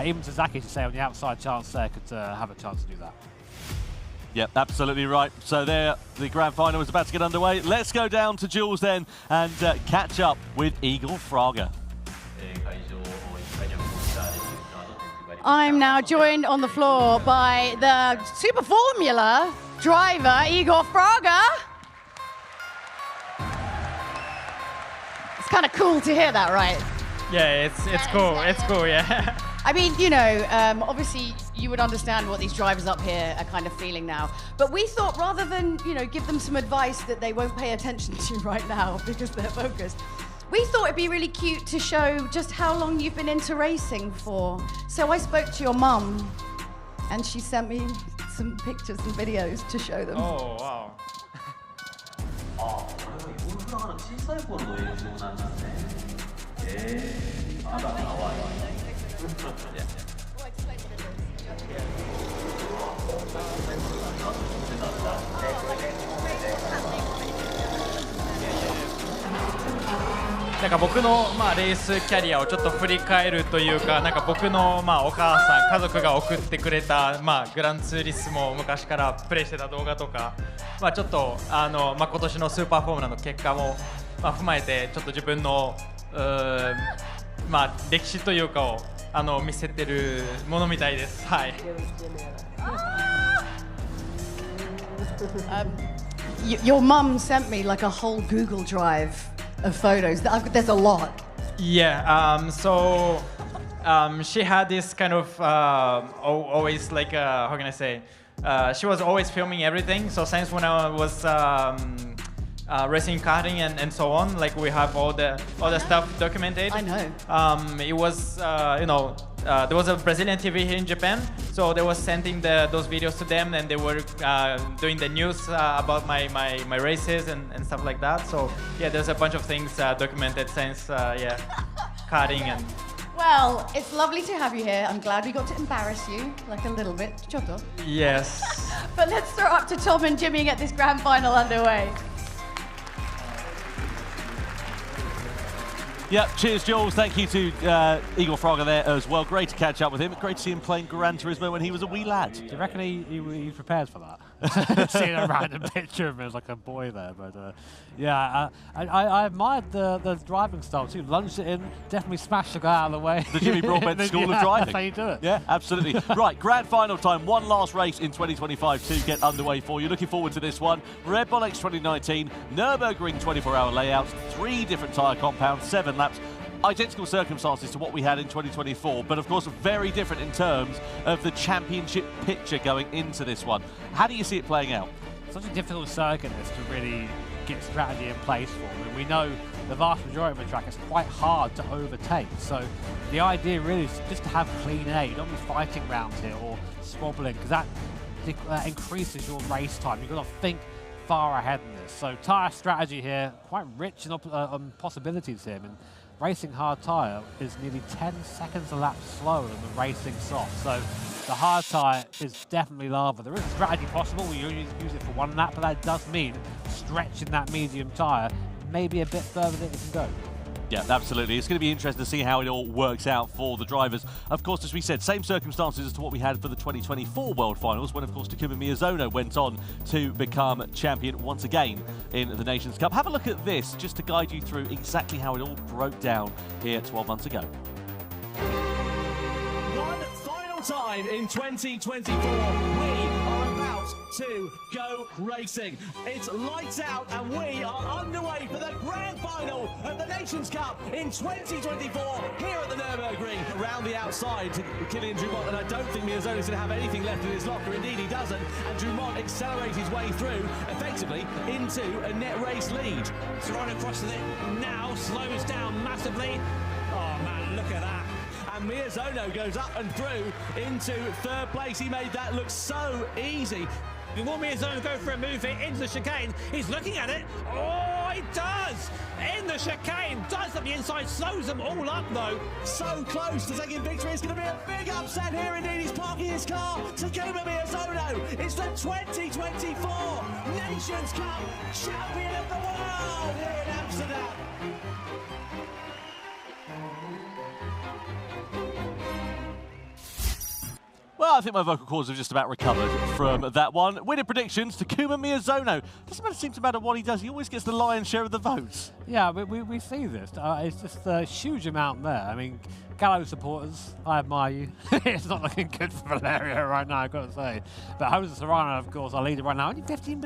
Even Sasaki, to say on the outside chance there, could have a chance to do that. Yep, absolutely right. So there, the grand final is about to get underway. Let's go down to Jules then and catch up with Igor Fraga. I'm now joined on the floor by the Super Formula driver, Igor Fraga. It's kind of cool to hear that, right? Yeah, it's cool. It's cool, yeah. I mean, obviously you would understand what these drivers up here are kind of feeling now. But we thought rather than, give them some advice that they won't pay attention to right now because they're focused, We thought it'd be really cute to show just how long you've been into racing for. So I spoke to your mum, and she sent me some pictures and videos to show them. Oh, wow. なんか僕のレースキャリアをちょっと振り返るというか、なんか僕のお母さん、家族が送ってくれたグランツーリスモを昔からプレイしてた動画とか、ちょっと今年のスーパーフォームラの結果も踏まえて、ちょっと自分の歴史というかを見せてるものみたいです。はい。Your mum sent me like a whole Google Drive of photos. There's a lot. Yeah. So she had this kind of always like how can I say? She was always filming everything. So since when I was racing karting and so on, like we have all the stuff documented. I know. It was there was a Brazilian TV here in Japan, so they were sending those videos to them, and they were doing the news about my races and stuff like that. So yeah, there's a bunch of things documented since karting and. Well, it's lovely to have you here. I'm glad we got to embarrass you, like a little bit. Chotto. Yes. But let's throw up to Tom and Jimmy and get this grand final underway. Yeah, cheers, Jules. Thank you to Igor Fraga there as well. Great to catch up with him. Great to see him playing Gran Turismo when he was a wee lad. Do you reckon he's prepared for that? Seeing a random picture of him as like a boy there, but yeah, I admired the driving style too. Lunged it in, definitely smashed the guy out of the way. The Jimmy Broadbent School of Driving. That's how you do it. Yeah, absolutely. Right, grand final time. One last race in 2025 to get underway for you. Looking forward to this one. Red Bull X 2019, Nürburgring 24-hour layouts, 3 different tyre compounds, 7 laps. Identical circumstances to what we had in 2024, but of course very different in terms of the championship picture going into this one. How do you see it playing out? Such a difficult circuit this to really get strategy in place for. I mean, we know the vast majority of the track is quite hard to overtake, so the idea really is just to have clean air. You don't be fighting around here or swobbling, because that increases your race time. You've got to think far ahead in this. So tyre strategy here, quite rich in possibilities here. I mean, racing hard tyre is nearly 10 seconds a lap slower than the racing soft. So the hard tyre is definitely lava. There is strategy possible. We usually use it for 1 lap, but that does mean stretching that medium tyre maybe a bit further than it can go. Yeah, absolutely. It's going to be interesting to see how it all works out for the drivers. Of course, as we said, same circumstances as to what we had for the 2024 World Finals, when, of course, Takuma Miyazono went on to become champion once again in the Nations Cup. Have a look at this, just to guide you through exactly how it all broke down here 12 months ago. One final time in 2024, we are about to go racing. It's lights out and we are underway for the grand final of the Nations Cup in 2024 here at the Nürburgring. Around the outside to Kylian Drumont, and I don't think Miyazono's going to have anything left in his locker. Indeed he doesn't, and Drumont accelerates his way through effectively into a net race lead. Serrano crosses it now, slows down massively. Oh man, look at that. And Miyazono goes up and through into 3rd place. He made that look so easy. Before Miyazono go for a move here into the chicane, he's looking at it. Oh, he does! In the chicane, does at the inside, slows them all up though. So close to taking victory. It's going to be a big upset here indeed. He's parking his car. Takuma Miyazono is the 2024 Nations Cup champion of the world here in Amsterdam. Well, I think my vocal cords have just about recovered from that one. Winning predictions, Takuma Miyazono. Doesn't seem to matter what he does, he always gets the lion's share of the votes. Yeah, we see this. It's just a huge amount there. I mean, Gallo supporters, I admire you. It's not looking good for Valerio right now, I've got to say. But Jose Serrano, of course, our leader right now. Only 15%?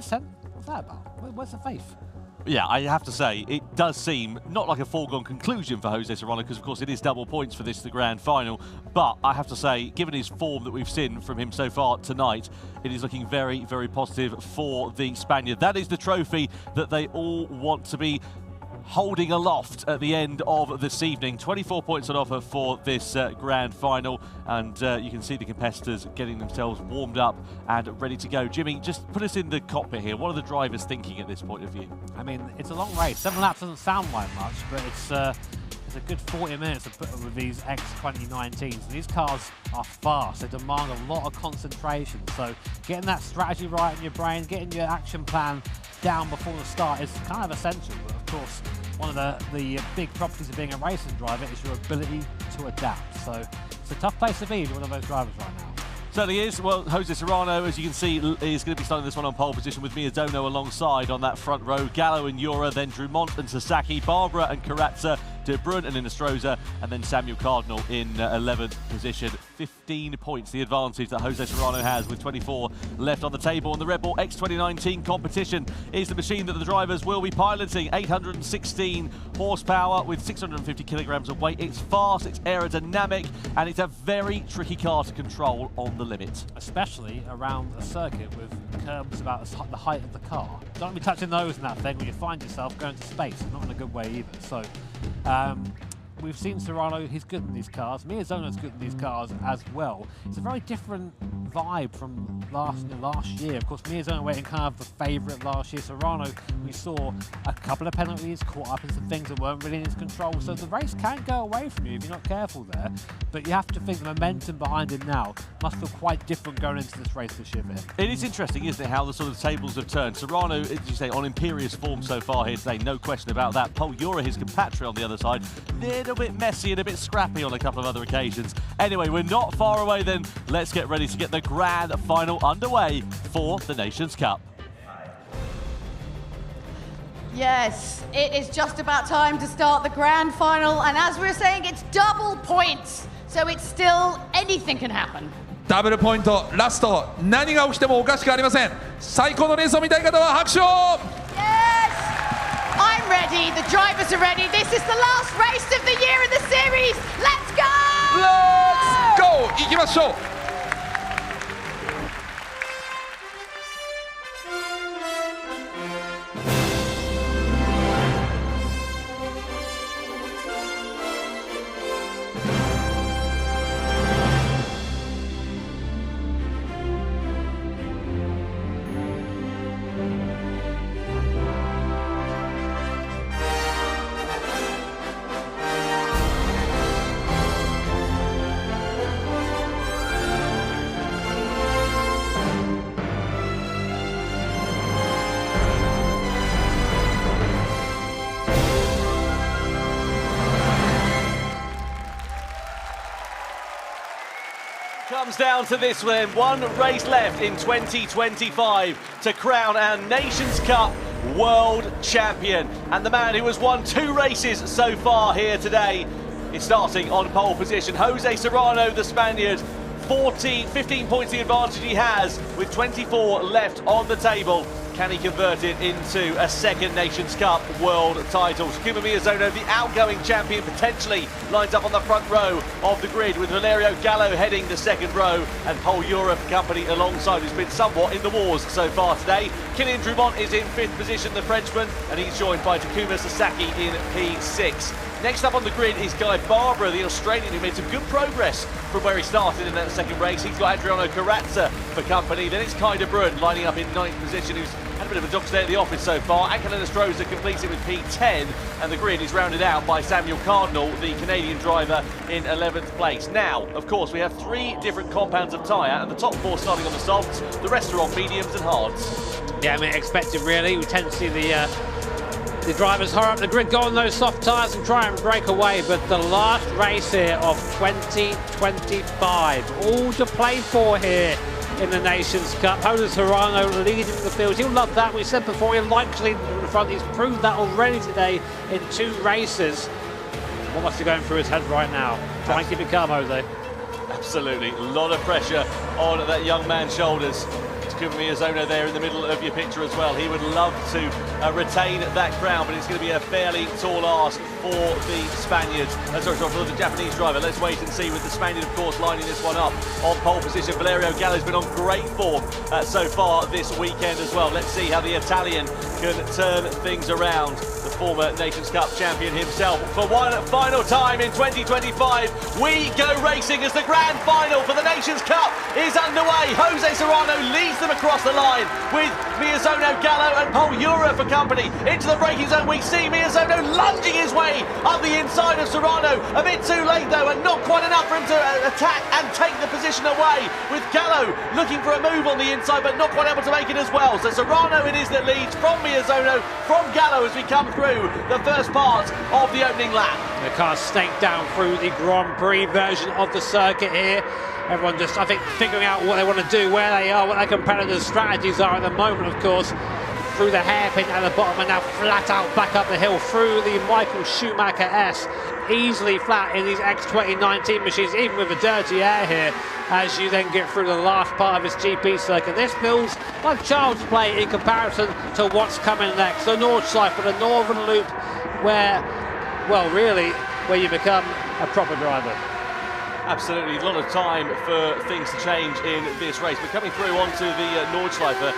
What's that about? Where's the faith? Yeah, I have to say, it does seem not like a foregone conclusion for Jose Serrano, because of course it is double points for this, the grand final. But I have to say, given his form that we've seen from him so far tonight, it is looking very, very positive for the Spaniard. That is the trophy that they all want to be holding aloft at the end of this evening. 24 points on offer for this grand final, and you can see the competitors getting themselves warmed up and ready to go. Jimmy, just put us in the cockpit here. What are the drivers thinking at this point of view? I mean, it's a long race. 7 laps doesn't sound like much, but it's a good 40 minutes with these X2019s. And these cars are fast. They demand a lot of concentration. So getting that strategy right in your brain, getting your action plan down before the start is kind of essential. But of course, one of the big properties of being a racing driver is your ability to adapt. So it's a tough place to be if you're one of those drivers right now. Certainly is. Well, Jose Serrano, as you can see, is going to be starting this one on pole position with Miyazono alongside on that front row. Gallo and Urra, then Drumont and Sasaki, Barbara and Corazza, De Bruyne and Inestrosa, and then Samuel Cardinal in 11th position. 15 points the advantage that Jose Serrano has with 24 left on the table. And the Red Bull X2019 competition is the machine that the drivers will be piloting. 816 horsepower with 650 kilograms of weight. It's fast, it's aerodynamic, and it's a very tricky car to control on the limit. Especially around a circuit with curbs about the height of the car. Don't be touching those in that thing when you find yourself going to space, not in a good way either. So we've seen Serrano, he's good in these cars. Miyazono's good in these cars as well. It's a very different vibe from last year. Of course, Miyazono went in kind of the favourite last year. Serrano, we saw a couple of penalties, caught up in some things that weren't really in his control. So the race can go away from you if you're not careful there. But you have to think the momentum behind him now must feel quite different going into this race this year for him. It is interesting, isn't it, how the sort of tables have turned. Serrano, as you say, on imperious form so far here today, no question about that. Pol Urra, his compatriot on the other side, little bit messy and a bit scrappy on a couple of other occasions. Anyway, we're not far away then. Let's get ready to get the grand final underway for the Nations Cup. Yes, it is just about time to start the grand final, and as we were saying, it's double points, so it's still anything can happen. ダブルポイントラスト何が起きてもおかしくありません最高のレースを見たい方は拍手を Yes! I'm ready, the drivers are ready, this is the last race of the year in the series, let's go! Let's go! 行きましょう Comes down to this then, one race left in 2025 to crown our Nations Cup World Champion. And the man who has won 2 races so far here today is starting on pole position. Jose Serrano, the Spaniard, 15 points the advantage he has with 24 left on the table. Can he convert it into a second Nations Cup world title? Takuma Miyazono, the outgoing champion, potentially lines up on the front row of the grid with Valerio Gallo heading the second row and Pol Urra company alongside, who's been somewhat in the wars so far today. Kylian Drumont is in 5th position, the Frenchman, and he's joined by Takuma Sasaki in P6. Next up on the grid is Guy Barbara, the Australian, who made some good progress from where he started in that second race. He's got Adriano Corazza for company. Then it's Kai de Bruyne lining up in 9th position, who's had a bit of a dog stay at the office so far. Ankel Inestrosa completes it with P10, and the grid is rounded out by Samuel Cardinal, the Canadian driver, in 11th place. Now, of course, we have 3 different compounds of tyre, and the top 4 starting on the softs, the rest are on mediums and hards. Yeah, I mean, expected really. We tend to see the drivers hurry up the grid, go on those soft tyres and try and break away, but the last race here of 2025, all to play for here in the Nations Cup. Jose Serrano leading the field. He'll love that. We said before, he likes leading in the front. He's proved that already today in 2 races. What must be going through his head right now? Try and keep it calm, Jose. Absolutely, a lot of pressure on that young man's shoulders. Takuma Miyazono there in the middle of your picture as well. He would love to retain that crown, but it's going to be a fairly tall ask for the Spaniards. Sorry, for the Japanese driver. Let's wait and see with the Spaniard, of course, lining this one up on pole position. Valerio Gallo's been on great form so far this weekend as well. Let's see how the Italian can turn things around. The former Nations Cup champion himself. For one final time in 2025, we go racing as the grand final for the Nations Cup is underway. Jose Serrano leads them across the line with Miyazono Gallo and Pol Urra for company. Into the braking zone, we see Miyazono lunging his way up the inside of Serrano. A bit too late though, and not quite enough for him to attack and take the position away, with Gallo looking for a move on the inside but not quite able to make it as well. So Serrano it is that leads from Miyazono, from Gallo as we come through the first part of the opening lap. The car snaked down through the Grand Prix version of the circuit here. Everyone just, I think, figuring out what they want to do, where they are, what their competitors' strategies are at the moment, of course. Through the hairpin at the bottom and now flat out back up the hill through the Michael Schumacher S. Easily flat in these X2019 machines, even with the dirty air here, as you then get through the last part of this GP circuit. This feels like child's play in comparison to what's coming next. The Nordschleife for the Northern Loop, where, well, really, where you become a proper driver. Absolutely, a lot of time for things to change in this race. We're coming through onto the Nordschleife.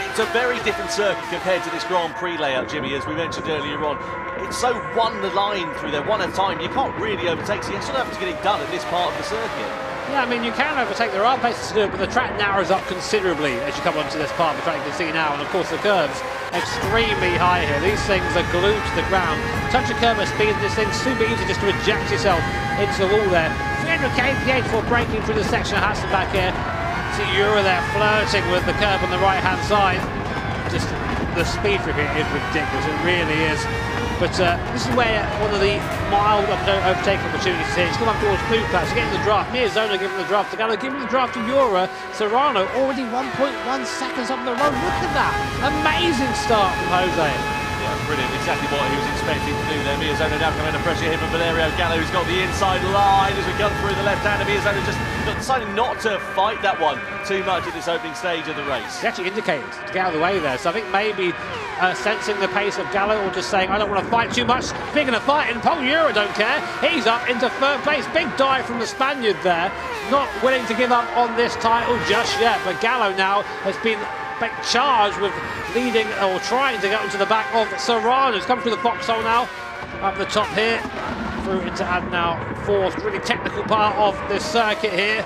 It's a very different circuit compared to this Grand Prix layout, Jimmy, as we mentioned earlier on. It's so one the line through there, one at a time. You can't really overtake, so you still have to get it done at this part of the circuit. Yeah, I mean, you can overtake, there are places to do it, but the track narrows up considerably as you come onto this part of the track you can see now, and of course the curves extremely high here. These things are glued to the ground. Touch a curve at speed, this thing's super easy just to eject yourself into the wall there. 300 kph for braking through the section of Hudson back here. See Urra there flirting with the curve on the right-hand side. Just the speed for it is ridiculous, it really is. But this is where one of the mild overtaking opportunities here. He's come up towards blue class, getting the draft. Miyazono giving the draft to Gallo, giving the draft to Urra. Serrano already 1.1 seconds up the road. Look at that. Amazing start from Jose. Yeah, brilliant. Exactly what he was expecting to do there. Miyazono now coming under pressure here from Valerio Gallo, who's got the inside line as we come through the left-hander. Miyazono just decided not to fight that one too much at this opening stage of the race. He actually indicated to get out of the way there. So I think maybe sensing the pace of Gallo, or just saying, I don't want to fight too much. Speaking of fighting, Pol Urra don't care. He's up into third place. Big dive from the Spaniard there. Not willing to give up on this title just yet. But Gallo now has been charged with leading or trying to get onto the back of Serrano. He's come through the foxhole now, up the top here, through into Adenau, fourth. Really technical part of this circuit here.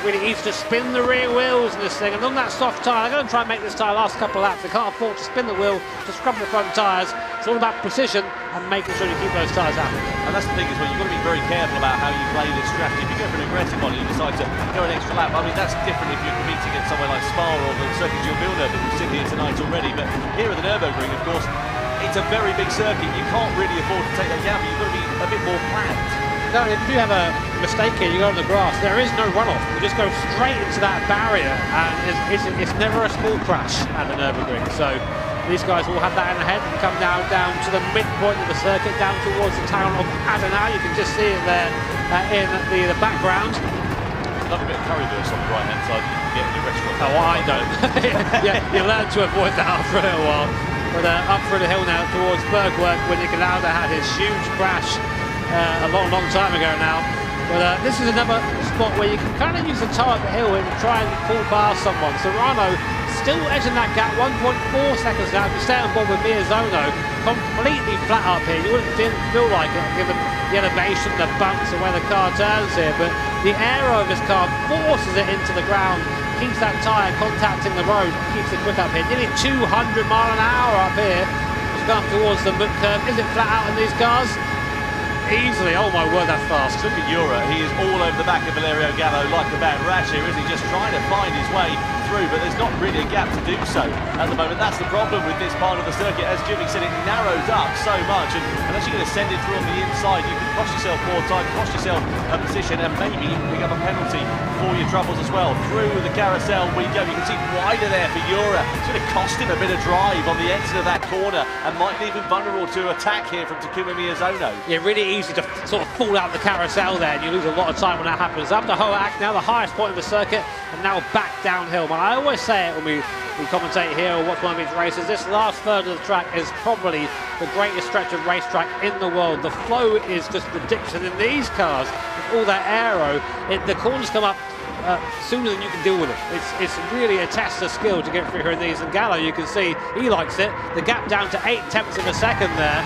Really easy to spin the rear wheels in this thing, and on that soft tyre, they're going to try and make this tyre last a couple of laps. They can't afford to spin the wheel, to scrub the front tyres. It's all about precision and making sure you keep those tyres happy. And that's the thing as well, you've got to be very careful about how you play this strategy. If you go for an aggressive one and you decide to go an extra lap, I mean, that's different if you're competing at somewhere like Spa or the circuit you'll build up, we've seen here tonight already. But here at the Nürburgring, of course, it's a very big circuit. You can't really afford to take that gamble. You've got to be a bit more planned. No, if you have a mistake here, you go on the grass, there is no runoff. You just go straight into that barrier, and it's never a small crash at the Nürburgring. So these guys will have that in the head and come now down to the midpoint of the circuit, down towards the town of Adenau. You can just see it there in the background. Love a bit of currywurst on the right-hand side that you can get in your restaurant. Oh, I don't. Yeah, you learn to avoid that after a little while. But up through the hill now towards Bergwerk, when Nick Lauda had his huge crash a long time ago now. But this is another spot where you can kind of use the toe up the hill and try and pull past someone. Serrano still edging that gap, 1.4 seconds now. If you stay on board with Miyazono, completely flat up here. You didn't feel like it, given the elevation, the bumps, and where the car turns here. But the aero of this car forces it into the ground, keeps that tyre contacting the road, keeps it quick up here. Nearly 200 mile an hour up here. It's gone towards the mid curve. Is it flat out in these cars? Easily, oh my word, that's fast. Look at Urra, he is all over the back of Valerio Gallo like a bad rash here, isn't he? Just trying to find his way through, but there's not really a gap to do so at the moment. That's the problem with this part of the circuit. As Jimmy said, it narrows up so much, and unless you're going to send it through on the inside, you can cost yourself more time, cost yourself a position, and maybe even pick up a penalty for your troubles as well. Through the carousel we go. You can see wider there for Urra. It's going to cost him a bit of drive on the exit of that corner, and might leave him vulnerable to attack here from Takuma Miyazono. Yeah, really easy to sort of fall out the carousel there, and you lose a lot of time when that happens. Up to Hoak, now the highest point of the circuit, and now back downhill. But I always say it when we commentate here or watch one of these races, this last third of the track is probably the greatest stretch of racetrack in the world. The flow is just ridiculous, and in these cars, with all that aero, the corners come up sooner than you can deal with it. It's really a test of skill to get through her knees. And Gallo, you can see, he likes it. The gap down to 0.8 of a second there.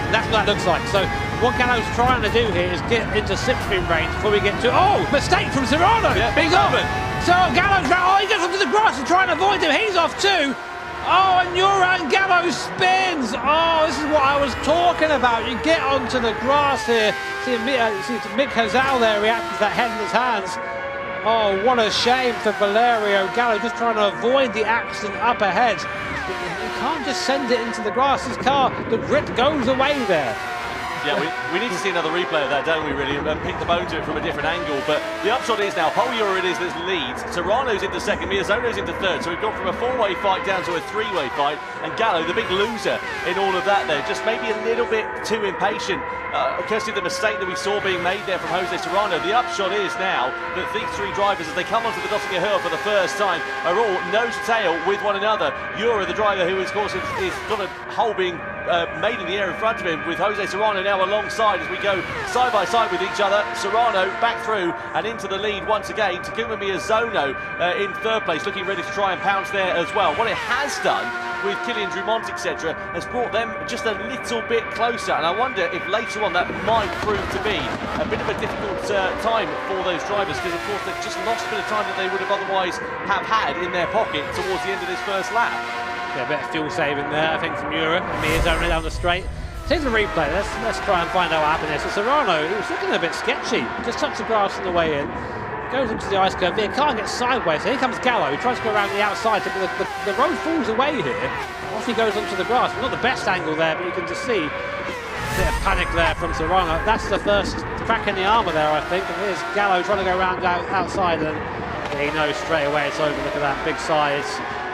And that's what that looks like. So what Gallo's trying to do here is get into slipstream range before we get to... Oh, mistake from Serrano. Yeah, He's off. So Gallo's right. Oh, he gets onto the grass and trying to avoid him. He's off too. Oh, and Urra and Gallo spins. Oh, this is what I was talking about. You get onto the grass here. See Mick Hazal there reacting to that head in his hands. Oh, what a shame for Valerio Gallo, just trying to avoid the accident up ahead. You can't just send it into the grass. His car, the grit goes away there. Yeah, we need to see another replay of that, don't we, really, and pick the bone to it from a different angle. But the upshot is now, Pol Urra it is that leads, Serrano's into second, Miyazono's into third, so we've gone from a four-way fight down to a three-way fight, and Gallo, the big loser in all of that there, just maybe a little bit too impatient, courtesy of the mistake that we saw being made there from Jose Serrano. The upshot is now that these three drivers, as they come onto the Dottinger Hill for the first time, are all nose-to-tail with one another. Urra, the driver, who, of course, is got a hole being made in the air in front of him, with Jose Serrano now alongside as we go side by side with each other. Serrano back through and into the lead once again. Takuma Miyazono in third place, looking ready to try and pounce there as well. What it has done with Kylian Drumont, etc., has brought them just a little bit closer, and I wonder if later on that might prove to be a bit of a difficult time for those drivers, because of course they've just lost a bit of time that they would have otherwise have had in their pocket towards the end of this first lap. Yeah, a bit of fuel saving there, I think, from Urra. And Miyazono down the straight. Here's the replay. Let's try and find out what happened there. So Serrano, he was looking a bit sketchy. Just touched the grass on the way in. Goes into the ice curve. The car gets sideways. So here comes Gallo. He tries to go around the outside. But the road falls away here. Off he goes onto the grass. Not the best angle there, but you can just see a bit of panic there from Serrano. That's the first crack in the armour there, I think. And here's Gallo trying to go around outside. And he knows straight away it's over. Look at that big size.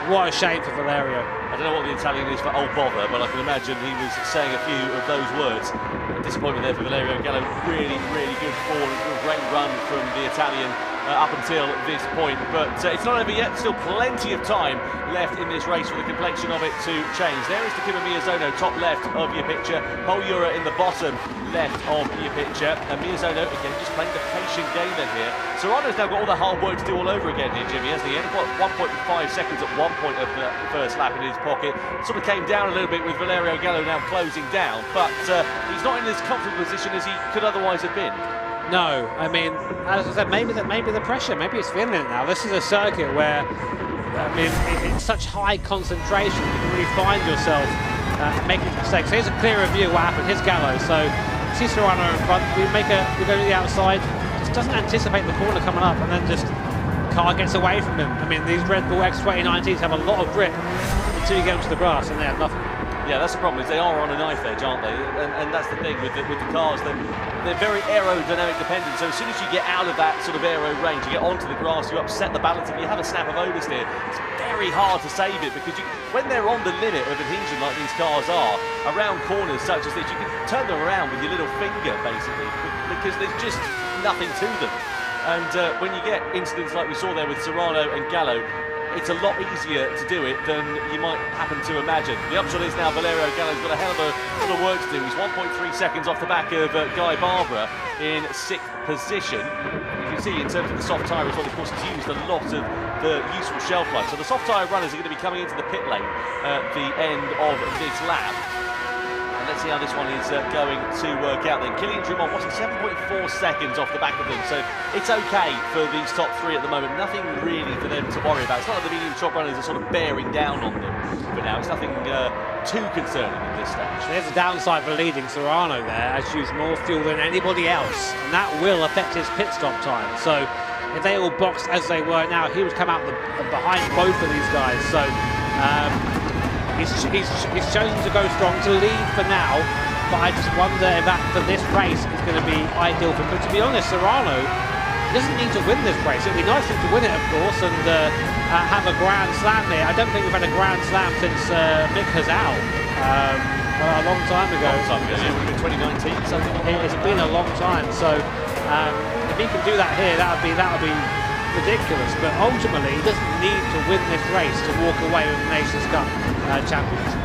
What a shame for Valerio. I don't know what the Italian is for old bother, but I can imagine he was saying a few of those words. A disappointment there for Valerio Gallo. Really, really good forward, great run from the Italian up until this point. But it's not over yet. Still plenty of time left in this race for the complexion of it to change. There is Takuma Miyazono, top left of your picture. Pol Urra in the bottom left of your picture. And Miyazono, again, just playing the patient game then here. Serrano's now got all the hard work to do all over again here, Jimmy, hasn't he? He only got 1.5 seconds at one point of the first lap in his pocket. Sort of came down a little bit with Valerio Gallo now closing down, but he's not in as comfortable position as he could otherwise have been. No, I mean, as I said, maybe the pressure, maybe he's feeling it now. This is a circuit where, I mean, it's such high concentration, you can really find yourself making mistakes. So here's a clearer view of what happened. Here's Gallo. So see Serrano in front, we go to the outside, just doesn't anticipate the corner coming up, and then just car gets away from him. I mean, these Red Bull X2019s have a lot of grip until you get onto the grass, and they have nothing. Yeah, that's the problem, is they are on a knife edge, aren't they? And that's the thing with the cars, they're very aerodynamic dependent, so as soon as you get out of that sort of aero range, you get onto the grass, you upset the balance. If you have a snap of oversteer, it's very hard to save it, because when they're on the limit of adhesion like these cars are, around corners such as this, you can turn them around with your little finger, basically, because there's just nothing to them. And when you get incidents like we saw there with Serrano and Gallo, it's a lot easier to do it than you might happen to imagine. The upshot is now Valerio Gallo's got a hell of a lot of work to do. He's 1.3 seconds off the back of Guy Barbara in 6th position. You can see in terms of the soft tyre as well, of course, he's used a lot of the useful shelf life. So the soft tyre runners are going to be coming into the pit lane at the end of this lap. Let's see how this one is going to work out then. Kylian Drumont, what's it, 7.4 seconds off the back of them, so it's okay for these top three at the moment. Nothing really for them to worry about. It's not like the medium top runners are sort of bearing down on them for now. It's nothing too concerning at this stage. There's a downside for leading. Serrano there has used more fuel than anybody else, and that will affect his pit stop time. So if they all boxed as they were now, he would come out behind both of these guys. So He's chosen to go strong, to lead for now, but I just wonder if that, for this race, is going to be ideal for him. But to be honest, Serrano doesn't need to win this race. It would be nice for him to win it, of course, and have a Grand Slam here. I don't think we've had a Grand Slam since Mick Hazal, a long time ago. A long time ago, yeah, 2019, something like that. It's been a long time, so if he can do that here, that would be ridiculous, but ultimately he doesn't need to win this race to walk away with the Nations Cup championship.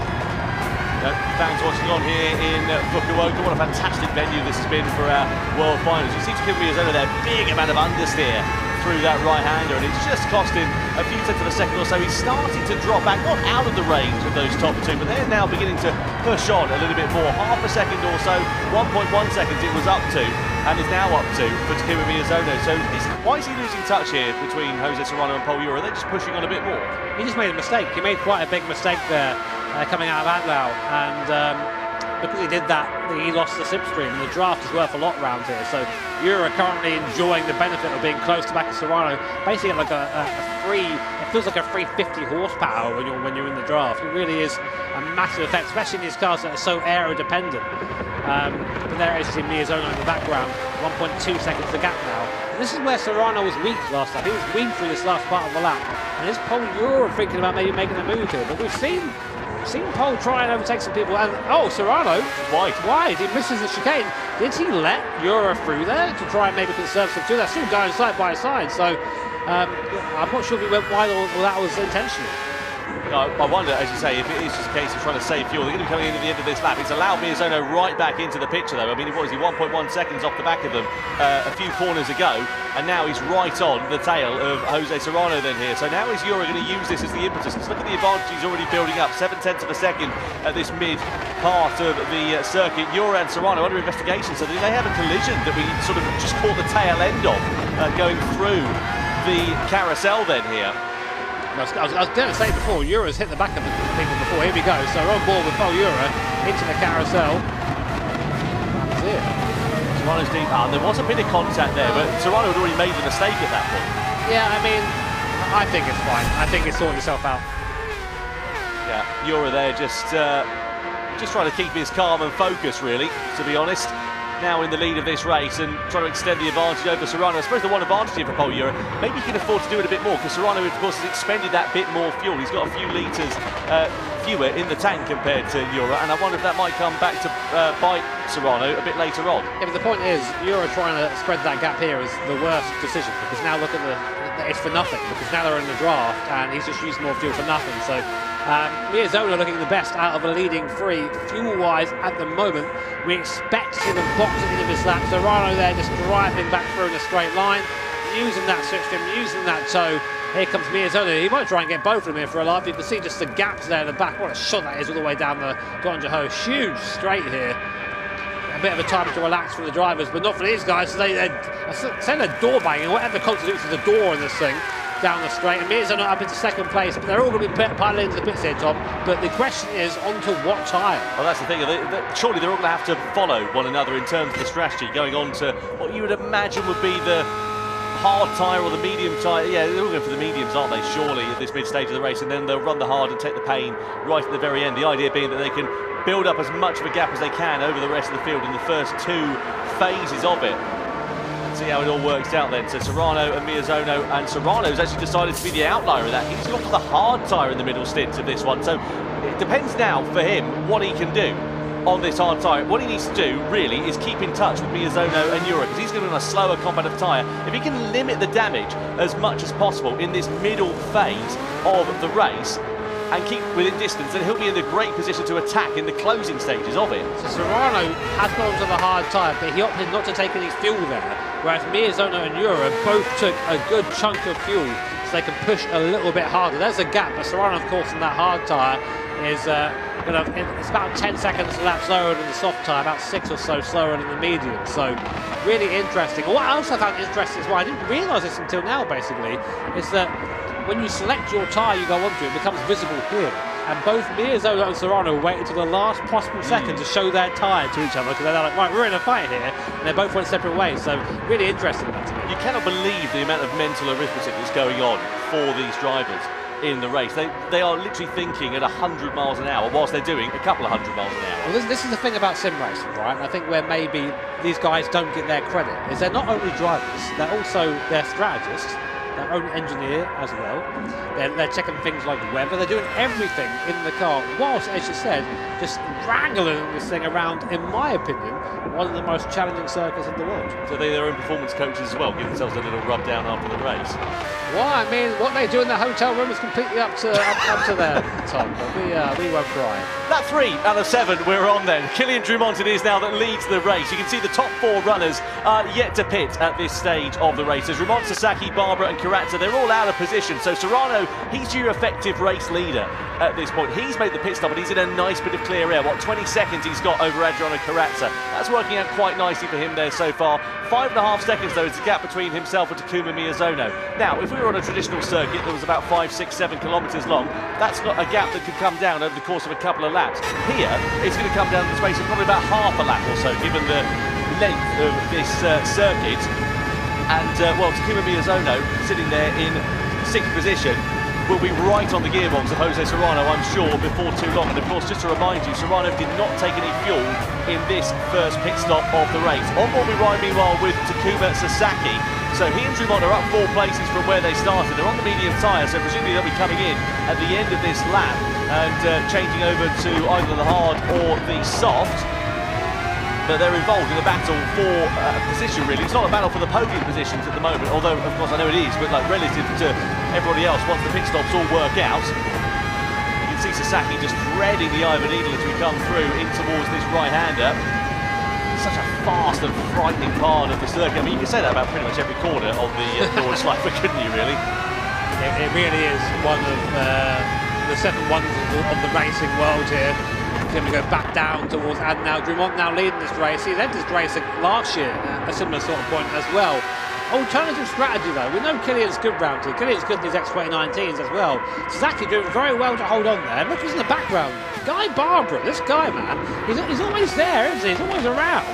Thanks for watching on here in Fukuoka. What a fantastic venue this has been for our World Finals. You see Takuma Miyazono there, big amount of understeer through that right-hander, and it's just cost him a few tenths of a second or so. He's starting to drop back, not out of the range of those top two, but they're now beginning to push on a little bit more. Half a second or so, 1.1 seconds it was up to, and is now up to for Takuma Miyazono. So why is he losing touch here between Jose Serrano and Pol Urra? They're just pushing on a bit more. He just made a mistake. He made quite a big mistake there coming out of Adlau, and because he did that, he lost the slipstream, and the draft is worth a lot round here. So Urra currently enjoying the benefit of being close to back of Serrano, basically like a free, it feels like a free 50 horsepower when you're in the draft. It really is a massive effect, especially in these cars that are so aero dependent. But there is Miyazono in the background, 1.2 seconds the gap now. And this is where Serrano was weak last time. He was weak through this last part of the lap. And is Pol Urra thinking about maybe making a move here? But we've seen Pol try and overtake some people, and Serrano wide. He misses the chicane. Did he let Urra through there to try and maybe conserve some fuel? They're still going side by side, so I'm not sure if he went wide or that was intentional. I wonder, as you say, if it is just a case of trying to save fuel. They're going to be coming in at the end of this lap. It's allowed Miyazono right back into the picture, though. I mean, what was he, 1.1 seconds off the back of them a few corners ago, and now he's right on the tail of Jose Serrano then here. So now is Urra going to use this as the impetus? Because look at the advantage he's already building up, 0.7 of a second at this mid part of the circuit. Urra and Serrano under investigation, so they have a collision that we sort of just caught the tail end of going through the carousel then here. I was going to say before, Urra's hit the back of the people before. Here we go. So we're on board with Pol Urra into the carousel. That's it. Serrano's deep. There was a bit of contact there, but Serrano had already made the mistake at that point. Yeah, I mean, I think it's fine. I think it's sorting itself out. Yeah, Urra there just trying to keep his calm and focus, really, to be honest. Now in the lead of this race and trying to extend the advantage over Serrano. I suppose the one advantage here for Pol Urra, maybe he can afford to do it a bit more, because Serrano, of course, has expended that bit more fuel. He's got a few litres fewer in the tank compared to Urra, and I wonder if that might come back to bite Serrano a bit later on. Yeah, but the point is, Urra trying to spread that gap here is the worst decision, because now look at it's for nothing, because now they're in the draft and he's just used more fuel for nothing. So Miyazono looking the best out of the leading three fuel-wise at the moment. We expect to see them box at the end of this lap. Serrano there just driving back through in a straight line, using that slipstream, using that toe. Here comes Miyazono. He might try and get both of them here for a laugh. You can see just the gaps there in the back. What a shot that is all the way down the Donjaho. Huge straight here. A bit of a time to relax for the drivers, but not for these guys. So they're door banging, whatever constitutes as a door in this thing, down the straight. And Miyazono up into second place, but they're all going to be piling into the pits here, Tom. But the question is, onto what tyre? Well, that's the thing. Surely they're all going to have to follow one another in terms of the strategy, going on to what you would imagine would be the hard tyre or the medium tyre. Yeah, they're all going for the mediums, aren't they, surely, at this mid-stage of the race, and then they'll run the hard and take the pain right at the very end. The idea being that they can build up as much of a gap as they can over the rest of the field in the first two phases of it. See how it all works out then. So Serrano and Miyazono, and Serrano's actually decided to be the outlier of that. He's gone for the hard tyre in the middle stint of this one, so it depends now for him what he can do on this hard tyre. What he needs to do, really, is keep in touch with Miyazono and Urra, because he's going to be on a slower competitive tyre. If he can limit the damage as much as possible in this middle phase of the race and keep within distance, then he'll be in a great position to attack in the closing stages of it. So Serrano has gone to the hard tyre, but he opted not to take any fuel there, whereas Miyazono and Urra both took a good chunk of fuel, so they can push a little bit harder. There's a gap, but Serrano, of course, in that hard tyre is it's about 10 seconds a lap slower than the soft tyre, about 6 or so slower than the medium. So really interesting. What else I found interesting is why I didn't realise this until now, basically, is that when you select your tyre you go onto, it becomes visible here. And both Miyazono and Serrano waited till the last possible second to show their tyre to each other, because they're like, right, we're in a fight here, and they both went separate ways. So really interesting, that to me. You cannot believe the amount of mental arithmetic that's going on for these drivers in the race. They are literally thinking at 100 miles an hour whilst they're doing a couple of 100 miles an hour. Well, this is the thing about sim racing, right? I think where maybe these guys don't get their credit is they're not only drivers, they're strategists, their own engineer as well. They're checking things like weather. They're doing everything in the car, whilst, as you said, just wrangling this thing around, in my opinion, one of the most challenging circuits in the world. So they're their own performance coaches as well, give themselves a little rub down after the race. Well, I mean, what they do in the hotel room is completely up to them, Tom, but we won't cry. That 3 out of 7 we're on then. Kylian Drumont it is now that leads the race. You can see the top 4 runners are yet to pit at this stage of the race. There's Drumont, Sasaki, Barbara and Corazza. They're all out of position. So Serrano, he's your effective race leader at this point. He's made the pit stop and he's in a nice bit of clear air. 20 seconds he's got over Adriano Corazza. That's working out quite nicely for him there so far. 5.5 seconds though is the gap between himself and Takuma Miyazono. Now, if we were on a traditional circuit that was about 5, 6, 7 kilometres long, that's not a gap that could come down over the course of a couple of laps. Here, it's going to come down in the space of probably about half a lap or so, given the length of this circuit. And, well, Takuma Miyazono, sitting there in 6th position, will be right on the gearbox of Jose Serrano, I'm sure, before too long. And of course, just to remind you, Serrano did not take any fuel in this first pit stop of the race. On board we ride meanwhile with Takuma Sasaki. So he and Drumont are up 4 places from where they started. They're on the medium tyre, so presumably they'll be coming in at the end of this lap and changing over to either the hard or the soft. But they're involved in a battle for position, really. It's not a battle for the podium positions at the moment, although, of course, I know it is, but like relative to everybody else, once the pit stops all work out, you can see Sasaki just threading the eye of a needle as we come through in towards this right-hander. Such a fast and frightening part of the circuit. I mean, you can say that about pretty much every corner of the Norris Slifer, couldn't you, really? It really is one of the 7 wonders of the racing world here. Going to go back down towards, and now Drumont now leading this race. He led this race last year at a similar sort of point as well. Alternative strategy though. We know Kylian's good round here. Kylian's good in his X2019s as well. Sasaki doing very well to hold on there. Look who's in the background. Guy Barbara, this guy, man, he's always there, isn't he? He's always around.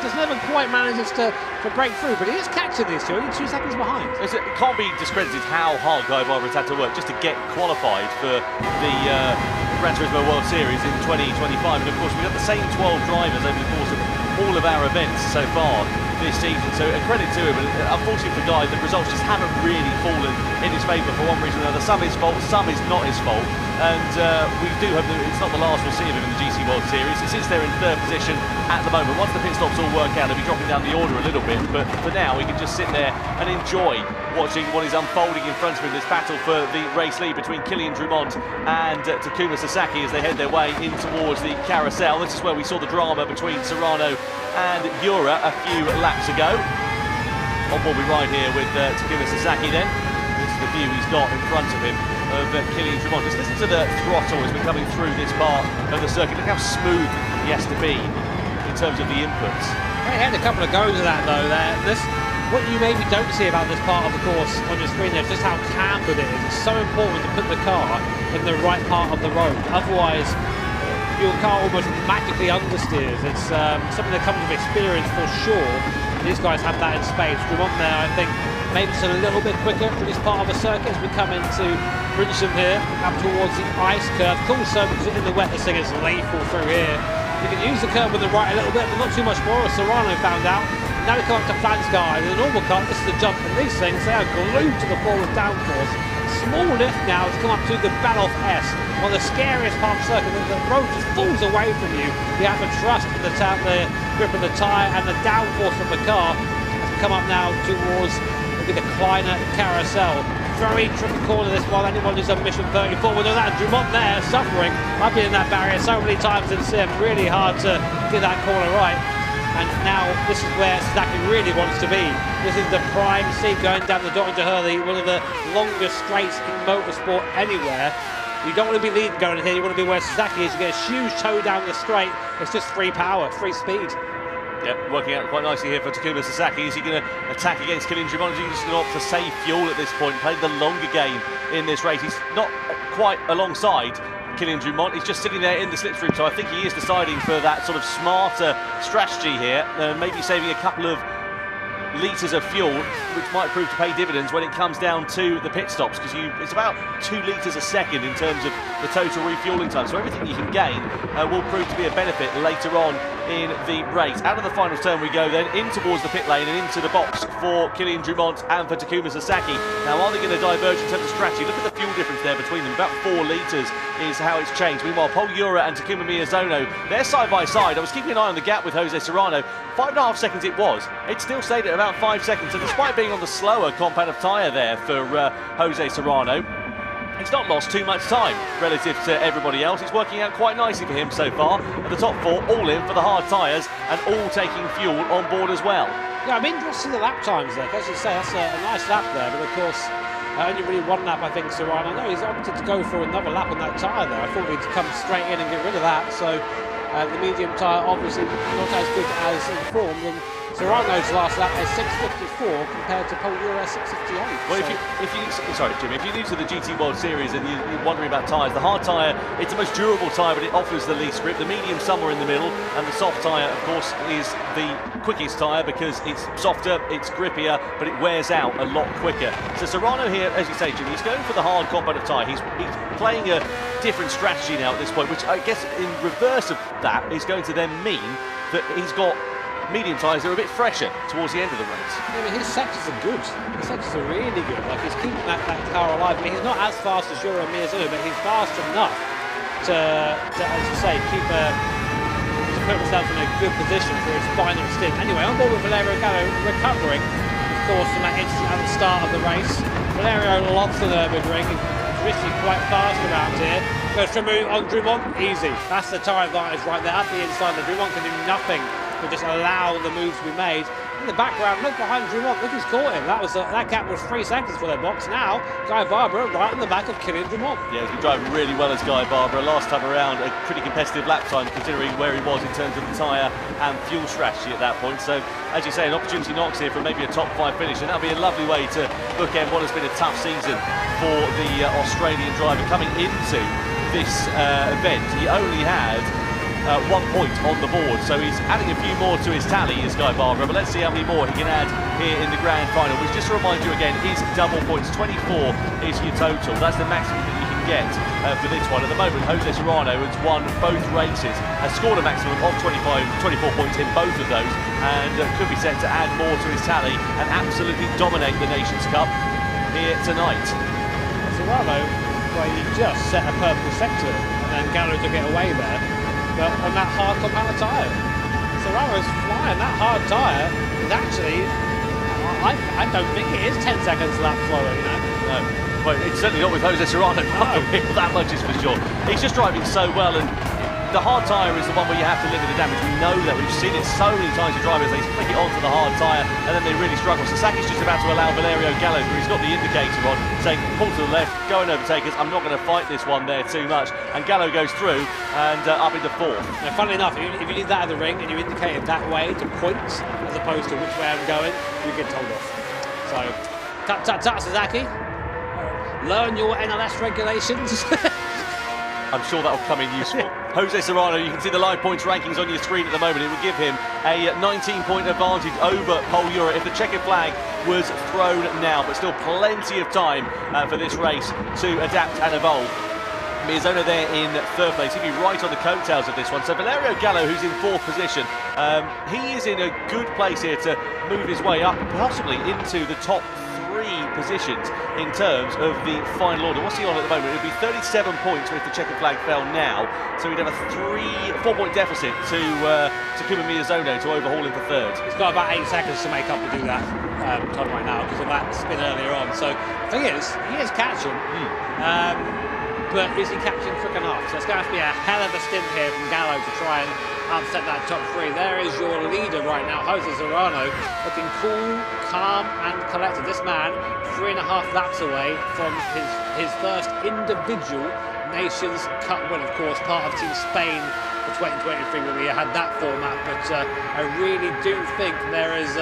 Just never quite manages to break through, but he is catching these two, only 2 seconds behind. It can't be discredited how hard Guy Barbara's had to work just to get qualified for the Gran Turismo World Series in 2025. And of course, we've got the same 12 drivers over the course of all of our events so far this season, so a credit to him. And unfortunately for Guy, the results just haven't really fallen in his favour for one reason or another. Some his fault, some is not his fault, and we do hope that it's not the last we'll see of him in the GC World Series. He sits there in 3rd position at the moment. Once the pit stops all work out, he'll be dropping down the order a little bit, but for now we can just sit there and enjoy watching what is unfolding in front of him, this battle for the race lead between Kylian Drumont and Takuma Sasaki as they head their way in towards the carousel. This is where we saw the drama between Serrano and Urra a few laps ago. On board we ride here with Takuma Sasaki then. This is the view he's got in front of him of Kylian Drumont. Just listen to the throttle as we're coming through this part of the circuit. Look how smooth he has to be in terms of the inputs. He had a couple of goes of that though there. What you maybe don't see about this part of the course on your screen there is just how cambered it is. It's so important to put the car in the right part of the road. Otherwise, your car almost magically understeers. It's something that comes with experience for sure. These guys have that in spades. Drumont there, I think, maybe it's a little bit quicker for this part of the circuit as we come into Bridgesham here, up towards the ice curve. Cool so because in the wet this thing is lethal through here. You can use the curve with the right a little bit, but not too much more, as Serrano found out. Now they come up to Flansguard. In a normal car, this is the jump, and these things, they are glued to the forward downforce. Small lift now to come up to the Baloff S, one of the scariest part of the circuit. The road just falls away from you. You have to trust in the grip of the tyre and the downforce of the car. As we come up now towards the Kleiner carousel. Very tricky corner this one. Anyone who's on mission 34 will know that. Drumont there suffering. I've been in that barrier so many times in Sim. Really hard to get that corner right. And now this is where Sasaki really wants to be. This is the prime seat going down the Dr. Hurley, one of the longest straights in motorsport anywhere. You don't want to be lead going here, you want to be where Sasaki is. You get a huge toe down the straight. It's just free power, free speed. Yeah, working out quite nicely here for Takuma Sasaki. Is he going to attack against Kylian Drumont? Is he just going to opt to save fuel at this point, play the longer game in this race? He's not quite alongside Kylian Drumont. He's just sitting there in the slipstream, so I think he is deciding for that sort of smarter strategy here, maybe saving a couple of litres of fuel, which might prove to pay dividends when it comes down to the pit stops, because it's about 2 litres a second in terms of the total refuelling time. So everything you can gain will prove to be a benefit later on in the race. Out of the final turn we go then, in towards the pit lane and into the box for Kylian Drumont and for Takuma Sasaki. Now, are they going to diverge in terms of strategy? Look at the fuel difference there between them. About 4 litres is how it's changed. Meanwhile, Pol Urra and Takuma Miyazono, they're side by side. I was keeping an eye on the gap with Jose Serrano. 5.5 seconds it was. It still stayed at about 5 seconds. And despite being on the slower compound of tyre there for Jose Serrano, he's not lost too much time relative to everybody else. It's working out quite nicely for him so far. And the top 4 all in for the hard tyres and all taking fuel on board as well. Yeah, I'm interested in the lap times there. As you say, that's a nice lap there, but of course, only really 1 lap, I think, Serrano. No, he's opted to go for another lap on that tyre there. I thought he'd come straight in and get rid of that. So the medium tyre obviously not as good as informed. And Serrano's last lap is 6.54 compared to Pol Urra 6.58. Well, sorry, Jimmy, if you're new to the GT World Series and you're wondering about tyres, the hard tyre, it's the most durable tyre, but it offers the least grip. The medium somewhere in the middle, and the soft tyre, of course, is the quickest tyre because it's softer, it's grippier, but it wears out a lot quicker. So Serrano here, as you say, Jimmy, he's going for the hard compound of tyre. He's playing a different strategy now at this point, which I guess in reverse of that is going to then mean that he's got medium tyres that are a bit fresher towards the end of the race. Yeah, but his sectors are good. His sectors are really good. Like, he's keeping that car alive. I mean, he's not as fast as Urra and Miyazono, but he's fast enough to, as you say, to put himself in a good position for his final stint. Anyway, on board with Valerio Gallo, recovering, of course, from that incident at the start of the race. Valerio loves the Nürburgring. He's really quite fast around here. Goes to move on Drumont, easy. That's the tyre advantage right there. At the inside, the Drumont can do nothing but just allow the moves to be made. In the background, look behind Drumont, look who's caught him. That gap was 3 seconds for their box. Now, Guy Barbara right in the back of Kylian Drumont. Yeah, he's been driving really well as Guy Barbara. Last time around, a pretty competitive lap time considering where he was in terms of the tyre and fuel strategy at that point. So, as you say, an opportunity knocks here for maybe a top 5 finish, and that'll be a lovely way to bookend what has been a tough season for the Australian driver coming into this event. He only had 1 point on the board, so he's adding a few more to his tally, is Guy Barbara, but let's see how many more he can add here in the grand final, which, just to remind you again, is double points. 24 is your total. That's the maximum that you can get for this one. At the moment, Jose Serrano has won both races, has scored a maximum of 24 points in both of those, and could be set to add more to his tally and absolutely dominate the Nations Cup here tonight. Serrano, well, he just set a purple sector, and then Gallo took it away there. But on that hard compound tyre, Serrano's flying. That hard tyre is actually, I don't think it is 10 seconds lap slower, you know? No, well, it's certainly not with Jose Serrano. No. That much is for sure. He's just driving so well, and the hard tyre is the one where you have to limit the damage. We know that. We've seen it so many times with drivers. They flick it onto the hard tyre, and then they really struggle. Sasaki's just about to allow Valerio Gallo, where he's got the indicator on, saying, pull to the left, go and overtake us. I'm not going to fight this one there too much. And Gallo goes through and up into 4th. Now, funnily enough, if you did that at the ring and you indicated that way to points, as opposed to which way I'm going, you get told off. So, tut, Sasaki. Learn your NLS regulations. I'm sure that'll come in useful. Jose Serrano, you can see the live points rankings on your screen at the moment. It would give him a 19-point advantage over Pol Urra if the checkered flag was thrown now, but still plenty of time for this race to adapt and evolve. Miyazono there in 3rd place. He'd be right on the coattails of this one. So Valerio Gallo, who's in 4th position, he is in a good place here to move his way up, possibly into the top 3 positions in terms of the final order. What's he on at the moment? It would be 37 points if the checkered flag fell now. So he'd have a 4-point deficit to Takuma Miyazono to overhaul him for 3rd. He's got about 8 seconds to make up to do that time right now because of that spin earlier on. So the thing is, he is catching. But is he catching quick enough? So it's going to have to be a hell of a stint here from Gallo to try and upset that top 3. There is your leader right now, Jose Serrano, looking cool, calm and collected. This man 3.5 laps away from his first individual Nations Cup win, of course, part of Team Spain for 2023 when we had that format. But I really do think there is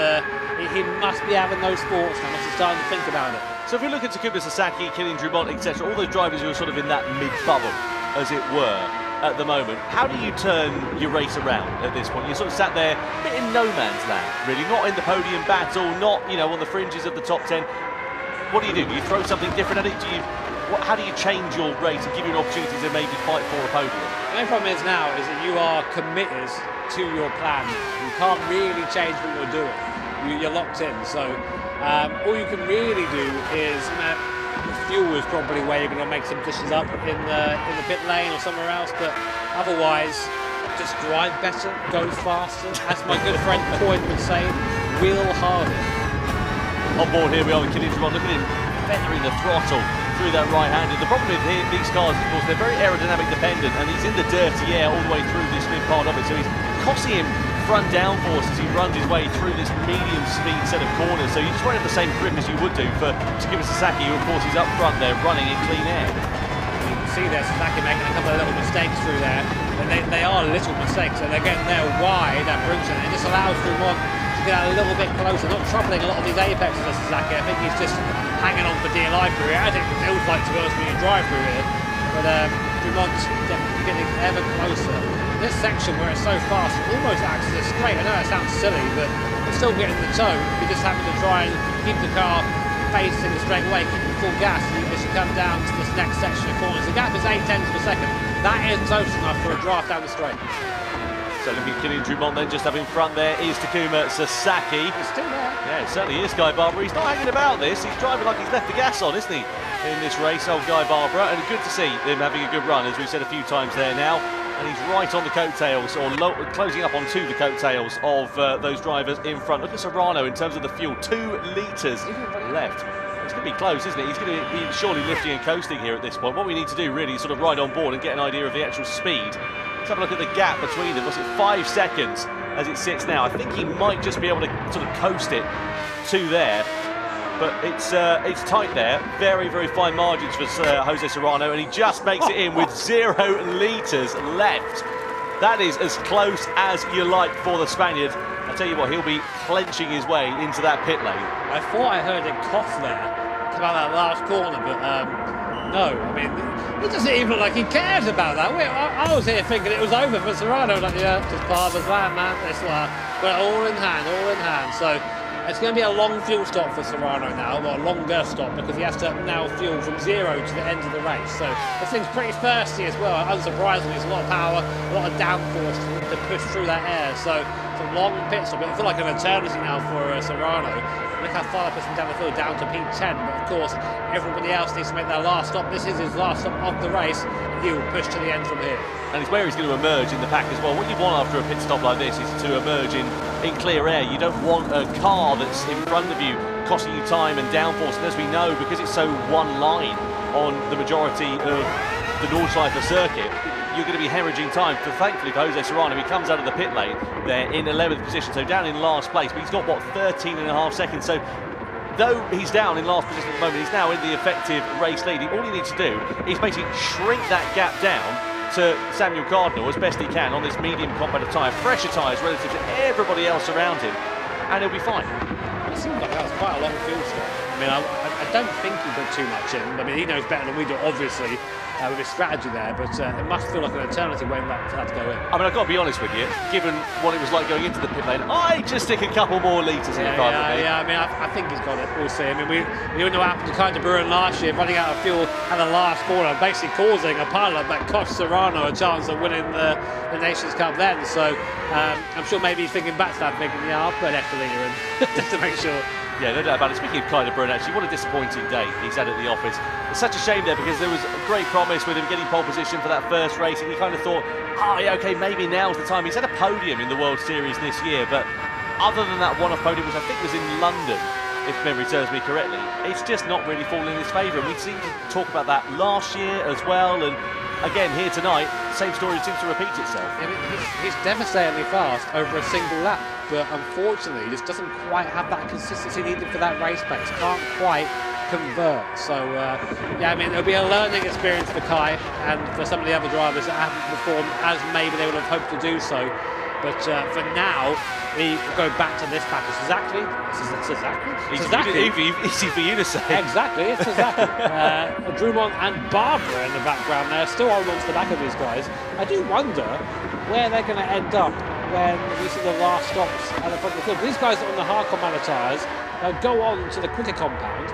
he must be having those thoughts now, must be starting to think about it. So if we look at Takuma Sasaki, Kylian Drumont, etc., all those drivers who are sort of in that mid-bubble, as it were, at the moment. How do you turn your race around at this point? You're sort of sat there a bit in no man's land, really, not in the podium battle, not, you know, on the fringes of the top 10. What do? Do you throw something different at it? How do you change your race and give you an opportunity to maybe fight for a podium? The main problem is now is that you are committed to your plan. You can't really change what you're doing. You're locked in. So all you can really do is, fuel is probably where you're going to make some dishes up in the pit lane or somewhere else. But otherwise, just drive better, go faster. As my good friend Coyne would say, wheel harder. On board here we are with Kylian Tremont. Look at him feathering the throttle through that right-handed. The problem with these cars, of course, they're very aerodynamic dependent, and he's in the dirty air all the way through this mid part of it, so he's costing him front downforce as he runs his way through this medium speed set of corners, so you just won't have the same grip as you would do for Takuma Sasaki, who of course is up front there running in clean air. You can see there Sasaki making a couple of little mistakes through there, and they are little mistakes, and they're getting there wide at Bruton, and it just allows Dumont to get out a little bit closer, not troubling a lot of these apexes of Sasaki. I think he's just hanging on for dear life through here, as it feels like, to be honest, when you drive through here. But Dumont's getting ever closer. This section where it's so fast, it almost acts as a straight. I know it sounds silly, but it's still getting the toe. You just have to try and keep the car facing the straight away, keeping full gas as you come down to this next section of corners. The gap is 8/10 per second. That is close enough for a draft down the straight. So looking at Kylian Tremont then, just up in front there is Takuma Sasaki. He's still there. Yeah, it certainly is, Guy Barbara. He's not hanging about this. He's driving like he's left the gas on, isn't he, in this race, old Guy Barbara. And good to see him having a good run, as we've said a few times there now. And he's right on the coattails, or closing up onto the coattails of those drivers in front. Look at Serrano in terms of the fuel, 2 litres left. It's going to be close, isn't it? He's going to be surely lifting and coasting here at this point. What we need to do really is sort of ride on board and get an idea of the actual speed. Let's have a look at the gap between them. Was it 5 seconds as it sits now? I think he might just be able to sort of coast it to there. But it's tight there. Very, very fine margins for Jose Serrano, and he just makes it in with 0 litres left. That is as close as you like for the Spaniard. I tell you what, he'll be clenching his way into that pit lane. I thought I heard him cough there about that last corner, but no. I mean, it doesn't even look like he cares about that. I was here thinking it was over for Serrano. Like, yeah, just part of the plan, man. It's like, but all in hand, all in hand. So it's going to be a long fuel stop for Serrano now, or a longer stop, because he has to now fuel from 0 to the end of the race. So this thing's pretty thirsty as well. Unsurprisingly, there's a lot of power, a lot of downforce to push through that air. So it's a long pit stop. It feels like an eternity now for Serrano. Look how far they push him down the field, down to P10. But of course, everybody else needs to make their last stop. This is his last stop of the race, and he will push to the end from here. And it's where he's going to emerge in the pack as well. What you want after a pit stop like this is to emerge in clear air. You don't want a car that's in front of you costing you time and downforce. And as we know, because it's so one line on the majority of the Nordschleife circuit, you're going to be hemorrhaging time. But thankfully for Jose Serrano, he comes out of the pit lane there in 11th position, so down in last place. But he's got, what, 13.5 seconds. So though he's down in last position at the moment, he's now in the effective race lead. All he needs to do is basically shrink that gap down to Samuel Cardinal as best he can on this medium compact tyre, fresher tyres relative to everybody else around him, and he'll be fine. It seems like that was quite a long field stop. I mean, I don't think he put too much in. I mean, he knows better than we do, obviously, with his strategy there, but it must feel like an eternity waiting for that to go in. I mean, I've got to be honest with you, given what it was like going into the pit lane, I'd just stick a couple more litres in the car. Yeah, I mean, I think he's got it, we'll see. I mean, we all know what happened to Kyle de Bruin last year, running out of fuel at the last corner, basically causing a pileup that cost Serrano a chance of winning the Nations Cup then. So I'm sure maybe he's thinking back to that, thinking, yeah, I'll put an extra litre in, just to make sure. Yeah, no doubt about it. Speaking of Kyle de Bruin, actually, what a disappointing day he's had at the office. It's such a shame there, because there was a great promise with him getting pole position for that first race, and you kind of thought, oh yeah, okay, maybe now's the time. He's had a podium in the World Series this year, but other than that one-off podium, which I think was in London, if memory serves me correctly, it's just not really fallen in his favour. And we seem to talk about that last year as well, and again here tonight, same story seems to repeat itself. I mean, he's devastatingly fast over a single lap, but unfortunately he just doesn't quite have that consistency needed for that race pace. Can't quite convert. So yeah, I mean, it'll be a learning experience for Kai and for some of the other drivers that haven't performed as maybe they would have hoped to do so. But for now, We go back to this battle. Sasaki? Easy for you to say. Exactly, it's Sasaki. Drummond and Barbara in the background there, still on to the back of these guys. I do wonder where they're going to end up when we see the last stops at the front of the field. These guys on the hard compound tyres go on to the quicker compound.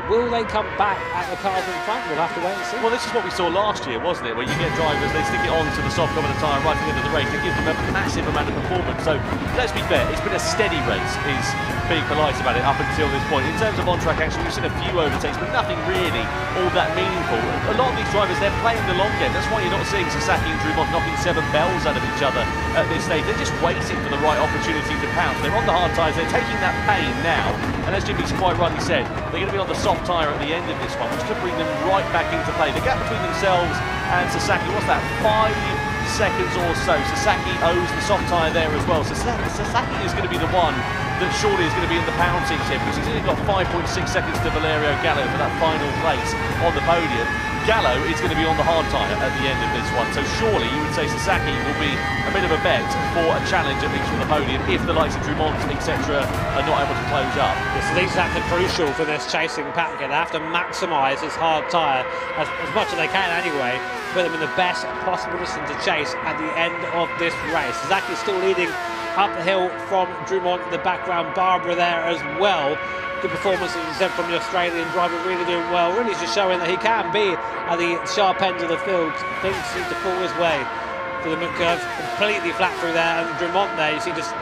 Will they come back at the cars in front? We'll have to wait and see. Well, this is what we saw last year, wasn't it? Where you get drivers, they stick it on to the soft compound tyre right at the end of the race. They give them a massive amount of performance. So let's be fair, it's been a steady race, is being polite about it up until this point. In terms of on-track action, we've seen a few overtakes, but nothing really all that meaningful. A lot of these drivers, they're playing the long game. That's why you're not seeing Sasaki and Drummond knocking 7 bells out of each other at this stage. They're just waiting for the right opportunity to pounce. They're on the hard tyres, they're taking that pain now. And as Jimmy's quite rightly said, they're going to be on the soft tyre at the end of this one, which could bring them right back into play. The gap between themselves and Sasaki, what's that, 5 seconds or so. Sasaki owes the soft tyre there as well. So Sasaki is going to be the one that surely is going to be in the pouncing tip, because he's only got 5.6 seconds to Valerio Gallo for that final place on the podium. Gallo is going to be on the hard tyre at the end of this one, so surely you would say Sasaki will be a bit of a bet for a challenge at least from the podium if the likes of Drummond, etc. are not able to close up. So these are crucial for this chasing pack. They have to maximise his hard tyre as much as they can anyway, put them in the best possible position to chase at the end of this race. Sasaki still leading up the hill from Drummond in the background. Barbara there as well. Good performance, as you said, from the Australian driver, really doing well, really just showing that he can be at the sharp end of the field. Things seem to fall his way to the mid-curve, completely flat through there, and Drummond there, you see just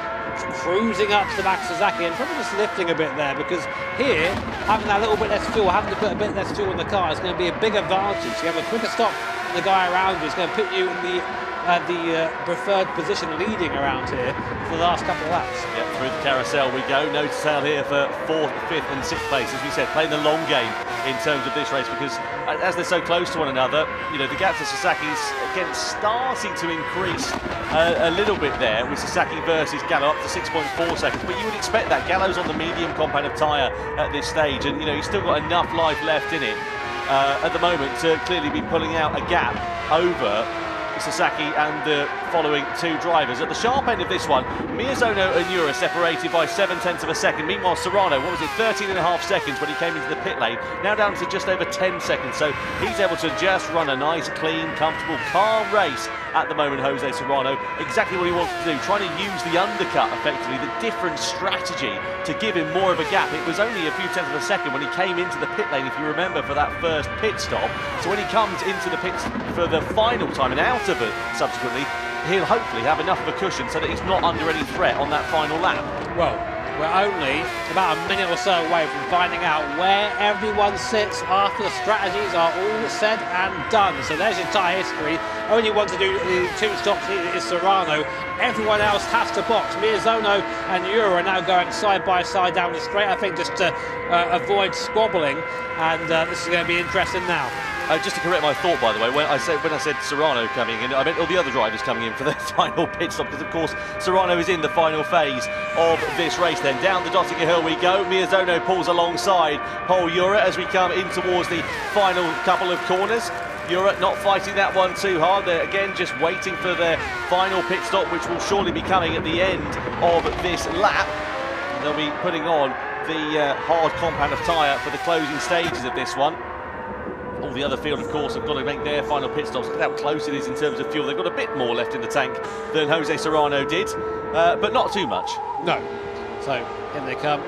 cruising up to the back of Sasaki and probably just lifting a bit there, because here, having that little bit less fuel, having to put a bit less fuel in the car is going to be a big advantage. You have a quicker stop than the guy around you. It's going to put you in the preferred position leading around here for the last couple of laps. Yeah, through the carousel we go. No to sail here for 4th, 5th and 6th place. As we said, playing the long game in terms of this race, because as they're so close to one another, you know, the gap to Sasaki is again starting to increase a little bit there, with Sasaki versus Gallo up to 6.4 seconds. But you would expect that. Gallo's on the medium compound of tyre at this stage, and you know, he's still got enough life left in it at the moment to clearly be pulling out a gap over Sasaki and the following 2 drivers. At the sharp end of this one, Miyazono and Urra separated by 7/10 of a second. Meanwhile, Serrano, what was it, 13.5 seconds when he came into the pit lane, now down to just over 10 seconds. So he's able to just run a nice, clean, comfortable, calm race at the moment, Jose Serrano. Exactly what he wants to do, trying to use the undercut, effectively, the different strategy to give him more of a gap. It was only a few tenths of a second when he came into the pit lane, if you remember, for that first pit stop. So when he comes into the pits for the final time and out of it subsequently, he'll hopefully have enough of a cushion so that he's not under any threat on that final lap. Well, we're only about a minute or so away from finding out where everyone sits after the strategies are all said and done. So there's your tyre history. Only one to do the 2 stops is Serrano. Everyone else has to box. Miyazono and Urra are now going side by side down the straight, I think, just to avoid squabbling. And this is going to be interesting now. Just to correct my thought, by the way, when I said Serrano coming in, I meant all the other drivers coming in for their final pit stop, because of course Serrano is in the final phase of this race. Then down the Dottinger Hill we go. Miyazono pulls alongside Pol Urra as we come in towards the final couple of corners. Urra not fighting that one too hard. They're again just waiting for their final pit stop, which will surely be coming at the end of this lap. They'll be putting on the hard compound of tyre for the closing stages of this one. All the other field, of course, have got to make their final pit stops. Look at how close it is in terms of fuel. They've got a bit more left in the tank than Jose Serrano did, but not too much. No. So, in they come.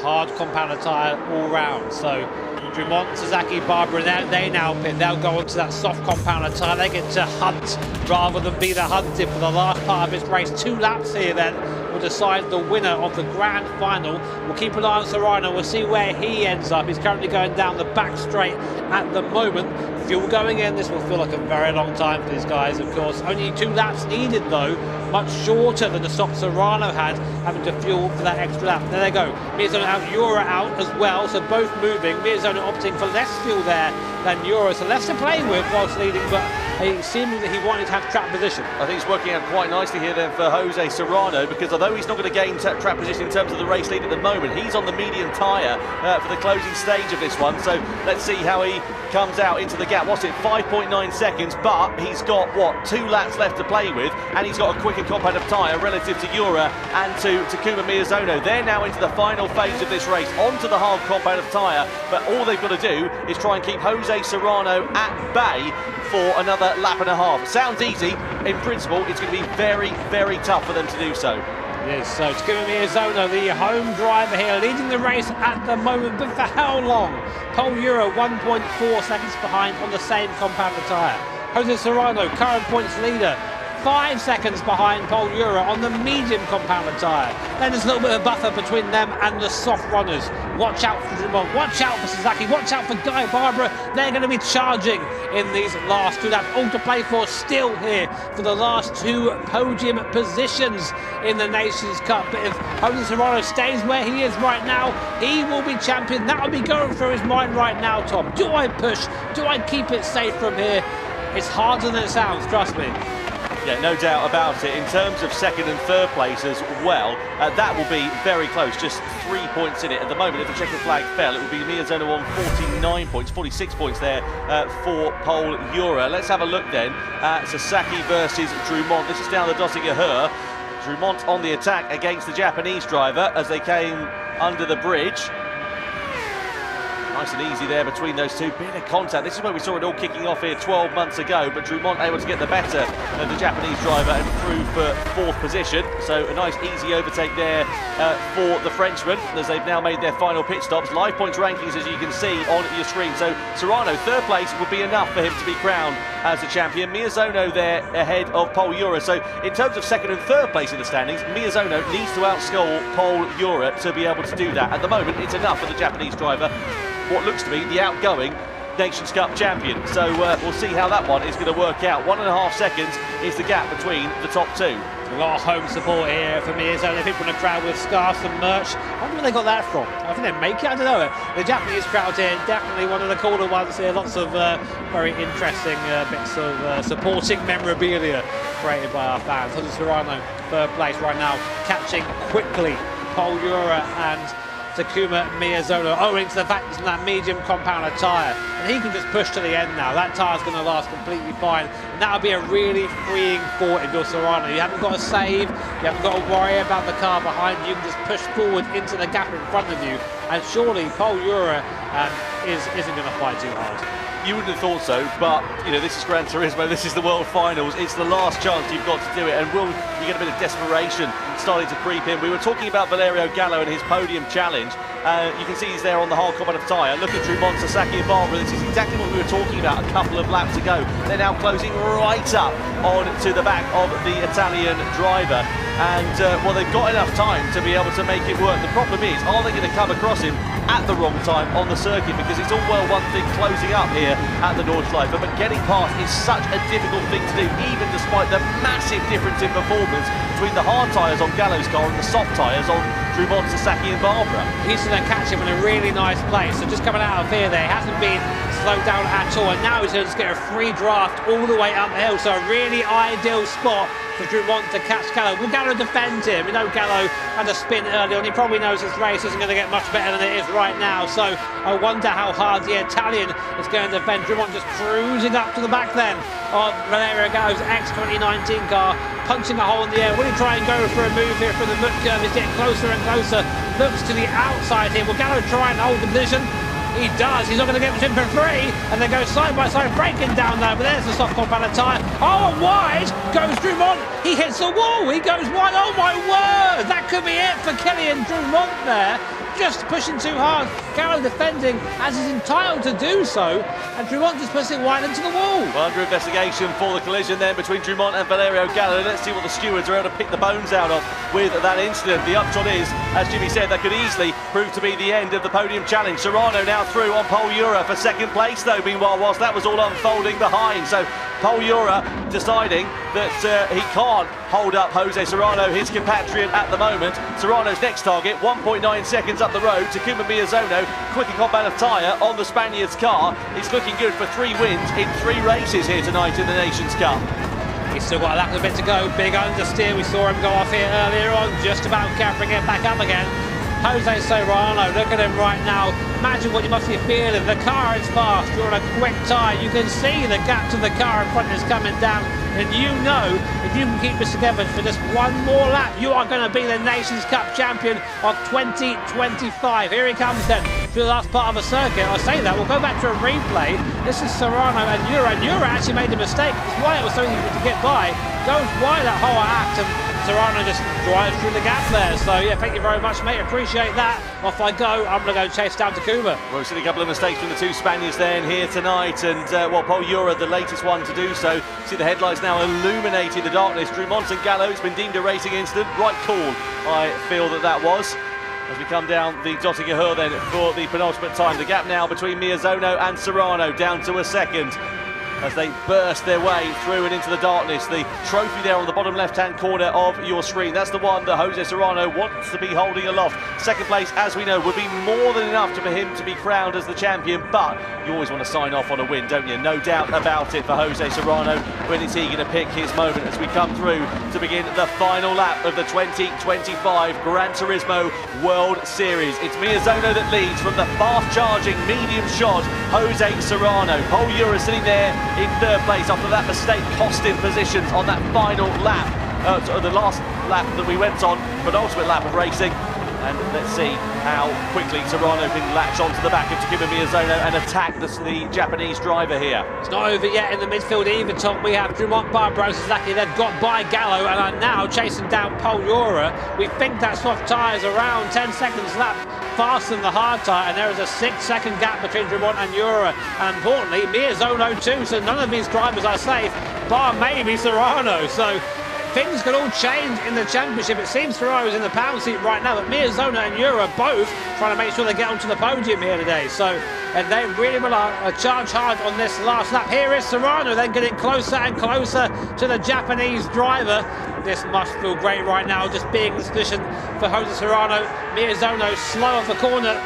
Hard compound tyre all round. So, Drummond, Sasaki, Barbara, they now pit. They'll go onto that soft compound tyre. They get to hunt rather than be the hunted for the last part of this race. 2 laps here then will decide the winner of the grand final. We'll keep an eye on Serrano. We'll see where he ends up. He's currently going down the back straight at the moment. Fuel going in. This will feel like a very long time for these guys, of course. Only 2 laps needed, though. Much shorter than the stop Serrano had, having to fuel for that extra lap. There they go. Miyazono out, Urra out as well, so both moving. Miyazono opting for less fuel there than Urra, so less to play with whilst leading, but seemingly he wanted to have trap position. I think it's working out quite nicely here then for Jose Serrano, because although he's not going to gain trap position in terms of the race lead at the moment, he's on the medium tyre for the closing stage of this one. So let's see how he comes out into the gap. What's it, 5.9 seconds, but he's got, what, 2 laps left to play with, and he's got a quicker compound of tyre relative to Urra and to Takuma Miyazono. They're now into the final phase of this race, onto the hard compound of tyre, but all they've got to do is try and keep Jose Serrano at bay for another lap and a half. Sounds easy. In principle, it's going to be very, very tough for them to do so. Yes, so Takuma Miyazono, the home driver here, leading the race at the moment, but for how long? Pol Urra 1.4 seconds behind on the same compound of tyre. Jose Serrano, current points leader, 5 seconds behind Pol Urra on the medium compound of tyre. Then there's a little bit of buffer between them and the soft runners. Watch out for Drummond, watch out for Sasaki, watch out for Guy Barbara. They're going to be charging in these last 2 laps. All to play for still here for the last 2 podium positions in the Nations Cup. But if Jose Serrano stays where he is right now, he will be champion. That will be going through his mind right now, Tom. Do I push? Do I keep it safe from here? It's harder than it sounds, trust me. Yeah, no doubt about it. In terms of second and third place as well, that will be very close, just 3 points in it. At the moment, if the checkered flag fell, it would be Miyazono on 49 points, 46 points there for Pol Urra. Let's have a look then at Sasaki versus Drummond. This is down the Dossingerhöhe. Drummond on the attack against the Japanese driver as they came under the bridge. Nice and easy there between those two. Bit of contact. This is where we saw it all kicking off here 12 months ago, but Drummond able to get the better of the Japanese driver and through for 4th position. So a nice easy overtake there for the Frenchman as they've now made their final pit stops. Live points rankings, as you can see on your screen. So Serrano, 3rd place would be enough for him to be crowned as the champion. Miyazono there ahead of Pol Urra. So in terms of 2nd and 3rd place in the standings, Miyazono needs to outscore Pol Urra to be able to do that. At the moment, it's enough for the Japanese driver, what looks to be the outgoing Nations Cup champion. So we'll see how that one is going to work out. 1.5 seconds is the gap between the top 2. A lot of home support here for Miyazono. People in the crowd with scarves and merch. I wonder where they got that from. I think they make it, I don't know. The Japanese crowd here, definitely one of the cooler ones here. Lots of very interesting bits of supporting memorabilia created by our fans. Jose Serrano, 3rd place right now, catching quickly Pol Urra and Takuma Miyazono, owing to the fact he's in that medium compound of tyre. And he can just push to the end now. That tyre's going to last completely fine. And that'll be a really freeing thought if you're Serrano. You haven't got to save, you haven't got to worry about the car behind you. You can just push forward into the gap in front of you. And surely Pol Urra isn't going to fight too hard. You wouldn't have thought so, but you know, this is Gran Turismo, this is the World Finals, it's the last chance you've got to do it, and you get a bit of desperation starting to creep in. We were talking about Valerio Gallo and his podium challenge. You can see he's there on the hard compound of tyre. Look at Drummond, Sasaki and Barbara. This is exactly what we were talking about a couple of laps ago. They're now closing right up on to the back of the Italian driver. And well, they've got enough time to be able to make it work. The problem is, are they going to come across him at the wrong time on the circuit? Because it's all well one thing closing up here at the Nordschleife, but getting past is such a difficult thing to do, even despite the massive difference in performance between the hard tyres on Gallo's car and the soft tyres on Drummond, Sasaki and Barbara. He's going to catch him in a really nice place. So just coming out of here there, he hasn't been slowed down at all, and now he's going to get a free draft all the way up the hill. So a really ideal spot for Drummond to catch Gallo. Will Gallo defend him? We know Gallo had a spin earlier and he probably knows this race isn't going to get much better than it is right now. So I wonder how hard the Italian is going to defend. Drummond just cruising up to the back then of Valerio Gallo's ex-2019 car, punching a hole in the air. Will he try and go for a move here from the mud curve? He's getting closer and closer. Looks to the outside here. Will Gallo try and hold the position? He does. He's not going to get in for free. And they go side by side, breaking down there. But there's the soft compound of tyre. Oh, and wide goes Drummond. He hits the wall. He goes wide. Oh, my word. That could be it for Kylian Drummond there. Just pushing too hard. Gallo defending as he's entitled to do so. And Drummond just pushing wide into the wall. Well, under investigation for the collision then between Drummond and Valerio Gallo. Let's see what the stewards are able to pick the bones out of with that incident. The upshot is, as Jimmy said, that could easily prove to be the end of the podium challenge. Serrano now through on Pol Urra for 2nd place though, meanwhile, whilst that was all unfolding behind. So Pol Urra deciding that he can't hold up Jose Serrano, his compatriot at the moment. Serrano's next target, 1.9 seconds up the road. Takuma Miyazono, quicker combat of tyre on the Spaniards' car. He's looking good for 3 wins in 3 races here tonight in the Nations Cup. He's still got a lap of a bit to go. Big understeer. We saw him go off here earlier on, just about covering it back up again. Jose Serrano, look at him right now. Imagine what you must be feeling. The car is fast. You're on a quick tyre. You can see the gap to the car in front is coming down. And you know, if you can keep this together for just one more lap, you are going to be the Nations Cup champion of 2025. Here he comes then, through the last part of the circuit. I say that, we'll go back to a replay. This is Serrano and Urra. And Urra actually made a mistake. That's why it was so easy to get by. Goes wide that whole act, and Serrano just drives through the gap there. So yeah, thank you very much, mate. Appreciate that. Off I go. I'm going to go chase down Takuma. Well, we've seen a couple of mistakes from the 2 Spaniards then here tonight, and well, Pol Urra, the latest one to do so. See the headlights now illuminating the darkness. Dumont and Gallo, it's been deemed a racing incident. Right call, I feel that was. As we come down the Dottinger Hill then for the penultimate time. The gap now between Miyazono and Serrano down to a second, as they burst their way through and into the darkness. The trophy there on the bottom left-hand corner of your screen, that's the one that Jose Serrano wants to be holding aloft. Second place, as we know, would be more than enough for him to be crowned as the champion, but you always want to sign off on a win, don't you? No doubt about it for Jose Serrano. When is he going to pick his moment as we come through to begin the final lap of the 2025 Gran Turismo World Series? It's Miyazono that leads from the fast-charging, medium-shod Jose Serrano. Pol Urra sitting there in 3rd place after that mistake cost him positions on that final lap, the last lap that we went on, penultimate lap of racing. And let's see how quickly Serrano can latch onto the back of Takuma Miyazono and attack the Japanese driver here. It's not over yet in the midfield either, Tom. We have Dumont, Barbaro, Sasaki. They've got by Gallo and are now chasing down Pol Urra. We think that soft tyre is around 10 seconds lap faster than the hard tyre, and there is a 6-second gap between Dumont and Urra. And importantly, Miyazono too, so none of these drivers are safe, bar maybe Serrano. So things could all change in the championship. It seems Serrano's in the pound seat right now, but Miyazono and Urra both trying to make sure they get onto the podium here today. So, and they really will charge hard on this last lap. Here is Serrano then getting closer and closer to the Japanese driver. This must feel great right now, just being in this position for Jose Serrano. Miyazono slow off the corner.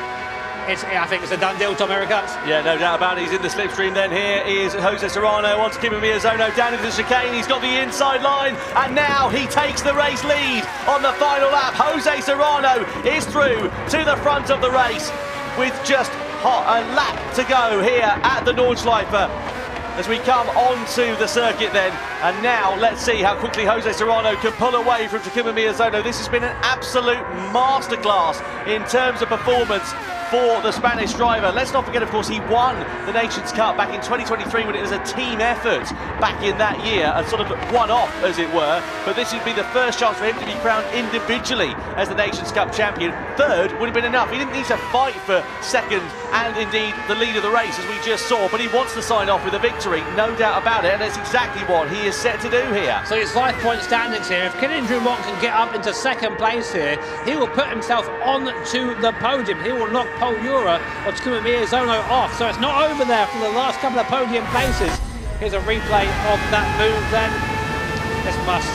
I think it's a done deal, Tom. Here it comes. Yeah, no doubt about it. He's in the slipstream then. Here is Jose Serrano on Takuma Miyazono down into the chicane. He's got the inside line, and now he takes the race lead on the final lap. Jose Serrano is through to the front of the race with just a lap to go here at the Nordschleife. As we come onto the circuit then, and now let's see how quickly Jose Serrano can pull away from Takuma Miyazono. This has been an absolute masterclass in terms of performance for the Spanish driver. Let's not forget, of course, he won the Nations Cup back in 2023 when it was a team effort back in that year, a sort of one-off, as it were. But this would be the first chance for him to be crowned individually as the Nations Cup champion. 3rd would have been enough. He didn't need to fight for 2nd and indeed the lead of the race, as we just saw, but he wants to sign off with a victory, no doubt about it, and that's exactly what he is set to do here. So his 5-point standings here. If Kylian Dumont can get up into 2nd place here, he will put himself onto the podium. He will knock Pol Urra or Takuma Miyazono off. So it's not over there for the last couple of podium places. Here's a replay of that move then. This must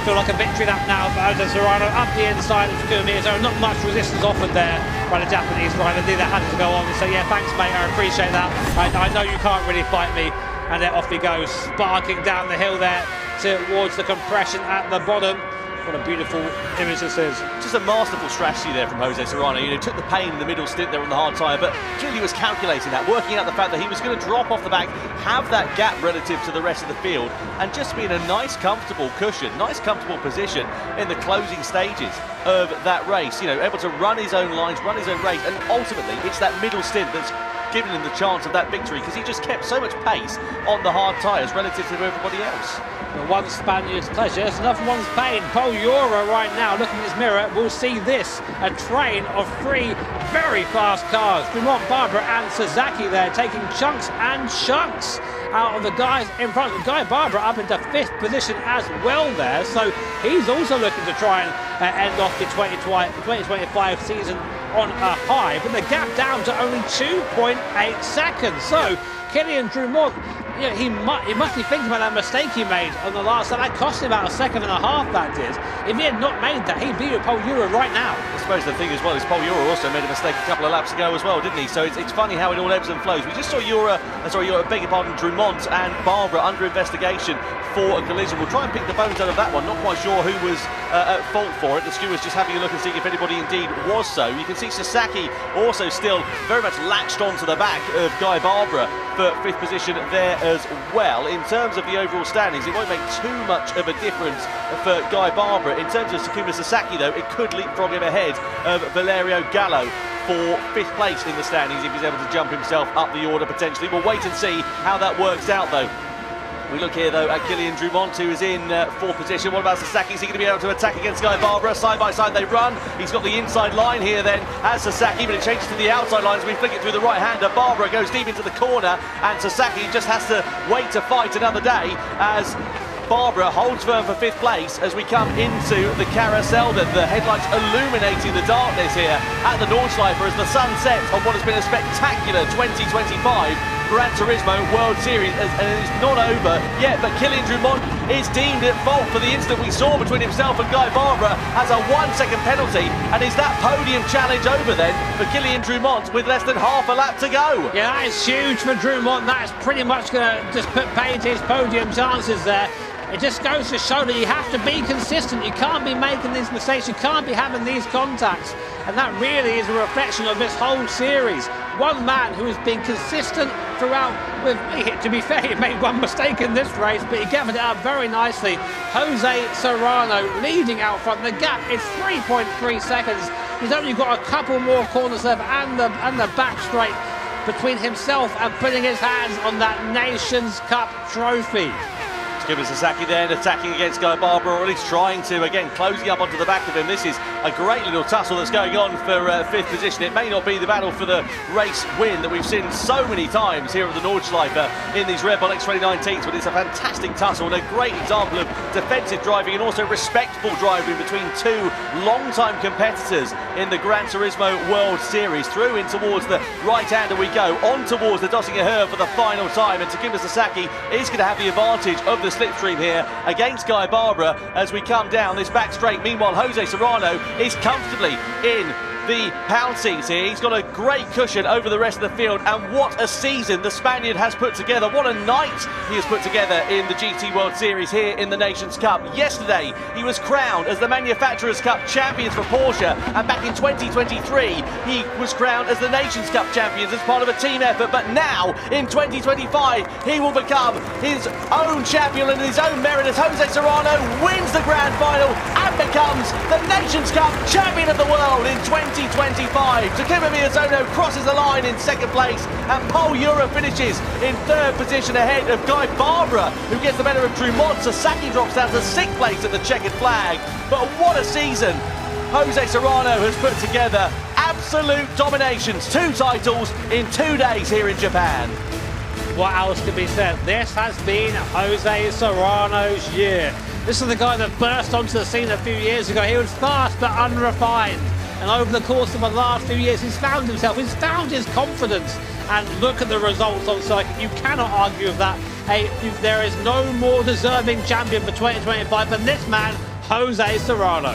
feel like a victory lap now for Jose Serrano up the inside of Takuma Miyazono. Not much resistance offered there by the Japanese driver. Neither had to go on. So yeah, thanks mate, I appreciate that. I know you can't really fight me. And then off he goes, sparking down the hill there towards the compression at the bottom. What a beautiful image this is. Just a masterful strategy there from Jose Serrano. You know, took the pain in the middle stint there on the hard tyre, but clearly was calculating that, working out the fact that he was going to drop off the back, have that gap relative to the rest of the field, and just be in a nice, comfortable cushion, nice, comfortable position in the closing stages of that race. You know, able to run his own lines, run his own race, and ultimately it's that middle stint that's given him the chance of that victory, because he just kept so much pace on the hard tyres relative to everybody else. One Spaniard's pleasure, it's another one's pain. Pol Urra right now, looking in his mirror, will see this, a train of 3 very fast cars. Dumont, Barbara and Sasaki there, taking chunks and chunks out of the guys in front. Guy Barbara up into 5th position as well there, so he's also looking to try and end off the 2025 season on a high, but the gap down to only 2.8 seconds. So Kylian Dumont, you know, he must be thinking about that mistake he made on the last lap. That cost him about a second and a half, that did. If he had not made that, he'd be with Pol Urra right now. I suppose the thing as well is Pol Urra also made a mistake a couple of laps ago as well, didn't he? So it's funny how it all ebbs and flows. We just saw beg your pardon, Drummond and Barbara under investigation for a collision. We'll try and pick the bones out of that one. Not quite sure who was at fault for it. The stewards just having a look and seeing if anybody indeed was so. You can see Sasaki also still very much latched onto the back of Guy Barbara for 5th position there as well. In terms of the overall standings, it won't make too much of a difference for Guy Barbara. In terms of Takuma Sasaki, though, it could leapfrog him ahead of Valerio Gallo for 5th place in the standings if he's able to jump himself up the order potentially. We'll wait and see how that works out, though. We look here, though, at Kylian Drummond, who is in 4th position. What about Sasaki? Is he going to be able to attack against Guy Barbara? Side by side they run. He's got the inside line here then as Sasaki, but it changes to the outside line as we flick it through the right-hander. Barbara goes deep into the corner, and Sasaki just has to wait to fight another day as Barbara holds firm for 5th place as we come into the carousel. The headlights illuminating the darkness here at the Nordschleife as the sun sets on what has been a spectacular 2025 Gran Turismo World Series, and it's not over yet, but Kylian Drummond is deemed at fault for the incident we saw between himself and Guy Barbara as a 1-second penalty. And is that podium challenge over then for Kylian Drummond with less than half a lap to go? Yeah, that is huge for Drummond. That is pretty much going to just put paid to his podium chances there. It just goes to show that you have to be consistent. You can't be making these mistakes. You can't be having these contacts. And that really is a reflection of this whole series. One man who has been consistent throughout. To be fair, he made one mistake in this race, but he gathered it up very nicely. Jose Serrano leading out front. The gap is 3.3 seconds. He's only got a couple more corners left and the back straight between himself and putting his hands on that Nations Cup trophy. Takuma Sasaki then attacking against Guy Barbara, or at least trying to, again, closing up onto the back of him. This is a great little tussle that's going on for 5th position. It may not be the battle for the race win that we've seen so many times here at the Nordschleife in these Red Bull X2019s, but it's a fantastic tussle and a great example of defensive driving and also respectful driving between two long-time competitors in the Gran Turismo World Series. Through in towards the right-hander we go, on towards the Dossinger Herb for the final time, and Takuma Sasaki is going to have the advantage of the slipstream here against Guy Barbara as we come down this back straight. Meanwhile, Jose Serrano is comfortably in the pound seats here. He's got a great cushion over the rest of the field, and what a season the Spaniard has put together. What a night he has put together in the GT World Series here in the Nations Cup. Yesterday he was crowned as the Manufacturers Cup champions for Porsche, and back in 2023 he was crowned as the Nations Cup champions as part of a team effort. But now in 2025 he will become his own champion and his own merit as Jose Serrano wins the grand final and becomes the Nations Cup champion of the world in 2025. Takuma Miyazono crosses the line in 2nd place, and Pol Urra finishes in 3rd position ahead of Guy Barbara, who gets the better of Drummond. Sasaki drops down to 6th place at the checkered flag. But what a season Jose Serrano has put together. Absolute dominations, 2 titles in 2 days here in Japan. What else can be said? This has been Jose Serrano's year. This is the guy that burst onto the scene a few years ago. He was fast but unrefined. And over the course of the last few years, he's found himself, he's found his confidence. And look at the results on circuit. You cannot argue with that. Hey, there is no more deserving champion for 2025 than this man, Jose Serrano.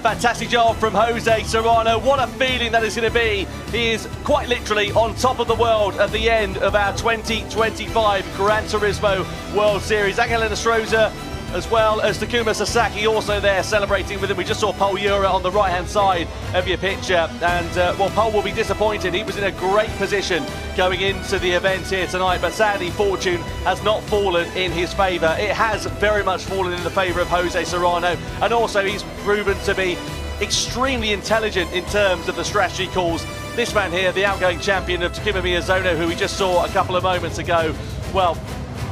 Fantastic job from Jose Serrano. What a feeling that is going to be. He is quite literally on top of the world at the end of our 2025 Gran Turismo World Series. Angel Enestrosa, as well as Takuma Sasaki, also there celebrating with him. We just saw Pol Urra on the right-hand side of your picture, and well, Pol will be disappointed. He was in a great position going into the event here tonight, but sadly fortune has not fallen in his favour. It has very much fallen in the favour of Jose Serrano, and also he's proven to be extremely intelligent in terms of the strategy calls. This man here, the outgoing champion of Takuma Miyazono, who we just saw a couple of moments ago, well,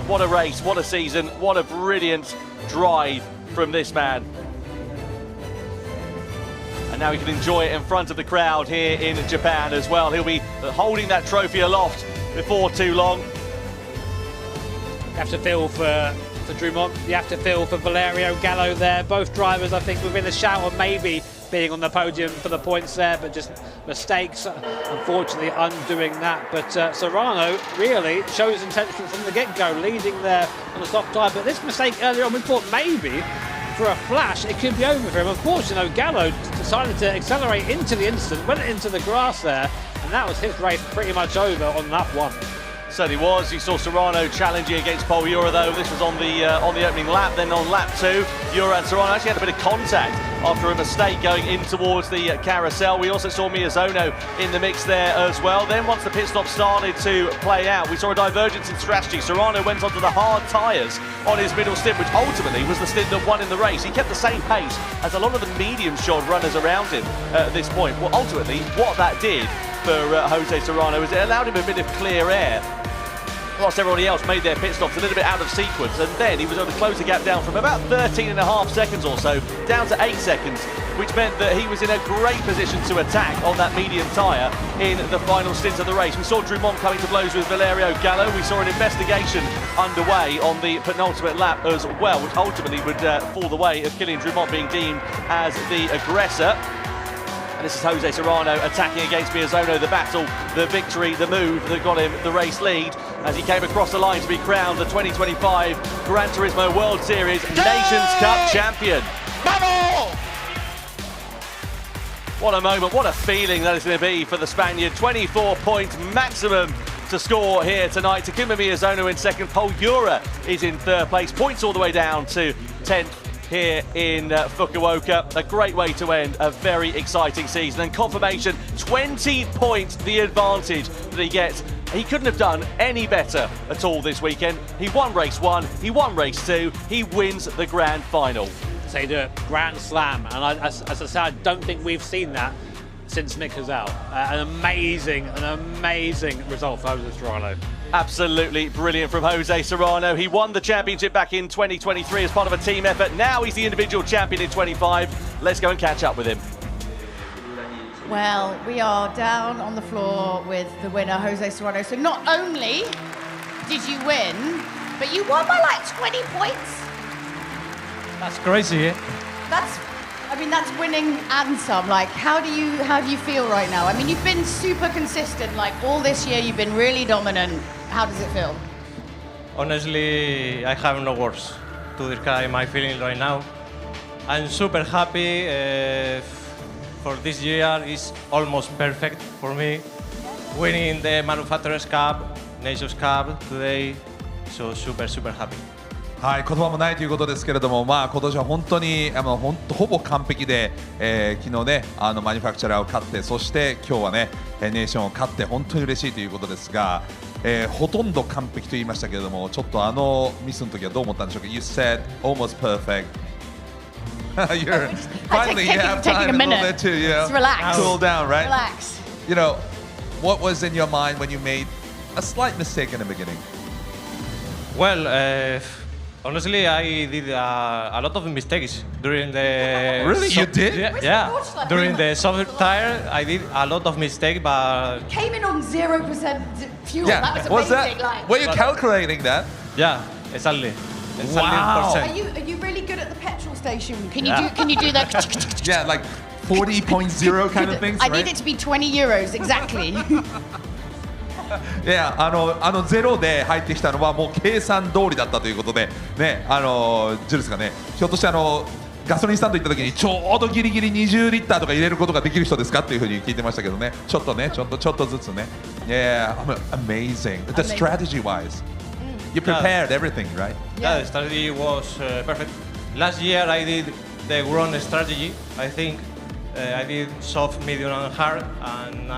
what a race, what a season, what a brilliant drive from this man. And now he can enjoy it in front of the crowd here in Japan as well. He'll be holding that trophy aloft before too long. You have to feel for Drummond, you have to feel for Valerio Gallo there. Both drivers, I think, within a shout of maybe being on the podium for the points there, but just mistakes, unfortunately undoing that. But Serrano really shows intention from the get-go, leading there on the soft tire. But this mistake earlier on, we thought maybe for a flash it could be over for him. Of course, you know, Gallo decided to accelerate into the instant, went into the grass there, and that was his race pretty much over on that one. Certainly was. You saw Serrano challenging against Pol Urra though. This was on the opening lap. Then on lap 2, Urra and Serrano actually had a bit of contact after a mistake going in towards the carousel. We also saw Miyazono in the mix there as well. Then once the pit stop started to play out, we saw a divergence in strategy. Serrano went onto the hard tyres on his middle stint, which ultimately was the stint that won in the race. He kept the same pace as a lot of the medium-shod runners around him at this point. Well, ultimately, what that did for Jose Serrano is it allowed him a bit of clear air whilst everybody else made their pit stops a little bit out of sequence, and then he was able to close the gap down from about 13.5 seconds or so down to 8 seconds, which meant that he was in a great position to attack on that medium tyre in the final stint of the race. We saw Drummond coming to blows with Valerio Gallo. We saw an investigation underway on the penultimate lap as well, which ultimately would fall the way of Kylian Drummond being deemed as the aggressor. And this is Jose Serrano attacking against Miyazono, the battle, the victory, the move that got him the race lead as he came across the line to be crowned the 2025 Gran Turismo World Series Nations Cup champion. What a moment, what a feeling that is going to be for the Spaniard. 24 points maximum to score here tonight. Takuma Miyazono in second, Pol Urra is in third place, points all the way down to 10th. Here in Fukuoka. A great way to end a very exciting season, and confirmation 20 points the advantage that he gets. He couldn't have done any better at all this weekend. He won race 1, he won race 2, he wins the grand final. So you do it, Grand Slam, and as I said, I don't think we've seen that since Mick Hazel. An amazing result for Jose Serrano. Absolutely brilliant from Jose Serrano. He won the championship back in 2023 as part of a team effort. Now he's the individual champion in 25. Let's go and catch up with him. Well, we are down on the floor with the winner, Jose Serrano. So not only did you win, but you won by like 20 points. That's crazy, eh? That's winning and some. Like, how do you feel right now? I mean, you've been super consistent. Like, all this year, you've been really dominant. How does it feel? Honestly, I have no words to describe my feeling right now. I'm super happy. For this year, it's almost perfect for me. Winning the Manufacturers Cup, Nations Cup today, so super happy. はい、言葉もないということですけれども、今年は本当にほぼ完璧で、昨日ねマニファクチャラーを勝って、そして今日はねネーションを勝って本当に嬉しいということですが、ほとんど完璧と言いましたけれども、ちょっとミスの時はどう思ったんでしょうか。You said almost perfect. You're finally you have time a little bit to relax, cool down, right? Relax. You know, what was in your mind when you made a slight mistake in the beginning? Well, honestly, I did a lot of mistakes during the... Really? You did? Yeah. During the soft tire, I did a lot of mistakes, but... Came in on 0% fuel. Yeah. That was What's amazing. that? Were you calculating that? Yeah, exactly. Wow. Are you really good at the petrol station? Can you do that? Yeah, like 40.0 kind of things, I right? need it to be 20 euros exactly. いや、ゼロで入ってきたのはもう計算通りだったということで、ね、ジュルスがね、ひょっとしてガソリンスタンド行った時にちょうどギリギリ20リッターとか入れることができる人ですかっていうふうに聞いてましたけどね、ちょっとずつね。Yeah, amazing. The strategy wise, you prepared everything, right? Yeah, the strategy was perfect. Last year I did the wrong strategy. I think I did soft, medium, and hard, and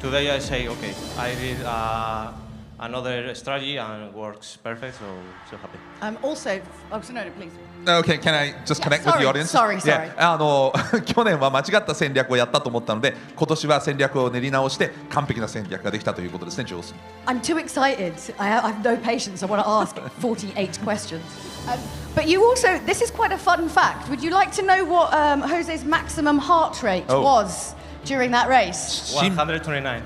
today I say, okay, I did another strategy and it works perfect, so happy. Also, no, please. Okay, can I just connect with the audience? Sorry. Yeah, 去年は間違った戦略をやったと思ったので、今年は戦略を練り直して完璧な戦略ができたということですね、ジョース。I'm too excited. I have no patience. I want to ask 48 questions. But you also, this is quite a fun fact. Would you like to know what Jose's maximum heart rate was during that race? 129.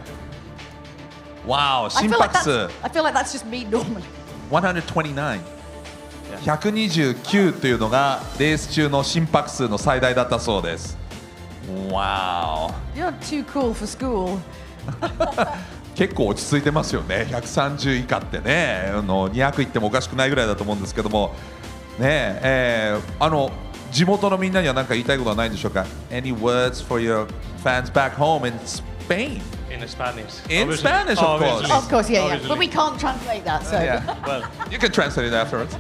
Wow, 心拍数。I feel like that's just me normally. 129。129というのがレース中の心拍数の最大だったそうです。Wow. You're too cool for school. 結構落ち着いてますよね。130以下ってね、200いってもおかしくないぐらいだと思うんですけども、ね、地元のみんなには何か言いたいことはないんでしょうか。Any words for your fans back home in Spain? In Spanish. In Spanish, of course. Of course, yeah. But we can't translate that, so. Yeah. Well, You can translate it afterwards.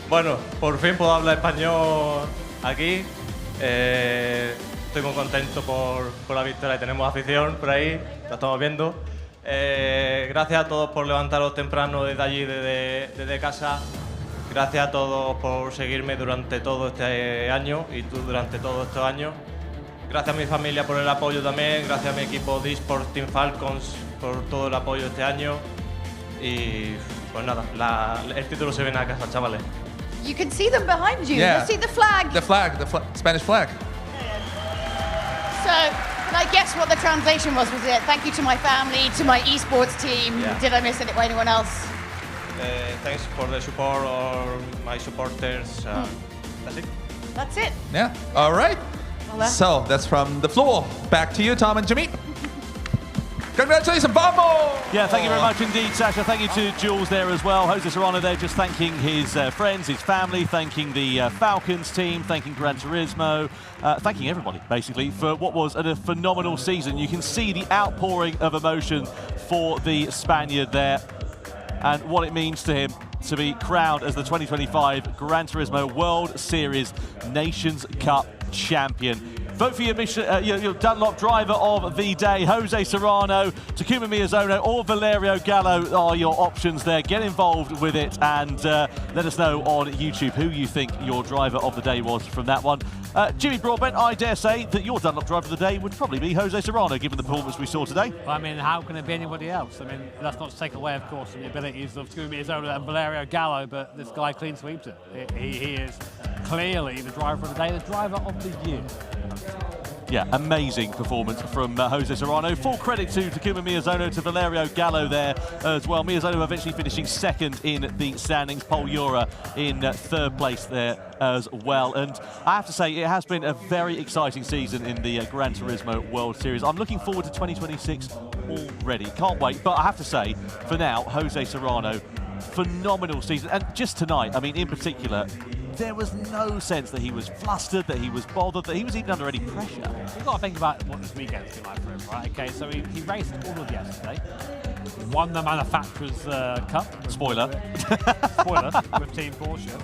bueno, por fin puedo hablar español aquí. Estoy muy contento por la victoria. Tenemos afición por ahí, la estamos viendo. Gracias a todos por levantaros temprano desde allí, desde casa. Gracias a todos por seguirme durante todo este año y tú durante todos estos años. Gracias a mi familia por el apoyo también. Gracias a mi equipo de eSports Team Falcons por todo el apoyo este año. Y pues nada, el título se viene a casa, chavales. You can see them behind you. Yeah. You see the flag. The Spanish flag. So, can I guess what the translation was it thank you to my family, to my esports team? Yeah. Did I miss anyone else? Thanks for the support or my supporters. That's it. That's it. Yeah. All right. Well, So that's from the floor. Back to you, Tom and Jimmy. Congratulations, Bumble! Yeah, thank you very much indeed, Sasha. Thank you to Jules there as well. Jose Serrano there just thanking his friends, his family, thanking the Falcons team, thanking Gran Turismo, thanking everybody, basically, for what was a phenomenal season. You can see the outpouring of emotion for the Spaniard there and what it means to him to be crowned as the 2025 Gran Turismo World Series Nations Cup champion. Vote for your Dunlop driver of the day, Jose Serrano, Takuma Miyazono or Valerio Gallo are your options there. Get involved with it and let us know on YouTube who you think your driver of the day was from that one. Jimmy Broadbent, I dare say that your Dunlop driver of the day would probably be Jose Serrano, given the performance we saw today. Well, I mean, how can it be anybody else? I mean, that's not to take away, of course, from the abilities of Takuma Miyazono and Valerio Gallo, but this guy clean sweeps it. He is clearly the driver of the day, the driver of the year. Yeah, amazing performance from Jose Serrano. Full credit to Takuma Miyazono, to Valerio Gallo there as well. Miyazono eventually finishing second in the standings. Pol Urra in third place there as well. And I have to say, it has been a very exciting season in the Gran Turismo World Series. I'm looking forward to 2026 already. Can't wait. But I have to say, for now, Jose Serrano, phenomenal season. And just tonight, I mean, in particular, there was no sense that he was flustered, that he was bothered, that he was even under any pressure. You've got to think about what this weekend's been like for him, right? Okay, so he raced all of yesterday, won the Manufacturers' Cup. Spoiler. Spoiler, with Team Porsche.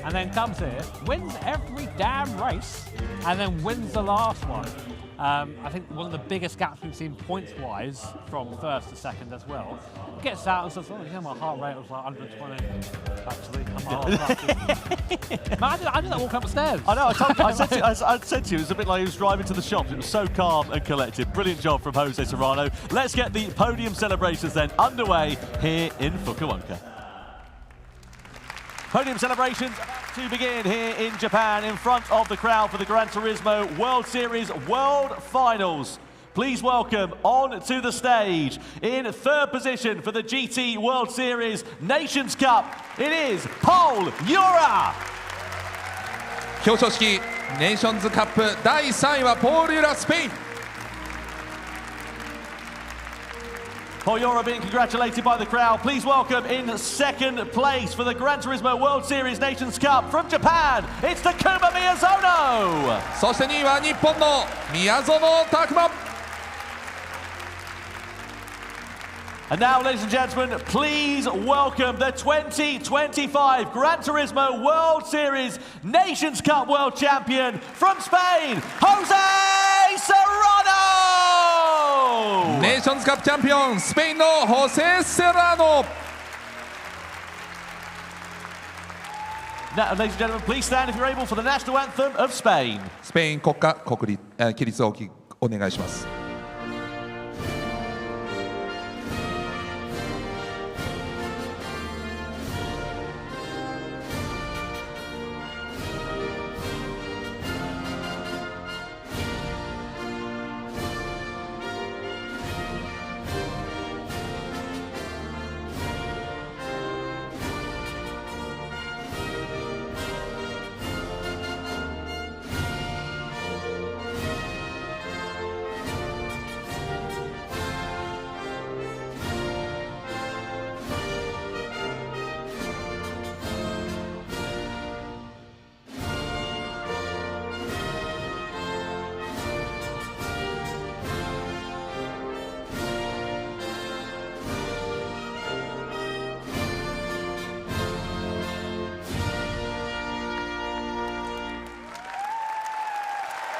And then comes here, wins every damn race, and then wins the last one. I think one of the biggest gaps we've seen points-wise from first to second as well. Gets out and says, oh, yeah, my heart rate was like 120, actually. I did that walk up the stairs. I know, I said to you, it was a bit like he was driving to the shops. It was so calm and collected. Brilliant job from Jose Serrano. Let's get the podium celebrations then underway here in Fukuoka. Podium celebrations about to begin here in Japan in front of the crowd for the Gran Turismo World Series World Finals. Please welcome on to the stage in third position for the GT World Series Nations Cup, it is Pol Urra! 表彰式ネーションズカップ第3位はポール・ユラスペイン。 Pol Urra being congratulated by the crowd. Please welcome in second place for the Gran Turismo World Series Nations Cup from Japan, it's Takuma Miyazono! そして2位は日本の宮園拓磨。 And now, ladies and gentlemen, please welcome the 2025 Gran Turismo World Series Nations Cup World Champion from Spain, Jose Serrano! ネーションズカップチャンピオンスペインのホセ・セラノ。 Now, ladies and gentlemen, please stand if you're able for the national anthem of Spain. スペイン国歌起立をお願いします。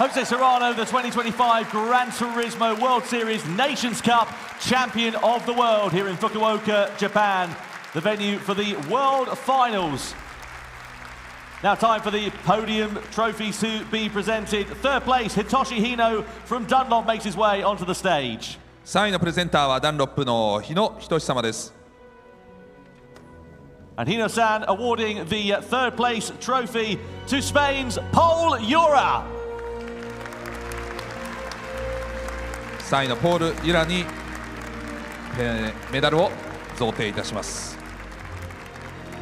Jose Serrano, the 2025 Gran Turismo World Series Nations Cup Champion of the World here in Fukuoka, Japan, the venue for the World Finals. Now time for the podium trophies to be presented. Third place, Hitoshi Hino from Dunlop makes his way onto the stage. 3位のプレゼンターはダンロップの日野仁様です。And Hino-san awarding the third place trophy to Spain's Pol Urra. 3位のポール・ユラにメダルを贈呈いたします。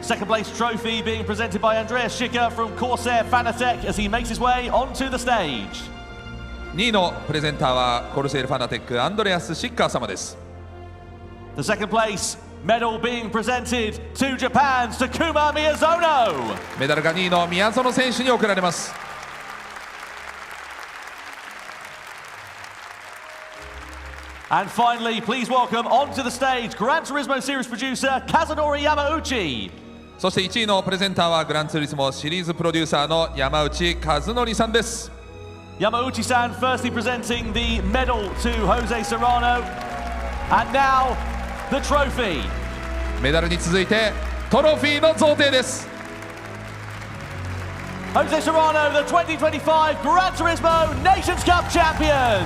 Second place trophy being presented by Andreas Schicker from Corsair Fanatec as he makes his way onto the stage. 2位のプレゼンターはコルセールファナテックアンドレアス・シッカー様です。The second place medal being presented to Japan's Takuma Miyazono. メダルが2位の宮園選手に贈られます。And finally, please welcome onto the stage Gran Turismo Series producer Kazunori Yamauchi. そして1位のプレゼンターはグランツーリスモシリーズプロデューサーの山内和則さんです。Yamauchi-san firstly presenting the medal to Jose Serrano. And now the trophy. メダルに続いてトロフィーの贈呈です。Jose Serrano, the 2025 Gran Turismo Nations Cup champion.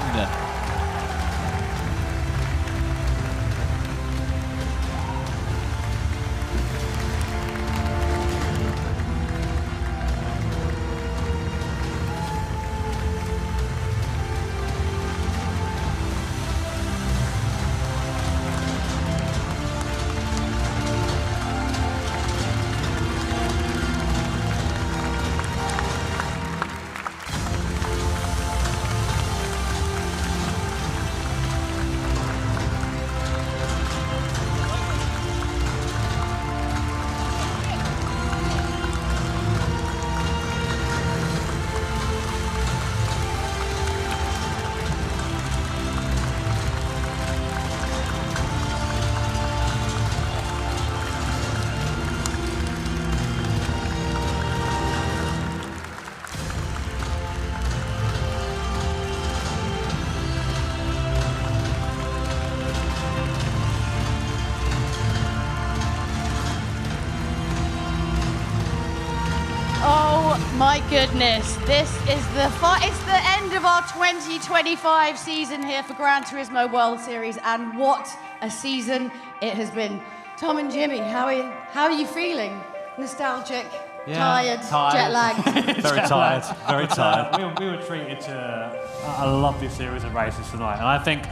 My goodness, this is it's the end of our 2025 season here for Gran Turismo World Series, and what a season it has been. Tom and Jimmy, how are you feeling? Nostalgic, tired, jet lagged? Very tired, very tired. We were treated to a lovely series of races tonight, and I think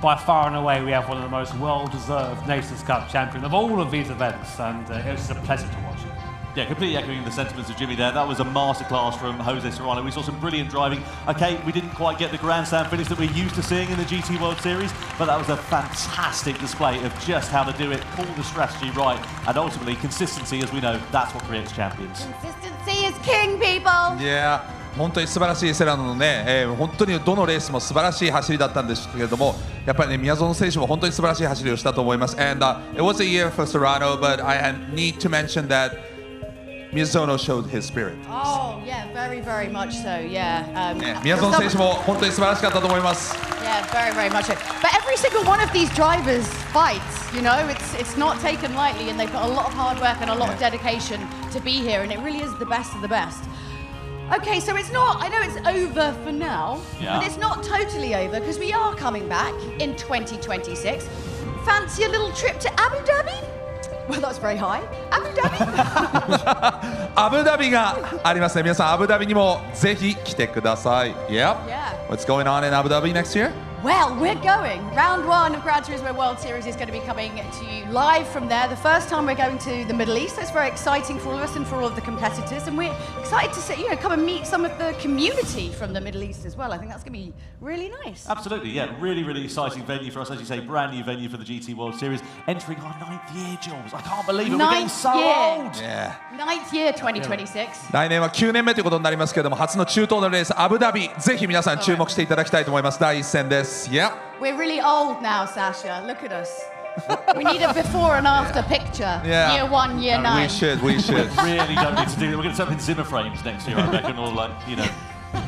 by far and away we have one of the most well-deserved Nations Cup champions of all of these events, and it was a pleasure to watch it. Yeah, completely echoing the sentiments of Jimmy there. That was a masterclass from Jose Serrano. We saw some brilliant driving. Okay, we didn't quite get the grandstand finish that we're used to seeing in the GT World Series, but that was a fantastic display of just how to do it, pull the strategy right, and ultimately consistency, as we know, that's what creates champions. Consistency is king, people! Yeah. 本当に素晴らしいセラノのね、本当にどのレースも素晴らしい走りだったんですけれども、やっぱりね、宮園選手も本当に素晴らしい走りをしたと思います。And it was a year for Serrano, but I need to mention that Miyazono showed his spirit. Oh, yeah, very, very much so, yeah. 宮園選手も本当に素晴らしかったと思います。Yeah, very, very much so. But every single one of these drivers fights, you know, it's not taken lightly, and they put a lot of hard work and a lot of dedication to be here, and it really is the best of the best. Okay, so it's not, I know it's over for now, but it's not totally over, because we are coming back in 2026. Fancy a little trip to Abu Dhabi? Well, that's very high. Abu Dhabi? アブダビがありますね。皆さん、アブダビにもぜひ来てください。Yep. What's going on in Abu Dhabi next year? Well, we're going. Round one of Gran Turismo World Series is going to be coming to you live from there. The first time we're going to the Middle East. That's very exciting for all of us and for all of the competitors. And we're excited to come and meet some of the community from the Middle East as well. I think that's going to be really nice. Absolutely, yeah. Really, really exciting venue for us. As you say, brand new venue for the GT World Series. Entering our 9th year, Jules. I can't believe it. We're getting so old. Yeah. 9th year 2026. 来年は9年目ということになりますけれども、初の中東のレース、アブダビ、ぜひ皆さん注目していただきたいと思います。第一戦です。Yep. We're really old now, Sasha. Look at us. We need a before and after picture. Year 1, year 9. We should. Really don't need to do that. We're going to set up in Zimmer frames next year, I reckon, or like, you know.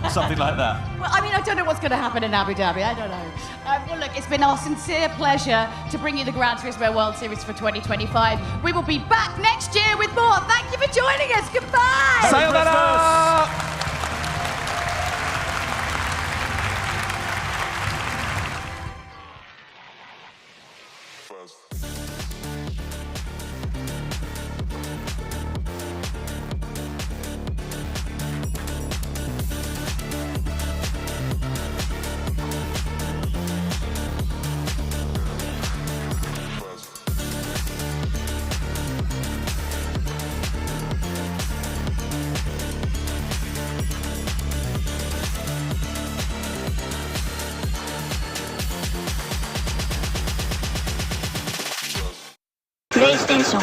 something like that. Well, I mean, I don't know what's going to happen in Abu Dhabi. I don't know. Well, look, it's been our sincere pleasure to bring you the Gran Turismo World Series for 2025. We will be back next year with more. Thank you for joining us. Goodbye. Sayonara! PlayStation